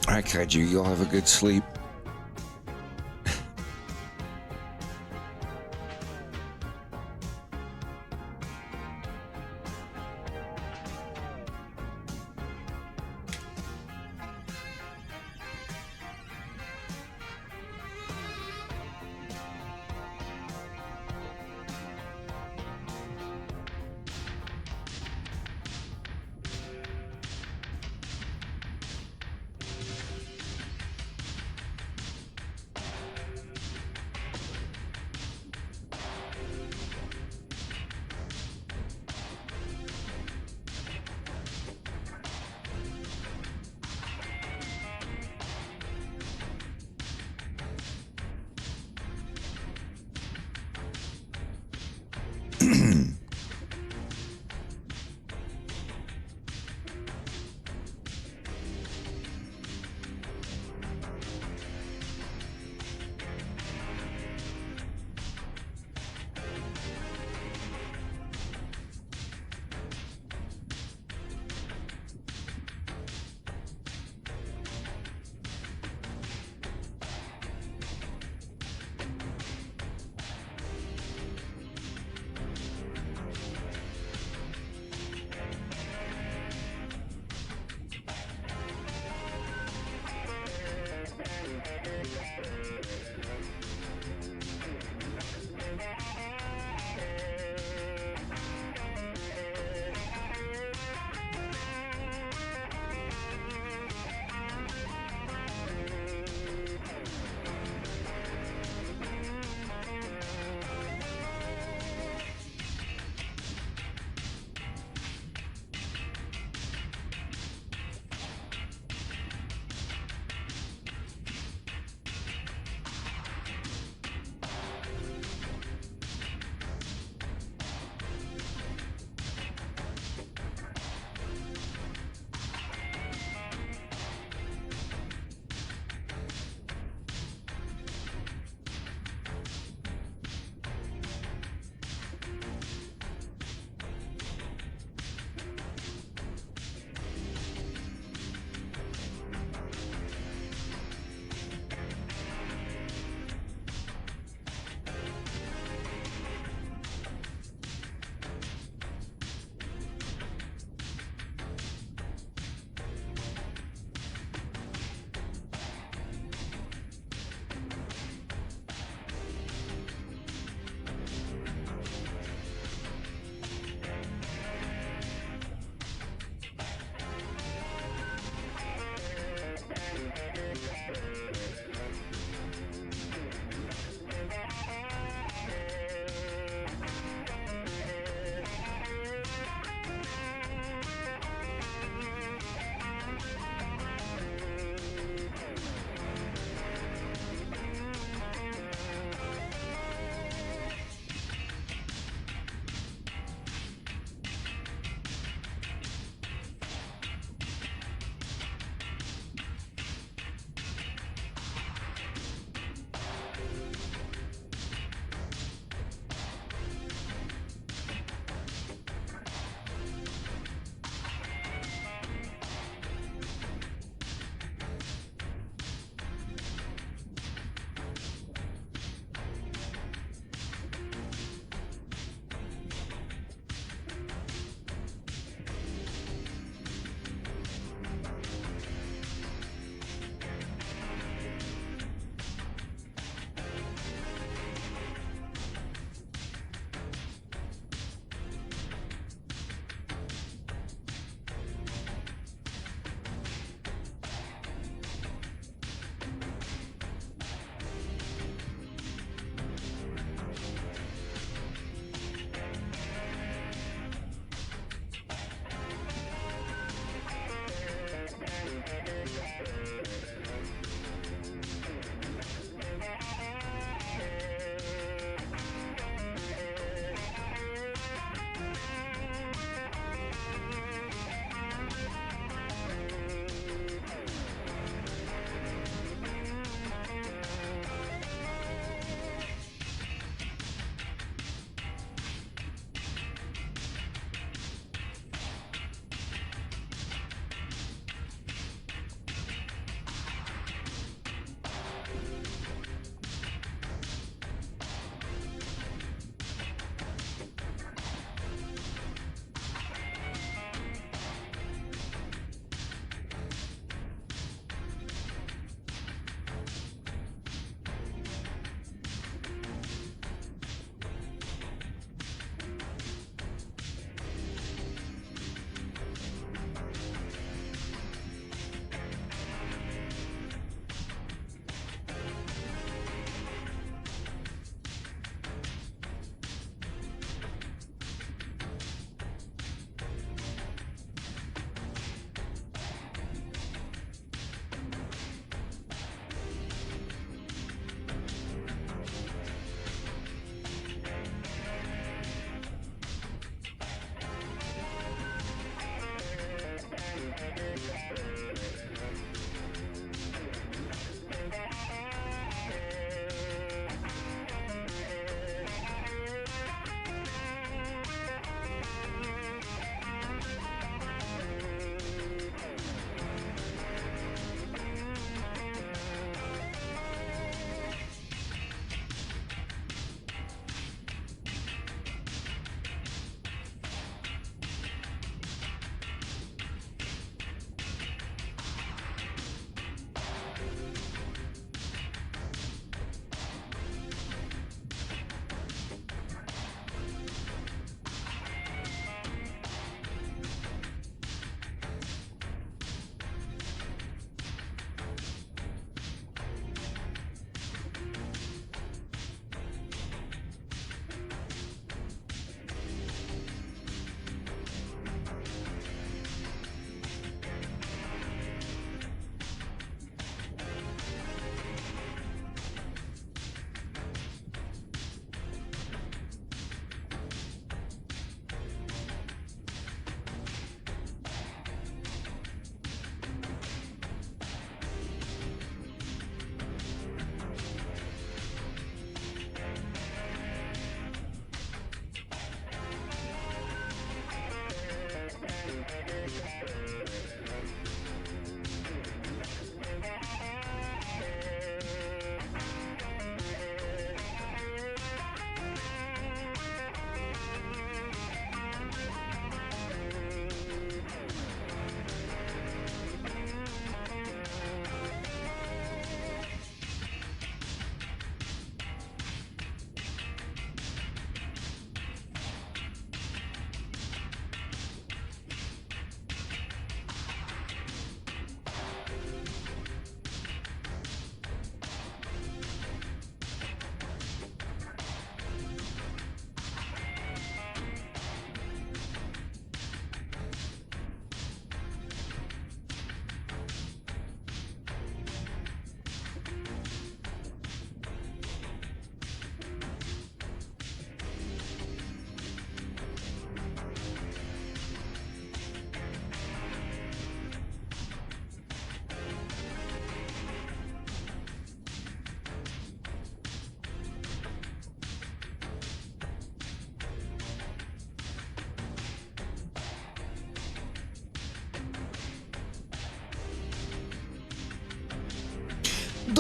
All right, Kaiju, you'll have a good sleep.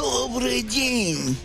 Добрый день.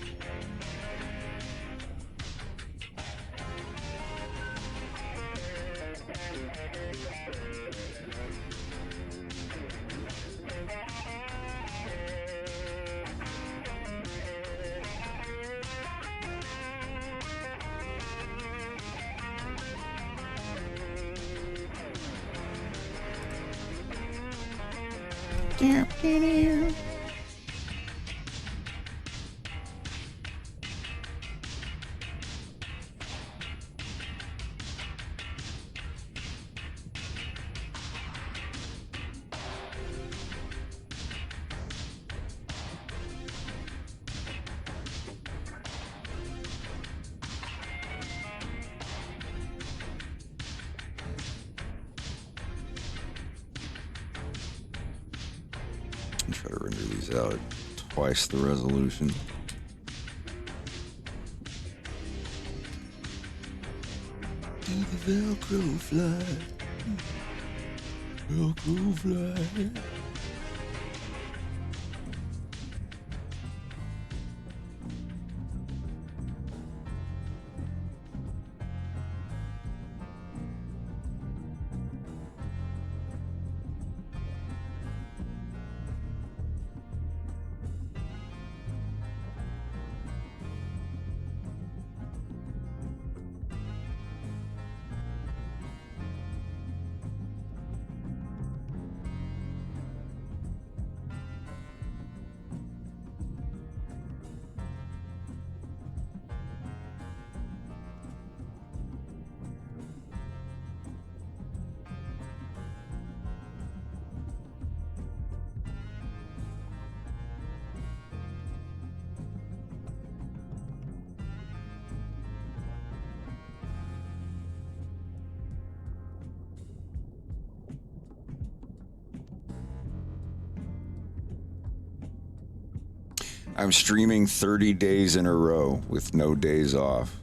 Try to render these out at twice the resolution. Do the Velcro fly? Velcro fly. I'm streaming 30 days in a row with no days off.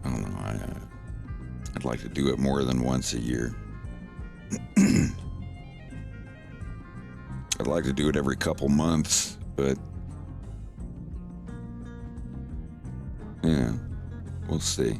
I don't know. I'd like to do it more than once a year. I'd like to do it every couple months, but yeah, we'll see.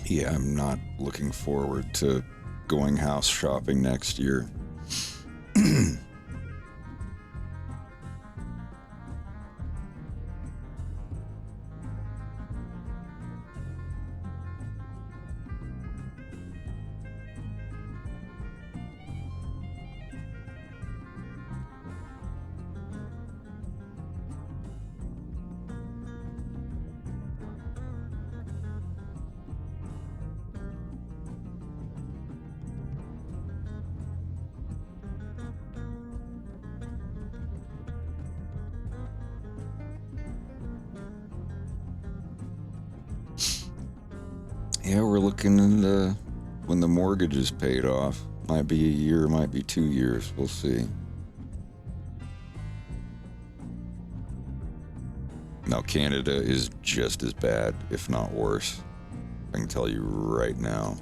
Yeah, I'm not looking forward to going house shopping next year. Yeah, we're looking into when the mortgage is paid off. Might be a year, might be 2 years. We'll see. Now, Canada is just as bad, if not worse. I can tell you right now.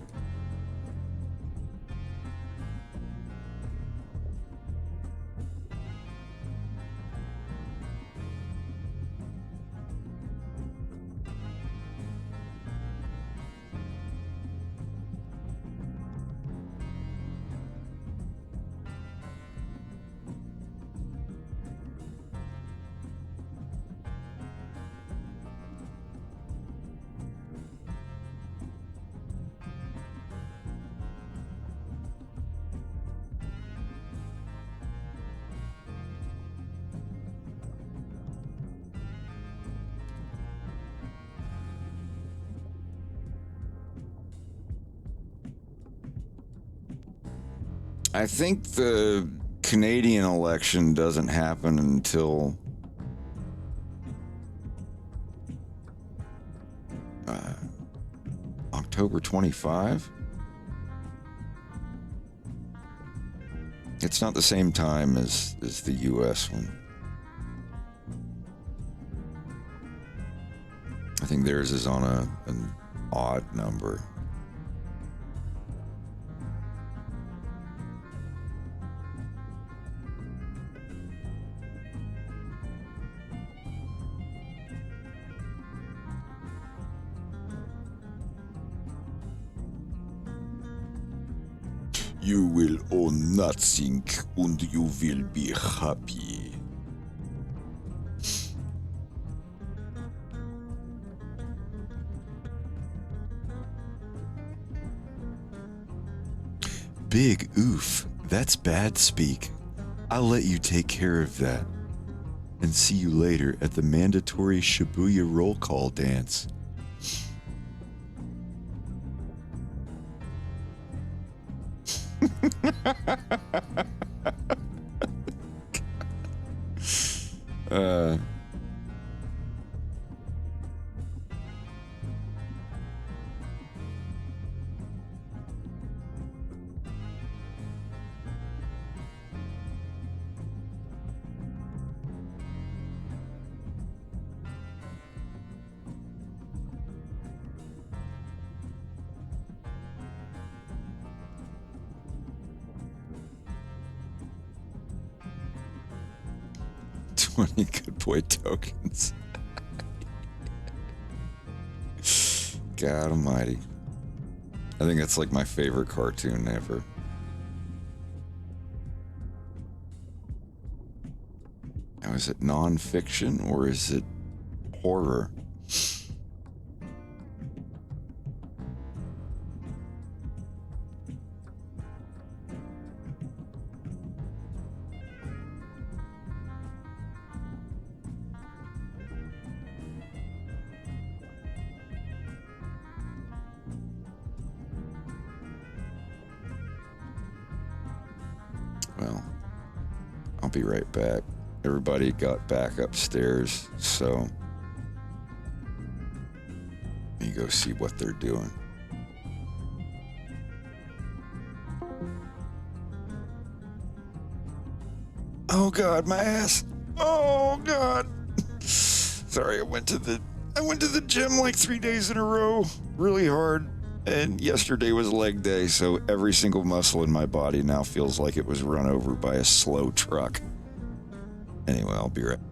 I think the Canadian election doesn't happen until October 25. It's not the same time as the US one. I think theirs is on an odd number. You will own nothing and you will be happy. Big oof, that's bad speak. I'll let you take care of that. And see you later at the mandatory Shibuya roll call dance. uh Good boy tokens. God almighty. I think that's like my favorite cartoon ever. Now, is it non-fiction or is it horror? Well, I'll be right back. Everybody got back upstairs, so let me go see what they're doing. Oh God, my ass. Oh God. Sorry, I went to the gym like 3 days in a row, really hard. And yesterday was leg day, so every single muscle in my body now feels like it was run over by a slow truck. Anyway, I'll be right back.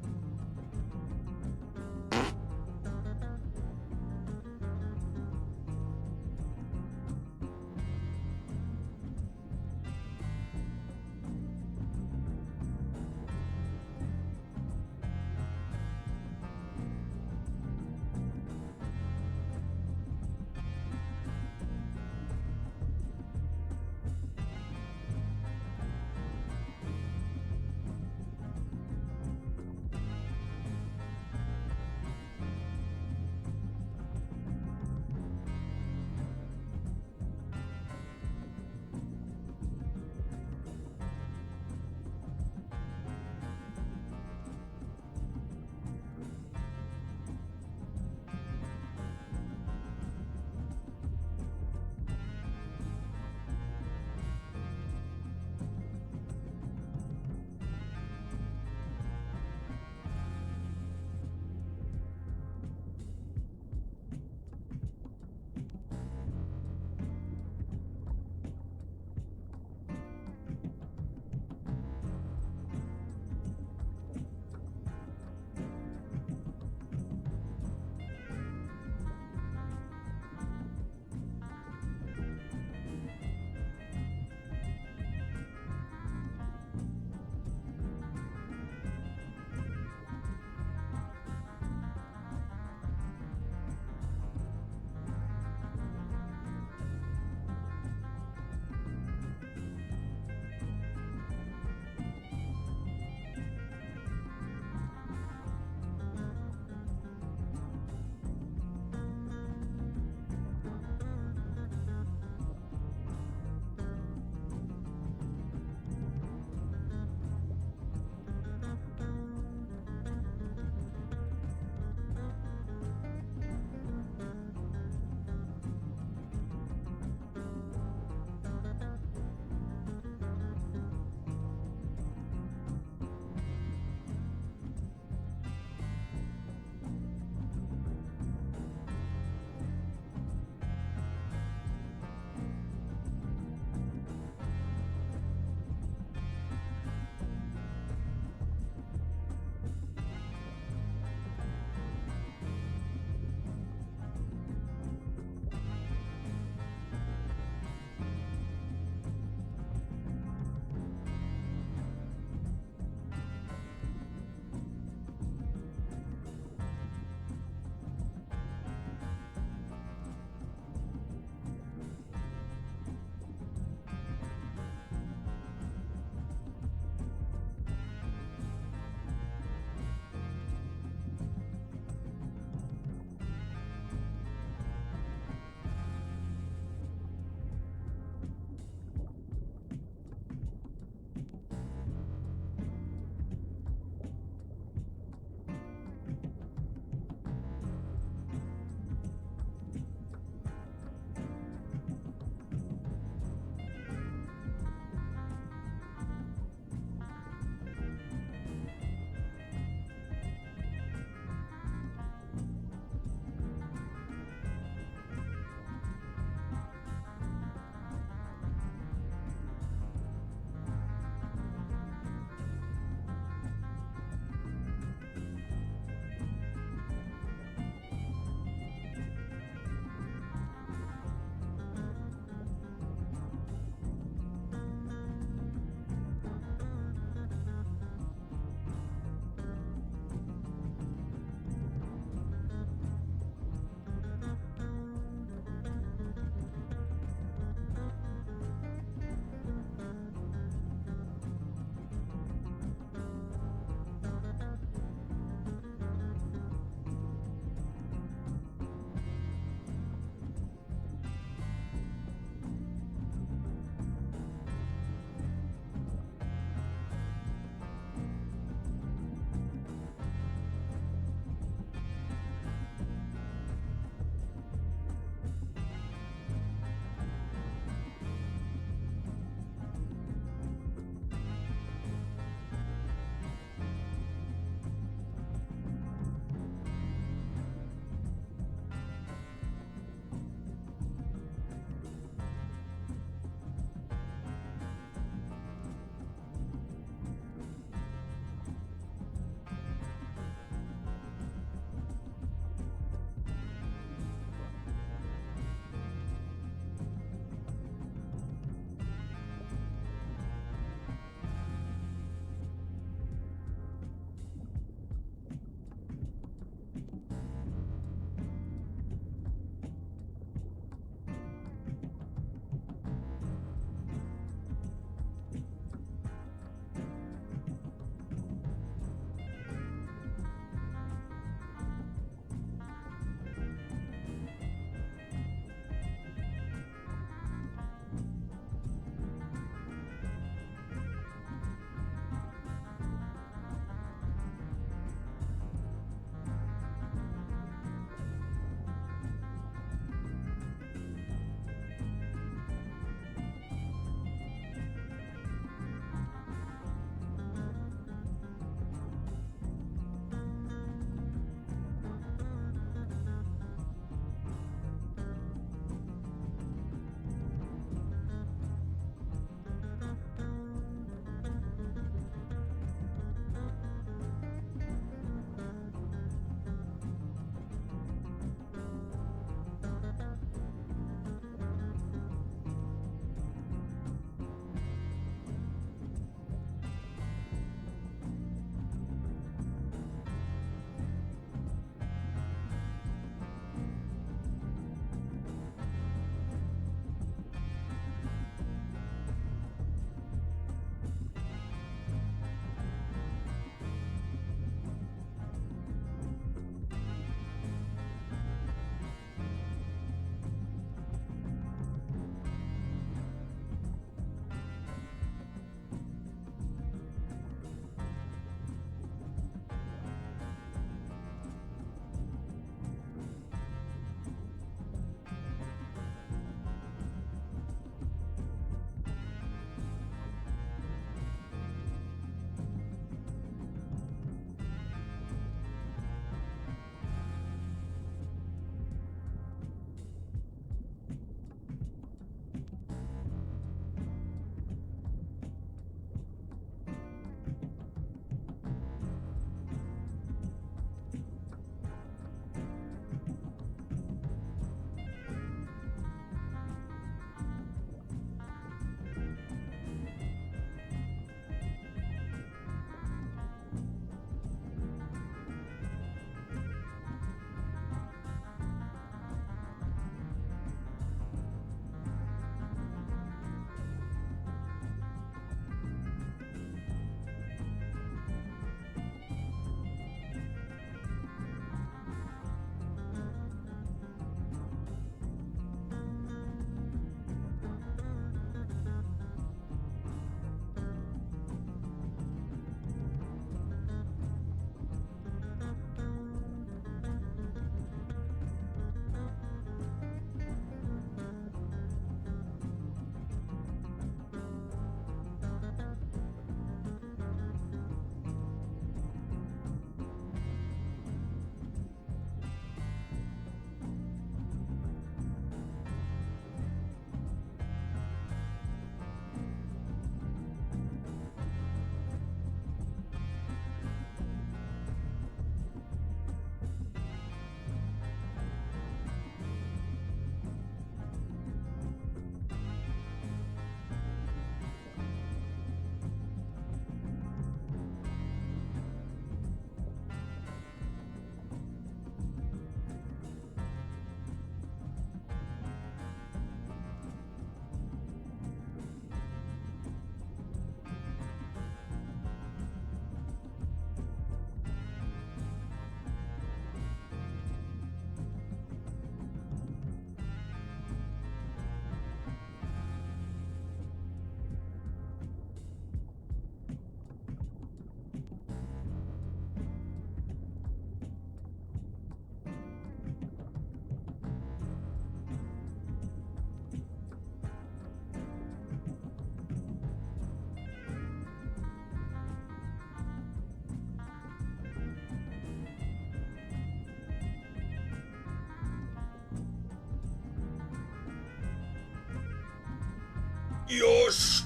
Yosh.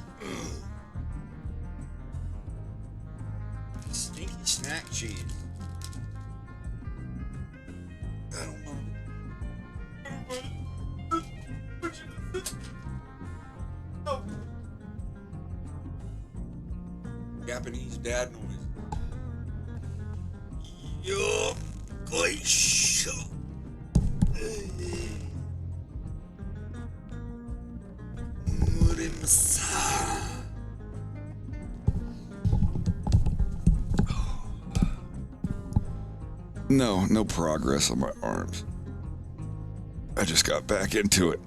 Stinky snack cheese. I don't know. Japanese dad noise. Yo, gosh. No progress on my arms. I just got back into it.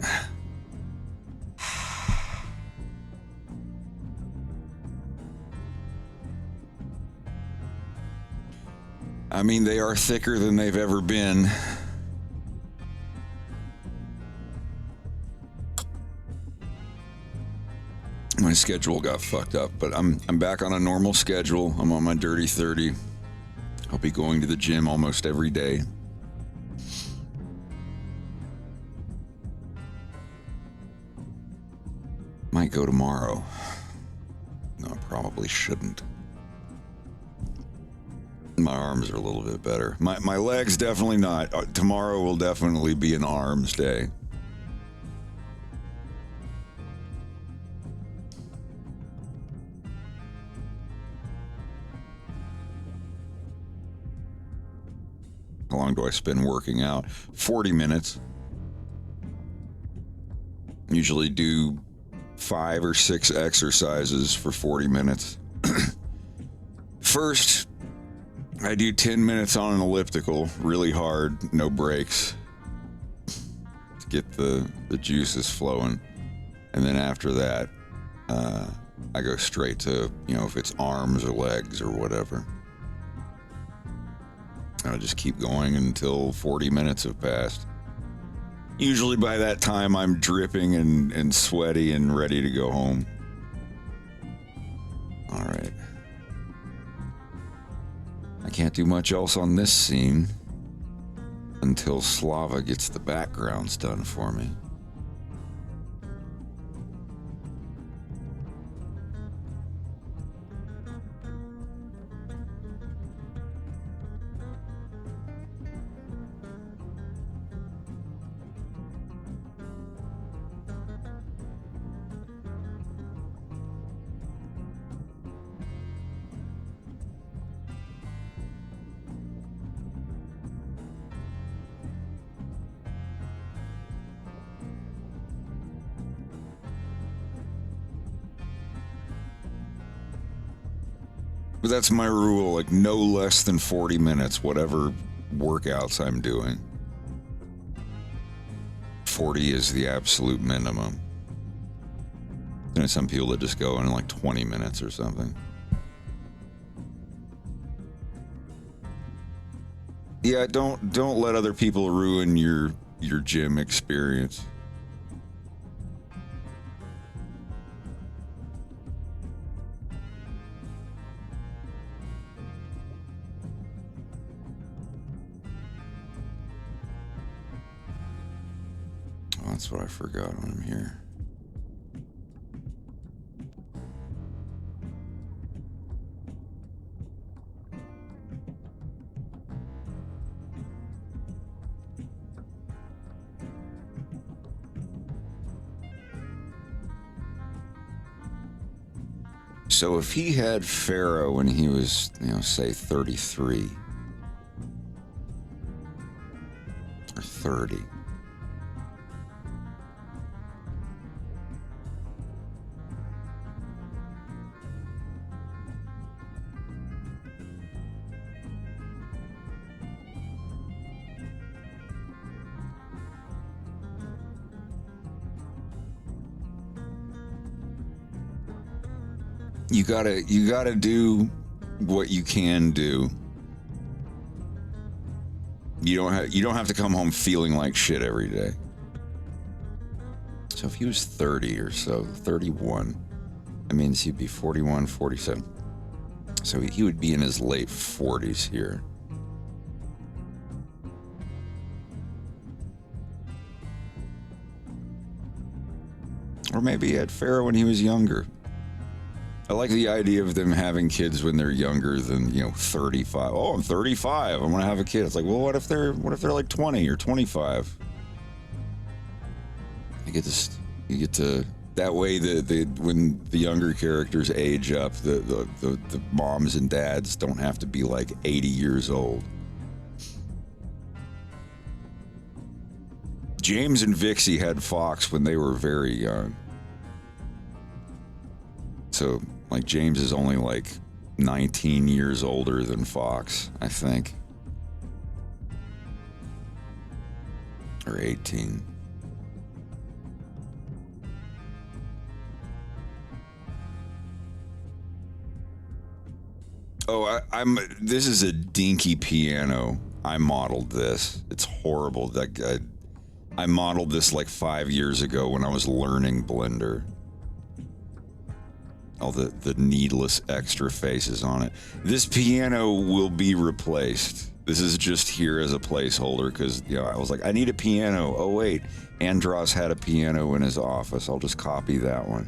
I mean, they are thicker than they've ever been. My schedule got fucked up, but I'm back on a normal schedule. I'm on my dirty 30. I'll be going to the gym almost every day. Might go tomorrow. No, probably shouldn't. My arms are a little bit better. My legs definitely not. Tomorrow will definitely be an arms day. How long do I spend working out? 40 minutes. Usually do 5 or 6 exercises for 40 minutes. First, I do 10 minutes on an elliptical, really hard, no breaks, to get the juices flowing. And then after that, I go straight to, if it's arms or legs or whatever. I'll just keep going until 40 minutes have passed. Usually by that time, I'm dripping and sweaty and ready to go home. All right. I can't do much else on this scene until Slava gets the backgrounds done for me. But that's my rule, like no less than 40 minutes, whatever workouts I'm doing. 40 is the absolute minimum. There's some people that just go in like 20 minutes or something. Yeah, don't let other people ruin your gym experience. That's what I forgot when I'm here. So if he had Pharaoh when he was, say 33 or 30. You gotta do what you can do. You don't have to come home feeling like shit every day. So if he was 30 or so, 31, that means he'd be 41, 47. So he would be in his late 40s here. Or maybe he had Farrah when he was younger. I like the idea of them having kids when they're younger than, 35. Oh, I'm 35. I'm going to have a kid. It's like, well, what if they're like 20 or 25? You get to that way when the younger characters age up, the moms and dads don't have to be like 80 years old. James and Vixie had Fox when they were very young. So, like, James is only like 19 years older than Fox, I think. Or 18. Oh, this is a dinky piano. I modeled this. It's horrible. I modeled this like 5 years ago when I was learning Blender. All the needless extra faces on it. This piano will be replaced. This is just here as a placeholder because, I was like, I need a piano. Oh, wait. Andros had a piano in his office. I'll just copy that one.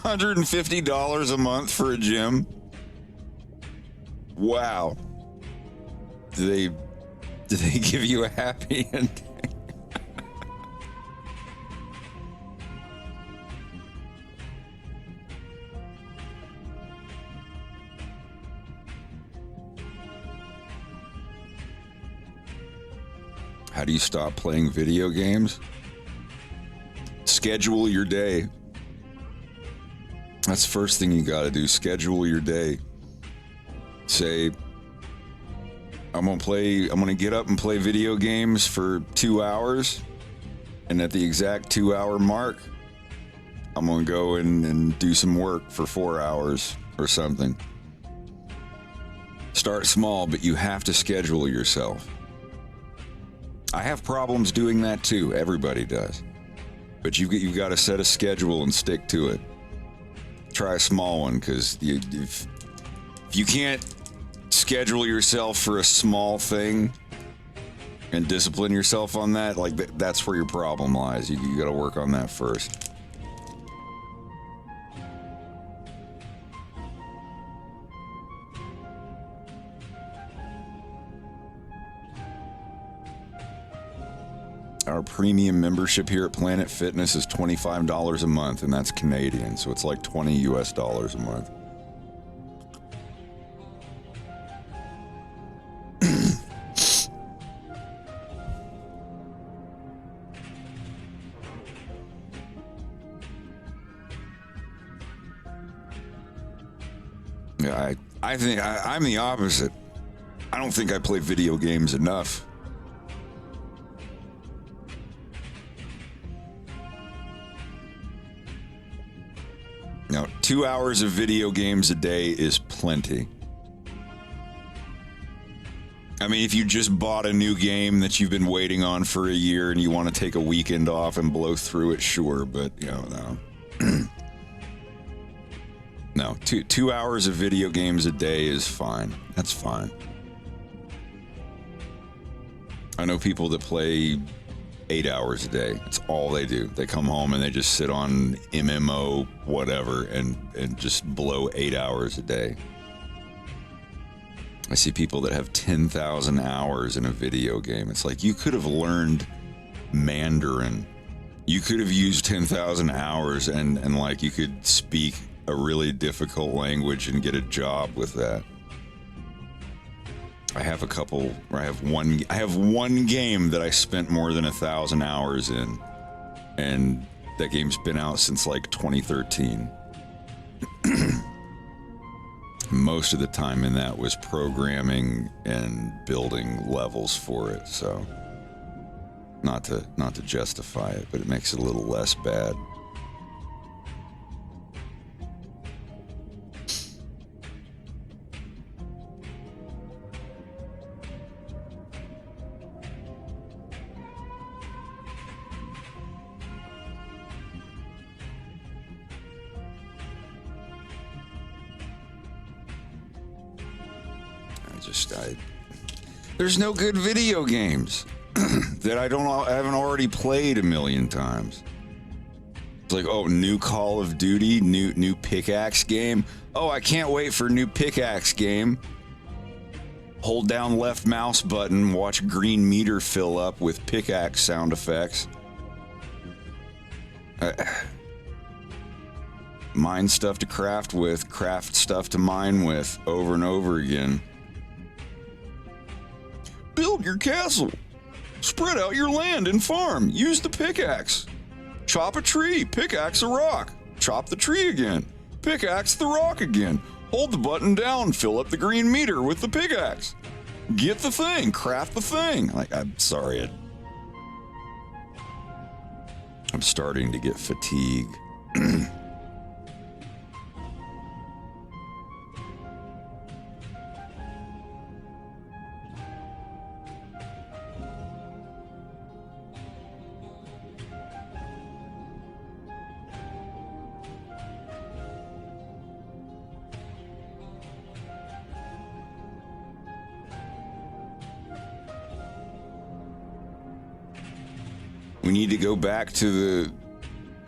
$150 a month for a gym. Wow. Did they give you a happy ending? How do you stop playing video games? Schedule your day. That's the first thing you gotta do. Schedule your day. Say, I'm gonna get up and play video games for 2 hours, and at the exact 2 hour mark, I'm gonna go and do some work for 4 hours or something. Start small, but you have to schedule yourself. I have problems doing that too. Everybody does. But you've got to set a schedule and stick to it. Try a small one, because if you can't schedule yourself for a small thing and discipline yourself on that, like that's where your problem lies. You got to work on that first. Our premium membership here at Planet Fitness is $25 a month, and that's Canadian, so it's like $20 US a month. Yeah, I think I'm the opposite. I don't think I play video games enough. Now, 2 hours of video games a day is plenty. I mean, if you just bought a new game that you've been waiting on for a year and you want to take a weekend off and blow through it, sure, but, you know, no. No, 2 hours of video games a day is fine. That's fine. I know people that play 8 hours a day. That's all they do. They come home and they just sit on MMO, whatever, and just blow 8 hours a day. I see people that have 10,000 hours in a video game. It's like, you could have learned Mandarin. You could have used 10,000 hours and like you could speak a really difficult language and get a job with that. I have one game that I spent more than 1,000 hours in, and that game's been out since like 2013. Most of the time in that was programming and building levels for it, so not to justify it, but it makes it a little less bad. There's no good video games that I haven't already played a million times. It's like, oh, new Call of Duty, new pickaxe game. Oh, I can't wait for a new pickaxe game. Hold down left mouse button, watch green meter fill up with pickaxe sound effects. Mine stuff to craft with, craft stuff to mine with, over and over again. Build your castle. Spread out your land and farm. Use the pickaxe. Chop a tree. Pickaxe a rock. Chop the tree again. Pickaxe the rock again. Hold the button down. Fill up the green meter with the pickaxe. Get the thing. Craft the thing. Like, I'm sorry. I'm starting to get fatigue. We need to go back to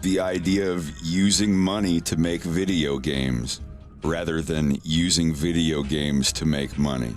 the idea of using money to make video games rather than using video games to make money.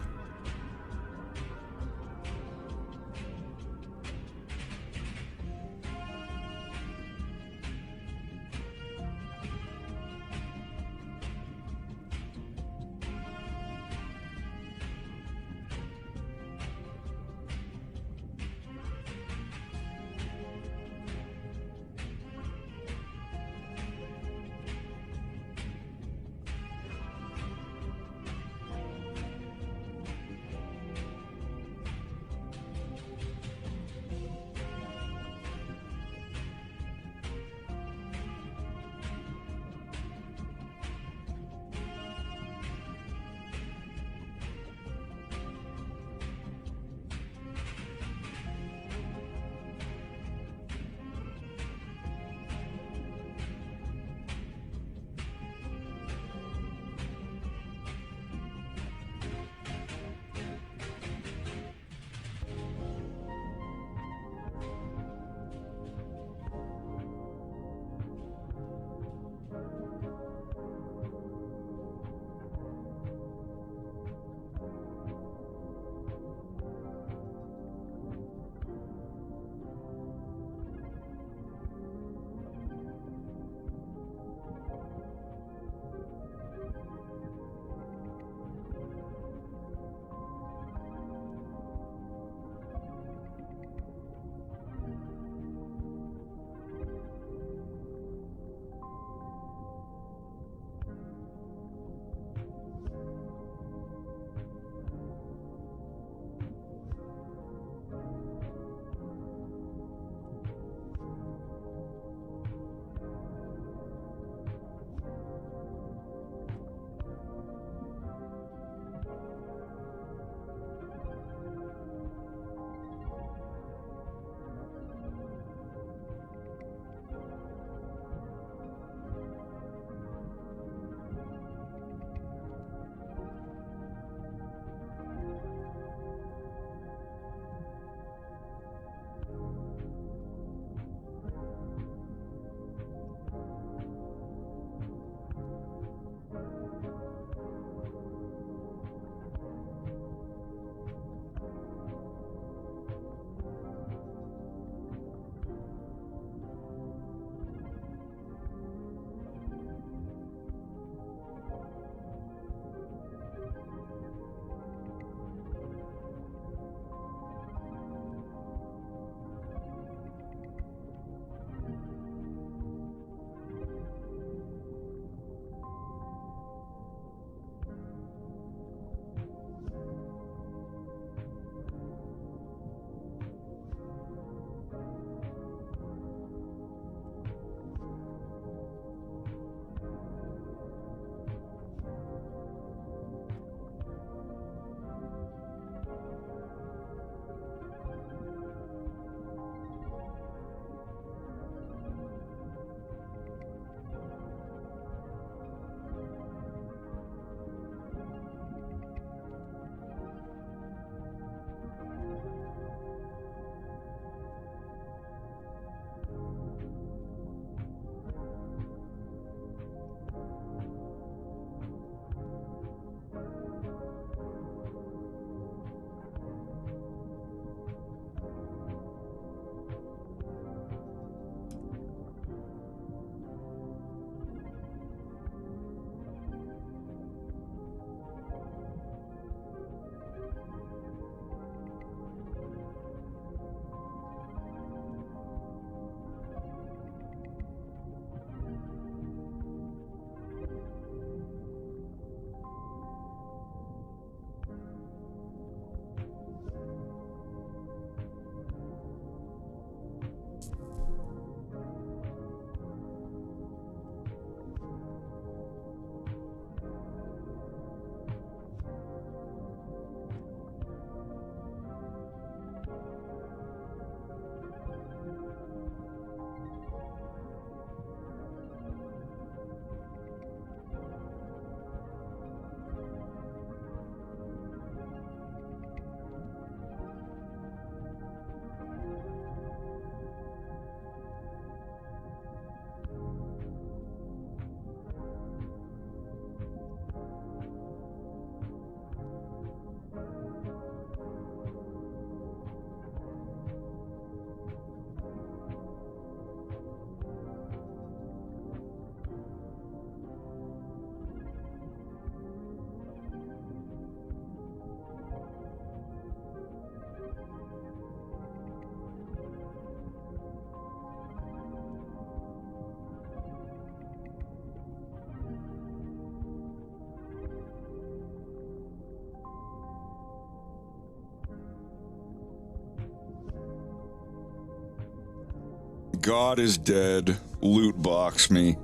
God is dead. Loot box me.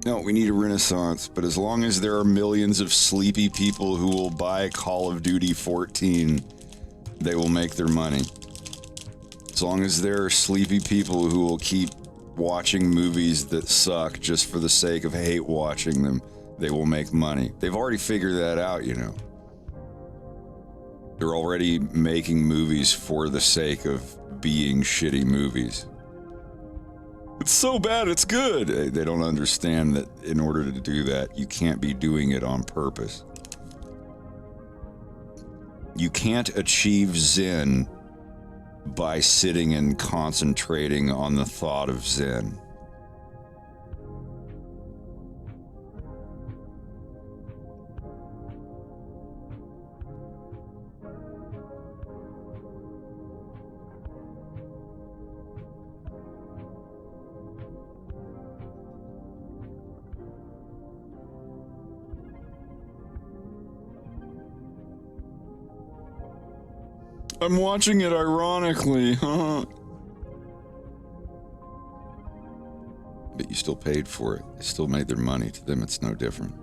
No, we need a renaissance, but as long as there are millions of sleepy people who will buy Call of Duty 14, they will make their money. As long as there are sleepy people who will keep watching movies that suck just for the sake of hate watching them, they will make money. They've already figured that out, you know. They're already making movies for the sake of being shitty movies. It's so bad, it's good. They don't understand that in order to do that, you can't be doing it on purpose. You can't achieve Zen by sitting and concentrating on the thought of Zen. I'm watching it ironically, huh? But you still paid for it. They still made their money. To them, it's no different.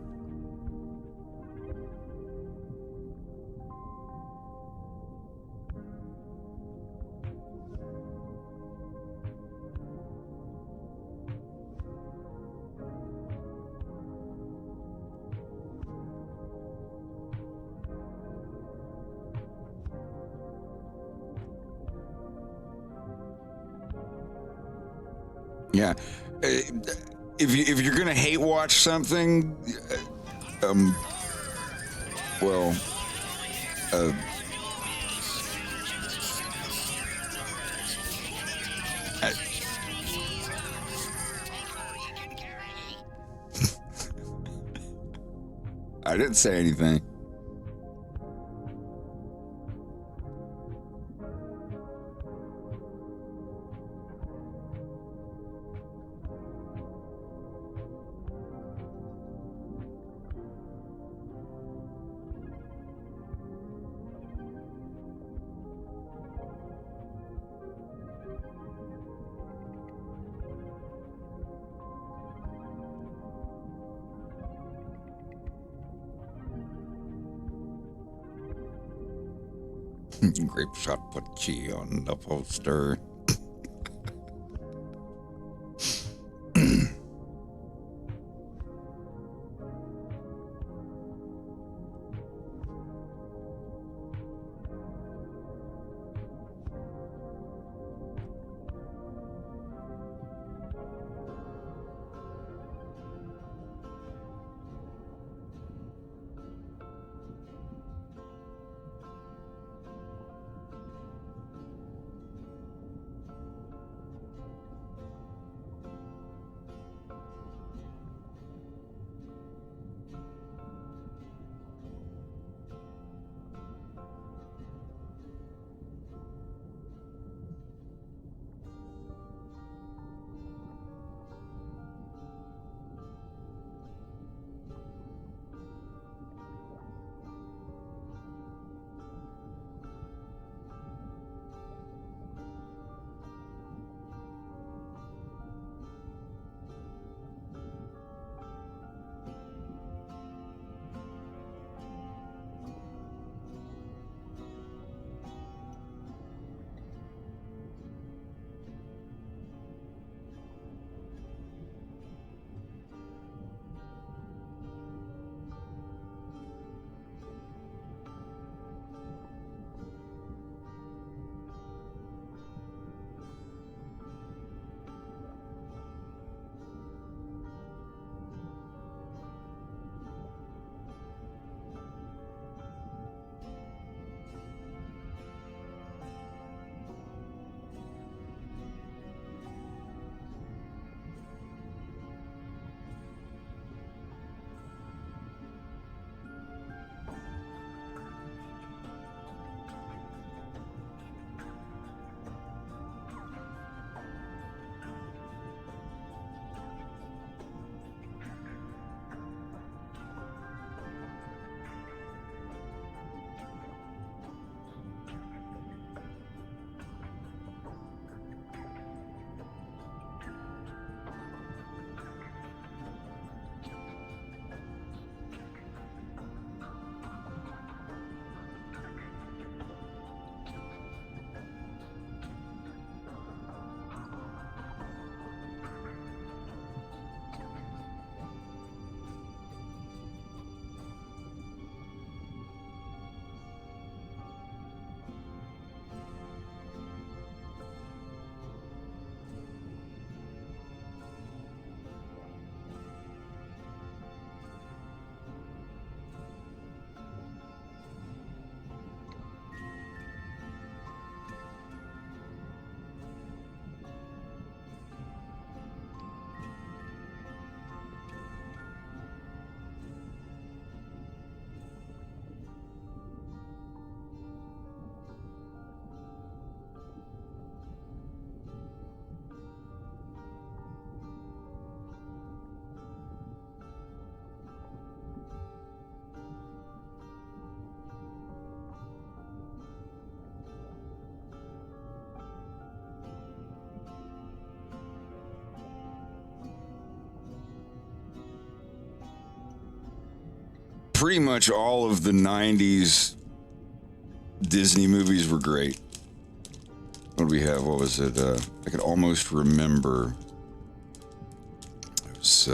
Yeah, if you're gonna hate watch something, well, I didn't say anything. Grape shot put key on the poster. pretty much all of the 90s Disney movies were great. What do we have? What was it? I could almost remember. It was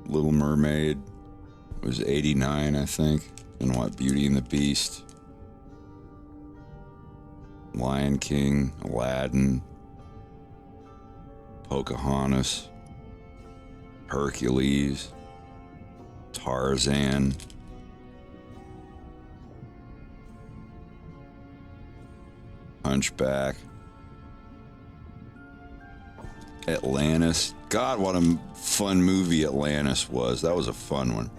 Little Mermaid. It was 89, I think. And what? Beauty and the Beast. Lion King. Aladdin. Pocahontas. Hercules. Tarzan. Hunchback. Atlantis. God, what a fun movie Atlantis was. That was a fun one.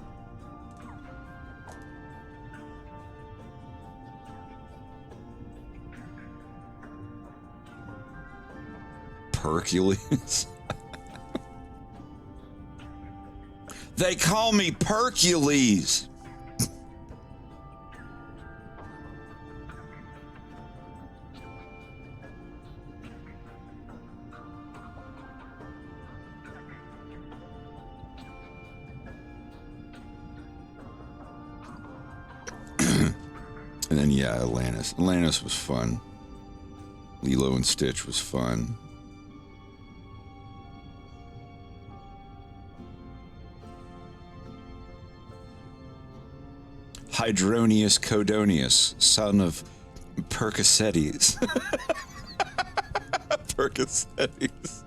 Hercules. They call me Hercules. And then, yeah, Atlantis. Atlantis was fun. Lilo and Stitch was fun. Hydronius Codonius, son of Percocets. Percocets.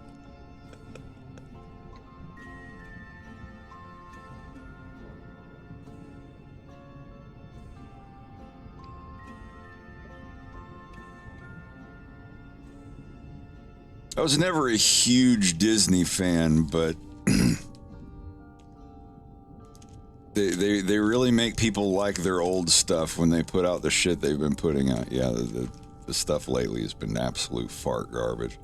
I was never a huge Disney fan, but they really make people like their old stuff when they put out the shit they've been putting out. Yeah, the stuff lately has been absolute fart garbage.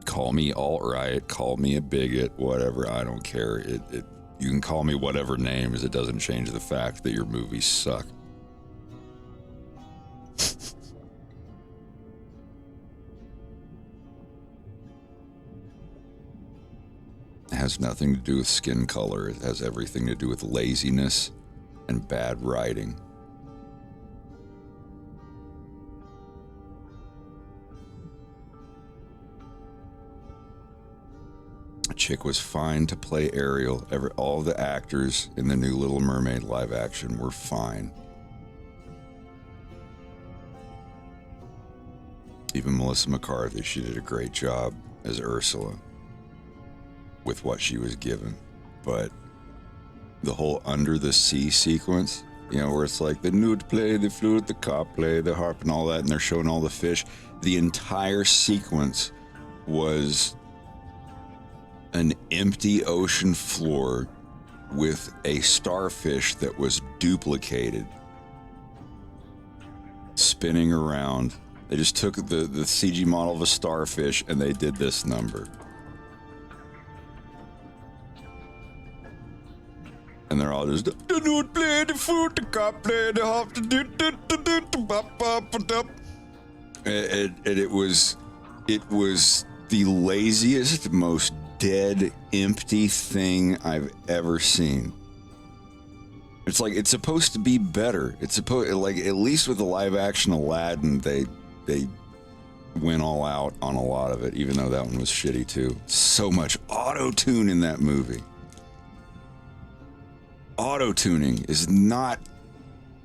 Call me alt-right, call me a bigot, whatever, I don't care. You can call me whatever names, it doesn't change the fact that your movies suck. It has nothing to do with skin color. It has everything to do with laziness and bad writing. A chick was fine to play Ariel. All the actors in the new Little Mermaid live action were fine. Even Melissa McCarthy, she did a great job as Ursula with what she was given. But the whole Under the Sea sequence, you know, where it's like the newt play, the flute, the cop play, the harp and all that, and they're showing all the fish. The entire sequence was an empty ocean floor with a starfish that was duplicated, spinning around. They just took the CG model of a starfish and they did this number. And they're all just the newt play, the flute, the cop play, the harp, it was the laziest, most dead, empty thing I've ever seen. It's like, it's supposed to be better. It's supposed, like, at least with the live action Aladdin, they went all out on a lot of it, even though that one was shitty too. So much auto-tune in that movie. Auto-tuning is not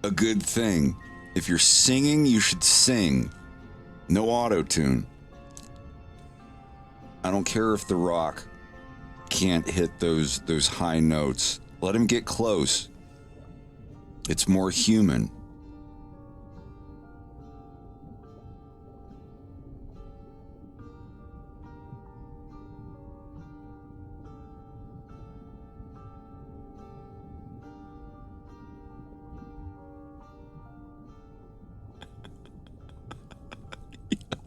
a good thing. If you're singing, you should sing. No auto-tune. I don't care if The Rock can't hit those high notes. Let him get close. It's more human.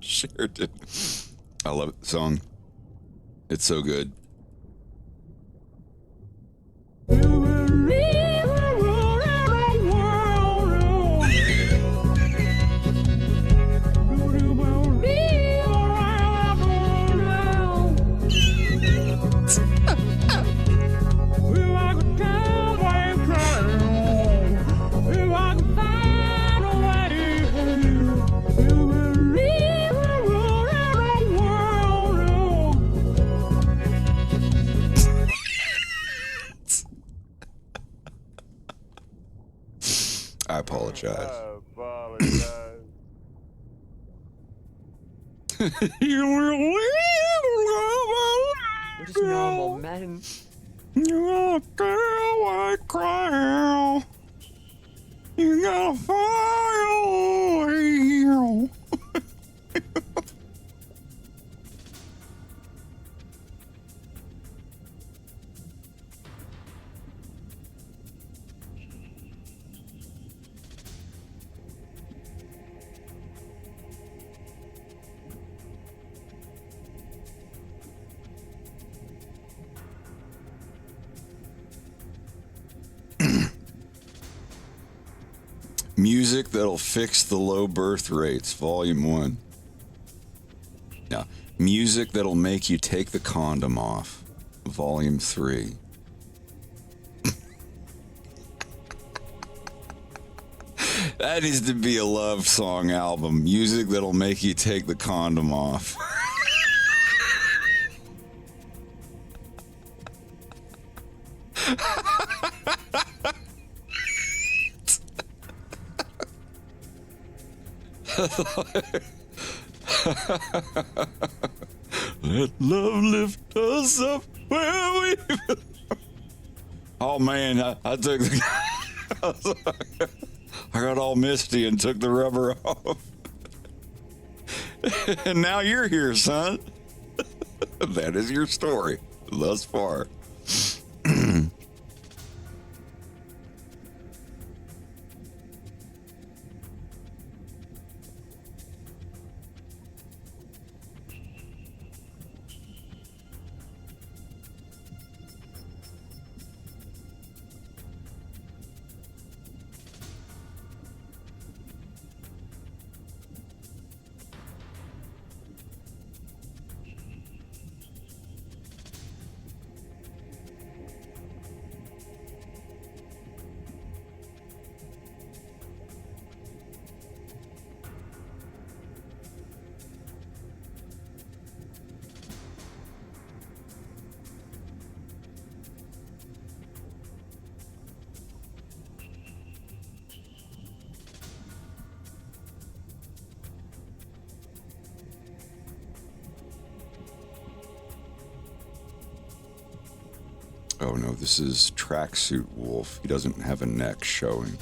Shared it. I love it. The song. It's so good. apologize. We're just normal men. You're a girl, white crown. You got a fire here. Music that'll fix the low birth rates, Volume 1. Now, music that'll make you take the condom off, Volume 3. That needs to be a love song album. Music that'll make you take the condom off. Let love lift us up where we. Oh man, I took the. I got all misty and took the rubber off. And now you're here, son. That is your story thus far. Oh no, this is Tracksuit Wolf. He doesn't have a neck showing.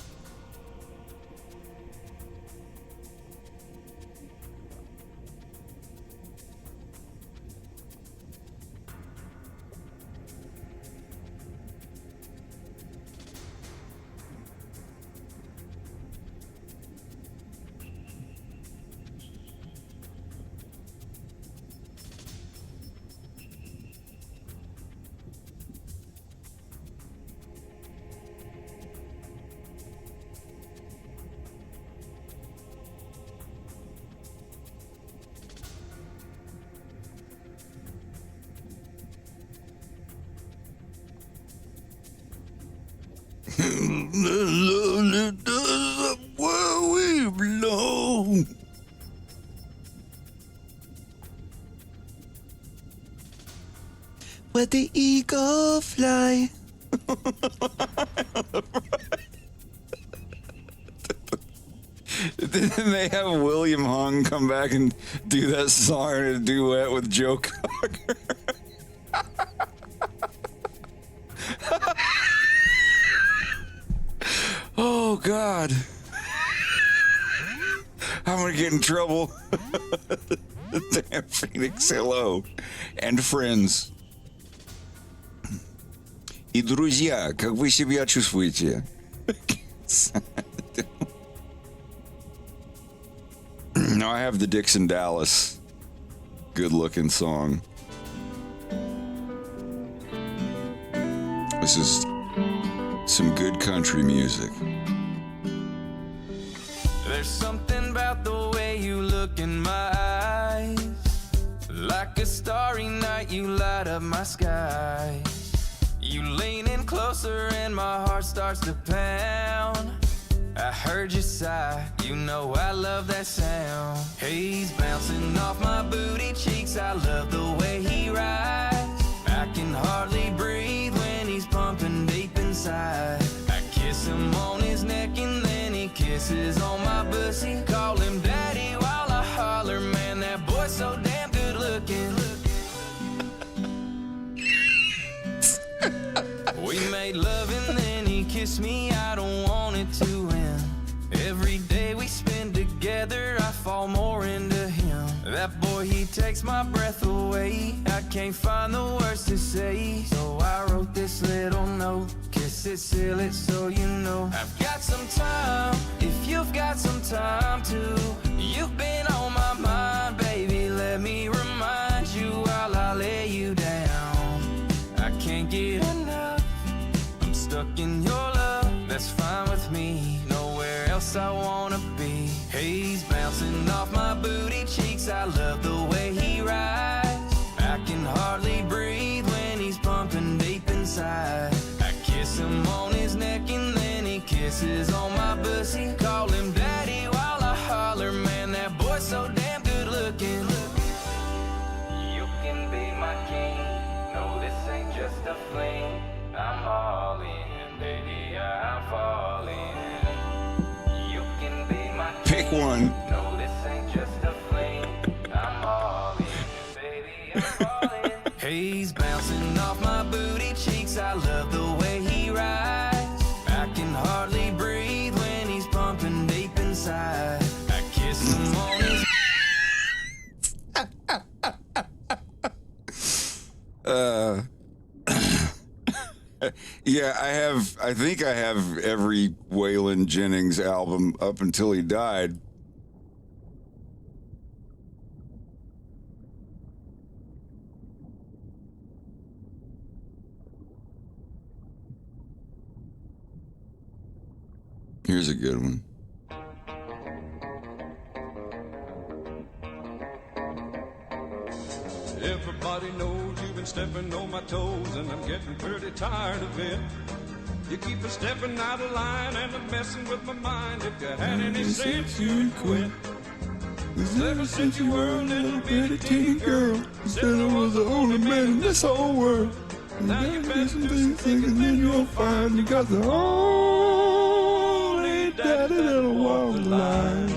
Where we belong. Where the eagle fly. Didn't they have William Hung come back and do that song in a duet with Joe Cocker? Oh, God. I'm going to get in trouble. Damn Phoenix, hello. And friends. И друзья, как вы себя чувствуете? Now I have the Dixon Dallas good-looking song. This is some good country music. There's something about the way you look in my eyes. Like a starry night, you light up my sky. You lean in closer and my heart starts to pound. I heard you sigh, you know I love that sound. He's bouncing off my booty cheeks, I love the way he rides. I can hardly breathe when he's pumping deep inside. I kiss him on his neck and then he he kisses on my pussy. Call him daddy while I holler, man, that boy's so damn good looking. We made love and then he kissed me, I don't want it to end. Every day we spend together, I fall more into him. That boy, he takes my breath away. I can't find the words to say, so I wrote this little note. Kiss it, seal it, so you know I've got some time, if you've got some time too. You've been on my mind, baby, let me remind you while I lay you down. I can't get enough, I'm stuck in your love, that's fine with me. Nowhere else I wanna be. Haze bouncing off my booty cheeks, I love the way he rides. I can hardly breathe when he's pumping deep inside. I kiss him on his neck and then he kisses on my pussy. Call him daddy while I holler, man, that boy's so damn good looking. You can be my king, no, this ain't just a fling. I'm all in, baby, I'm falling. You can be my king. Pick one. No, this ain't just a fling. I'm all in, baby, I'm falling. Haze bouncing off my booty cheeks, I love the way he rides. I can hardly breathe when he's pumping deep inside. I kiss him on his... Yeah, I think I have every Waylon Jennings album up until he died. Here's a good one. Everybody knows you've been stepping on my toes, and I'm getting pretty tired of it. You keep a stepping out of line and I'm messing with my mind. If you had any sense, you'd quit. 'Cause ever since you were a little bitty teeny girl, you said I was the only man in this whole world. Now you bet some things thinking then you'll find you got the only daddy that'll walk the line.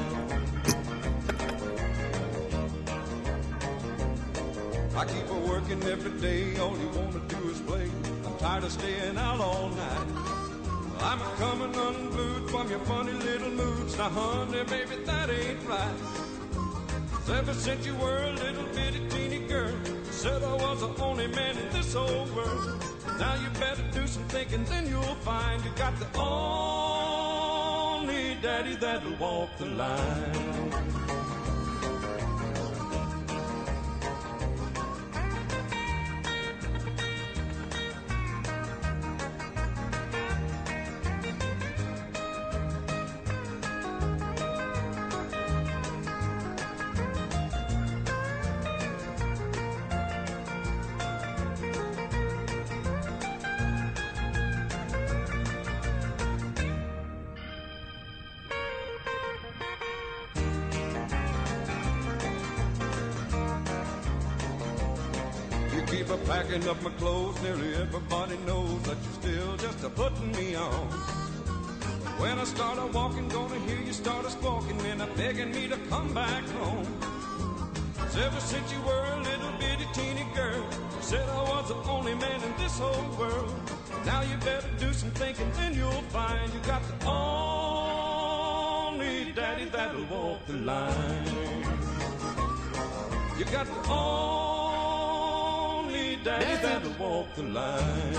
I keep a working every day, all you wanna do is play. I'm tired of staying out all night. I'm a coming unglued from your funny little moods. Now honey, baby, that ain't right. 'Cause ever since you were a little bitty teeny girl, you said I was the only man in this whole world. Now you better do some thinking, then you'll find you got the only daddy that'll walk the line. Keep a packing up my clothes, nearly everybody knows that you're still just a putting me on. When I start a walking, gonna hear you start a squawking and a begging me to come back home. 'Cause ever since you were a little bitty teeny girl, you said I was the only man in this whole world. Now you better do some thinking, then you'll find you got the only daddy that'll walk the line. You got the only daddy that'll walk the line.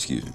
Excuse me.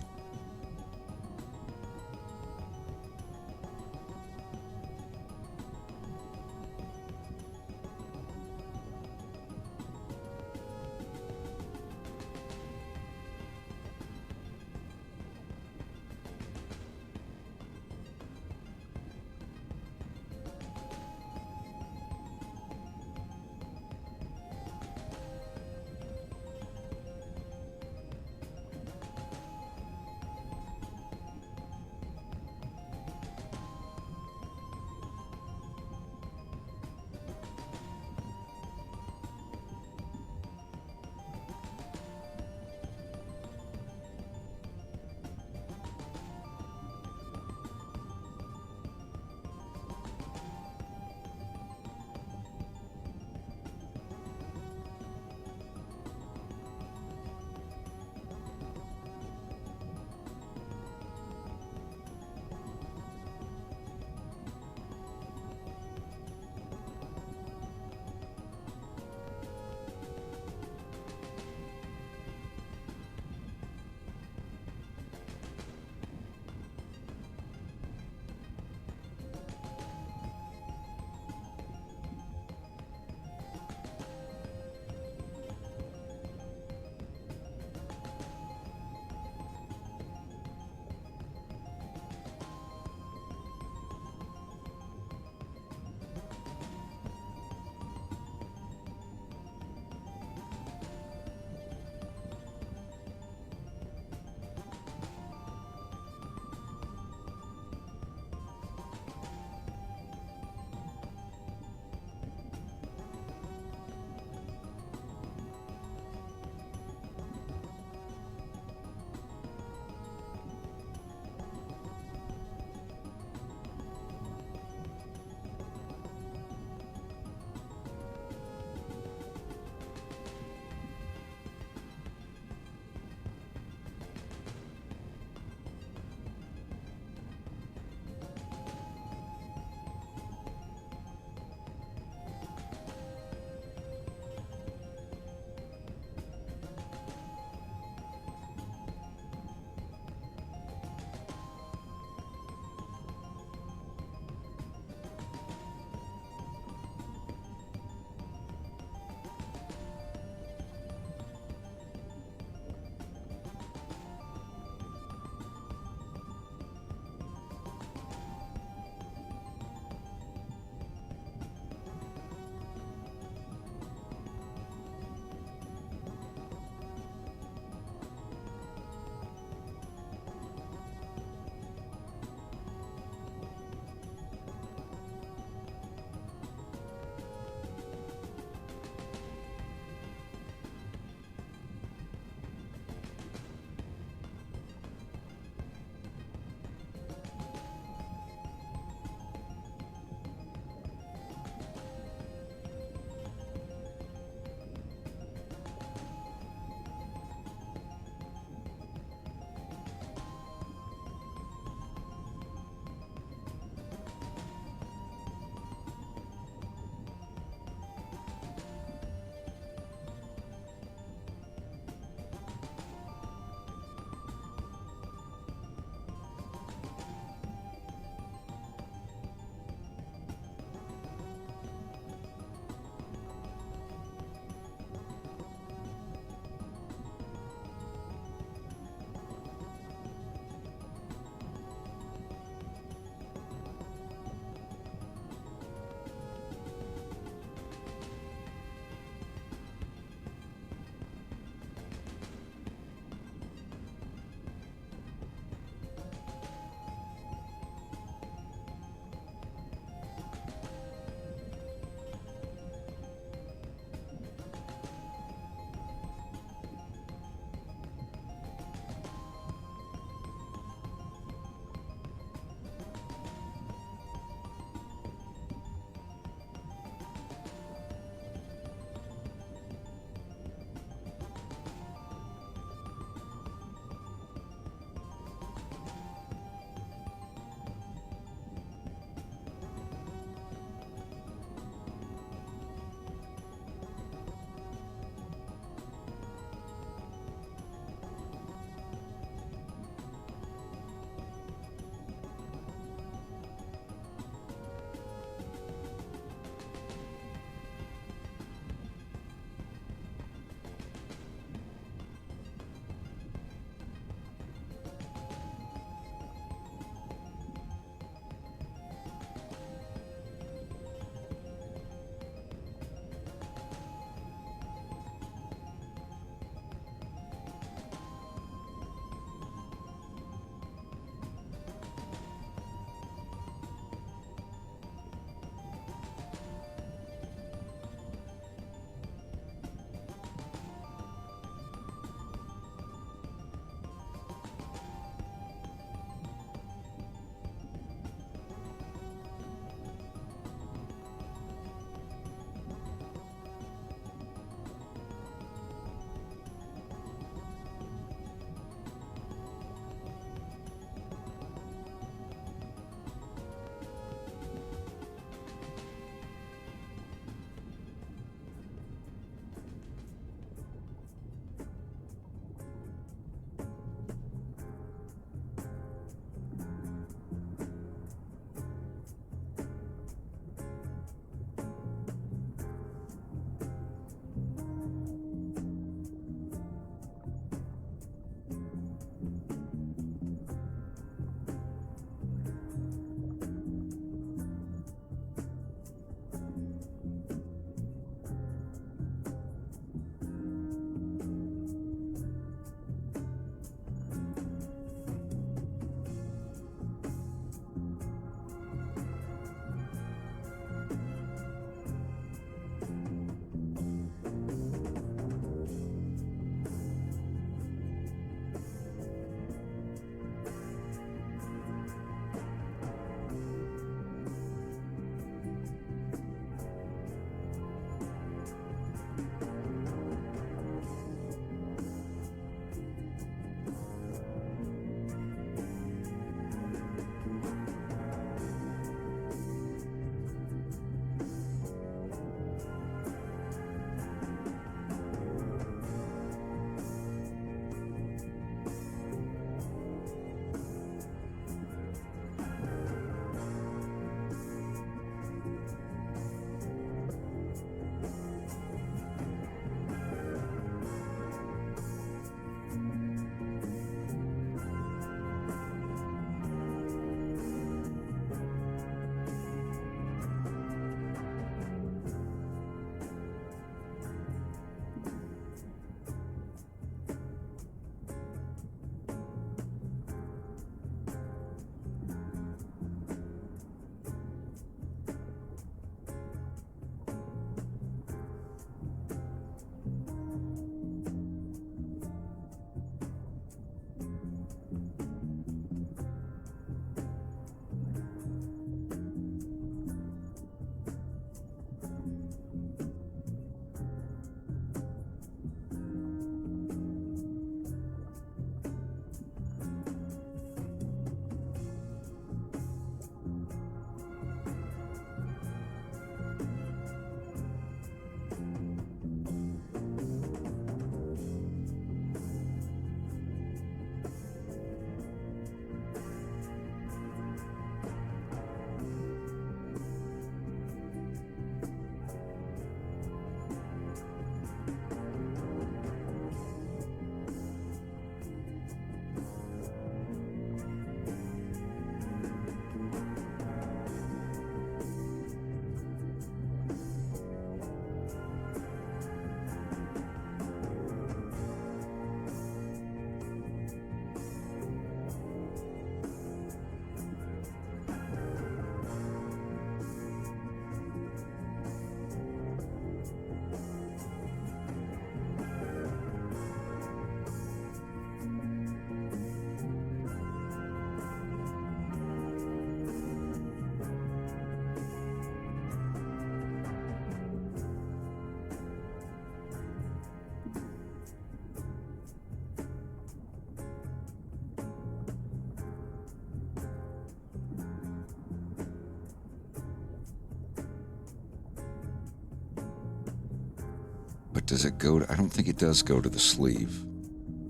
But does it go to, I don't think it does go to the sleeve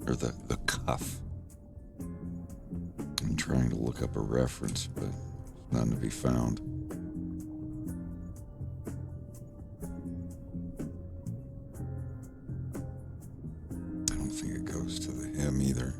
or the cuff. I'm trying to look up a reference, but none to be found. I don't think it goes to the hem either.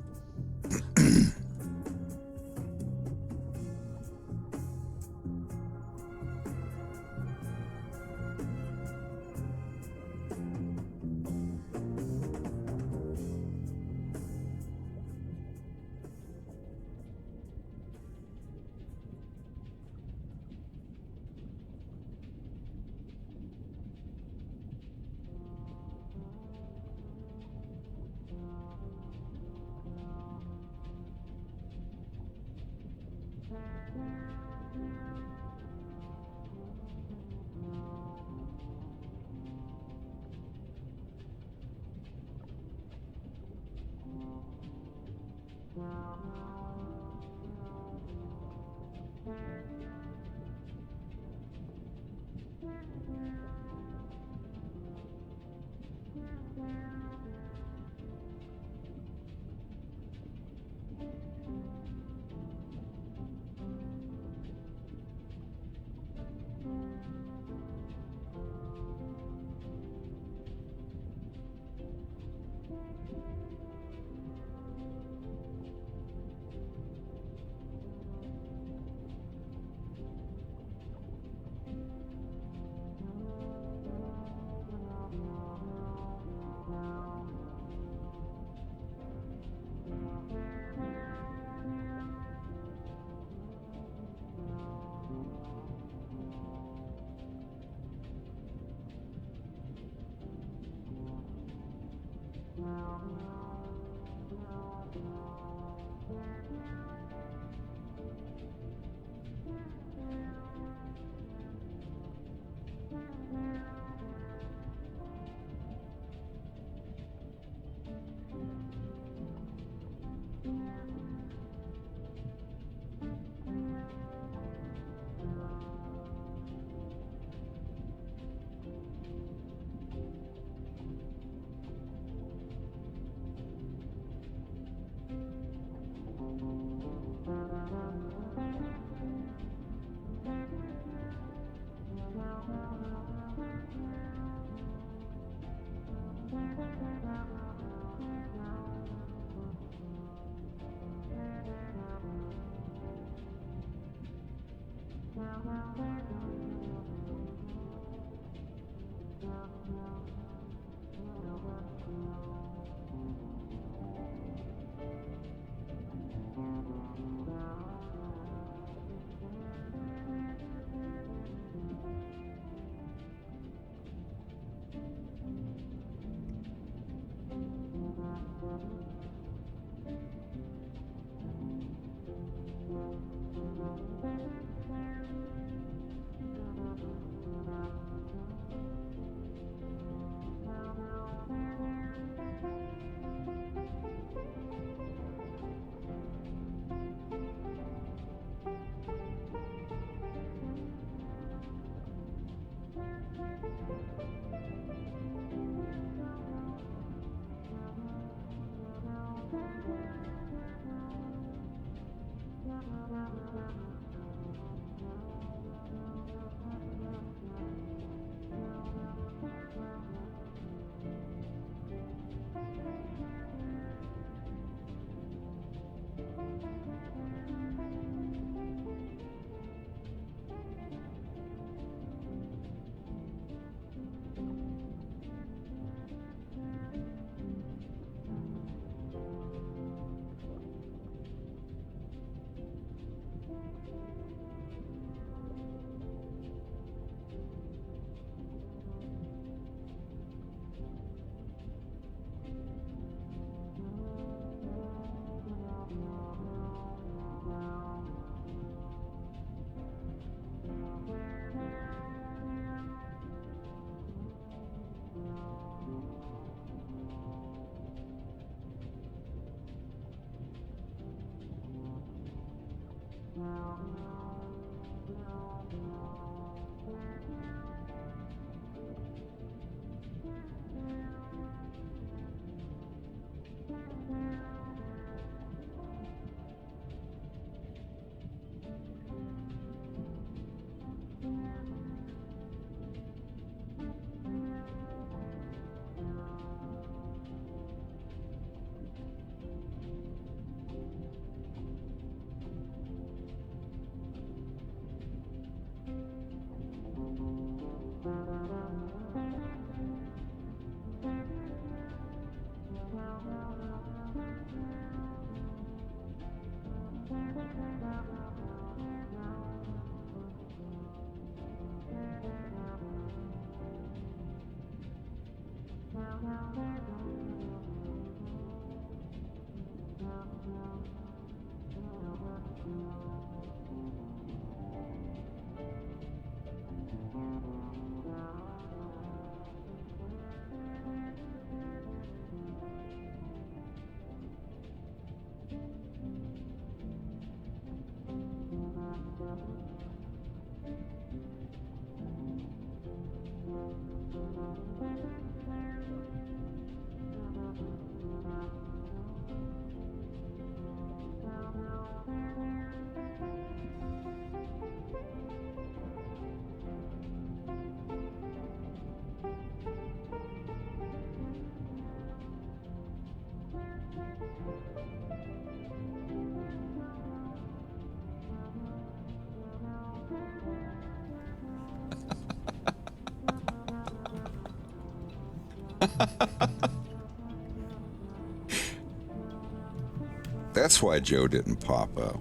That's why Joe didn't pop up.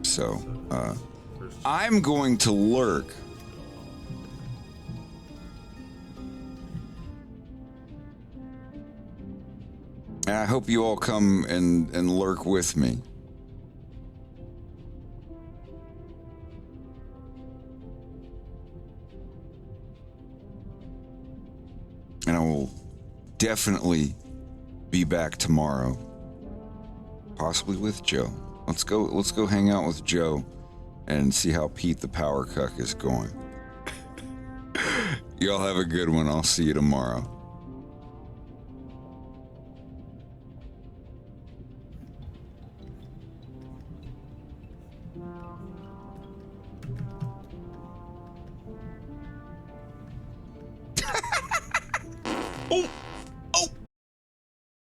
So, I'm going to lurk. And I hope you all come and lurk with me. And I will definitely be back tomorrow. Possibly with Joe. Let's go hang out with Joe and see how Pete the Power Cuck is going. Y'all have a good one. I'll see you tomorrow. Oh!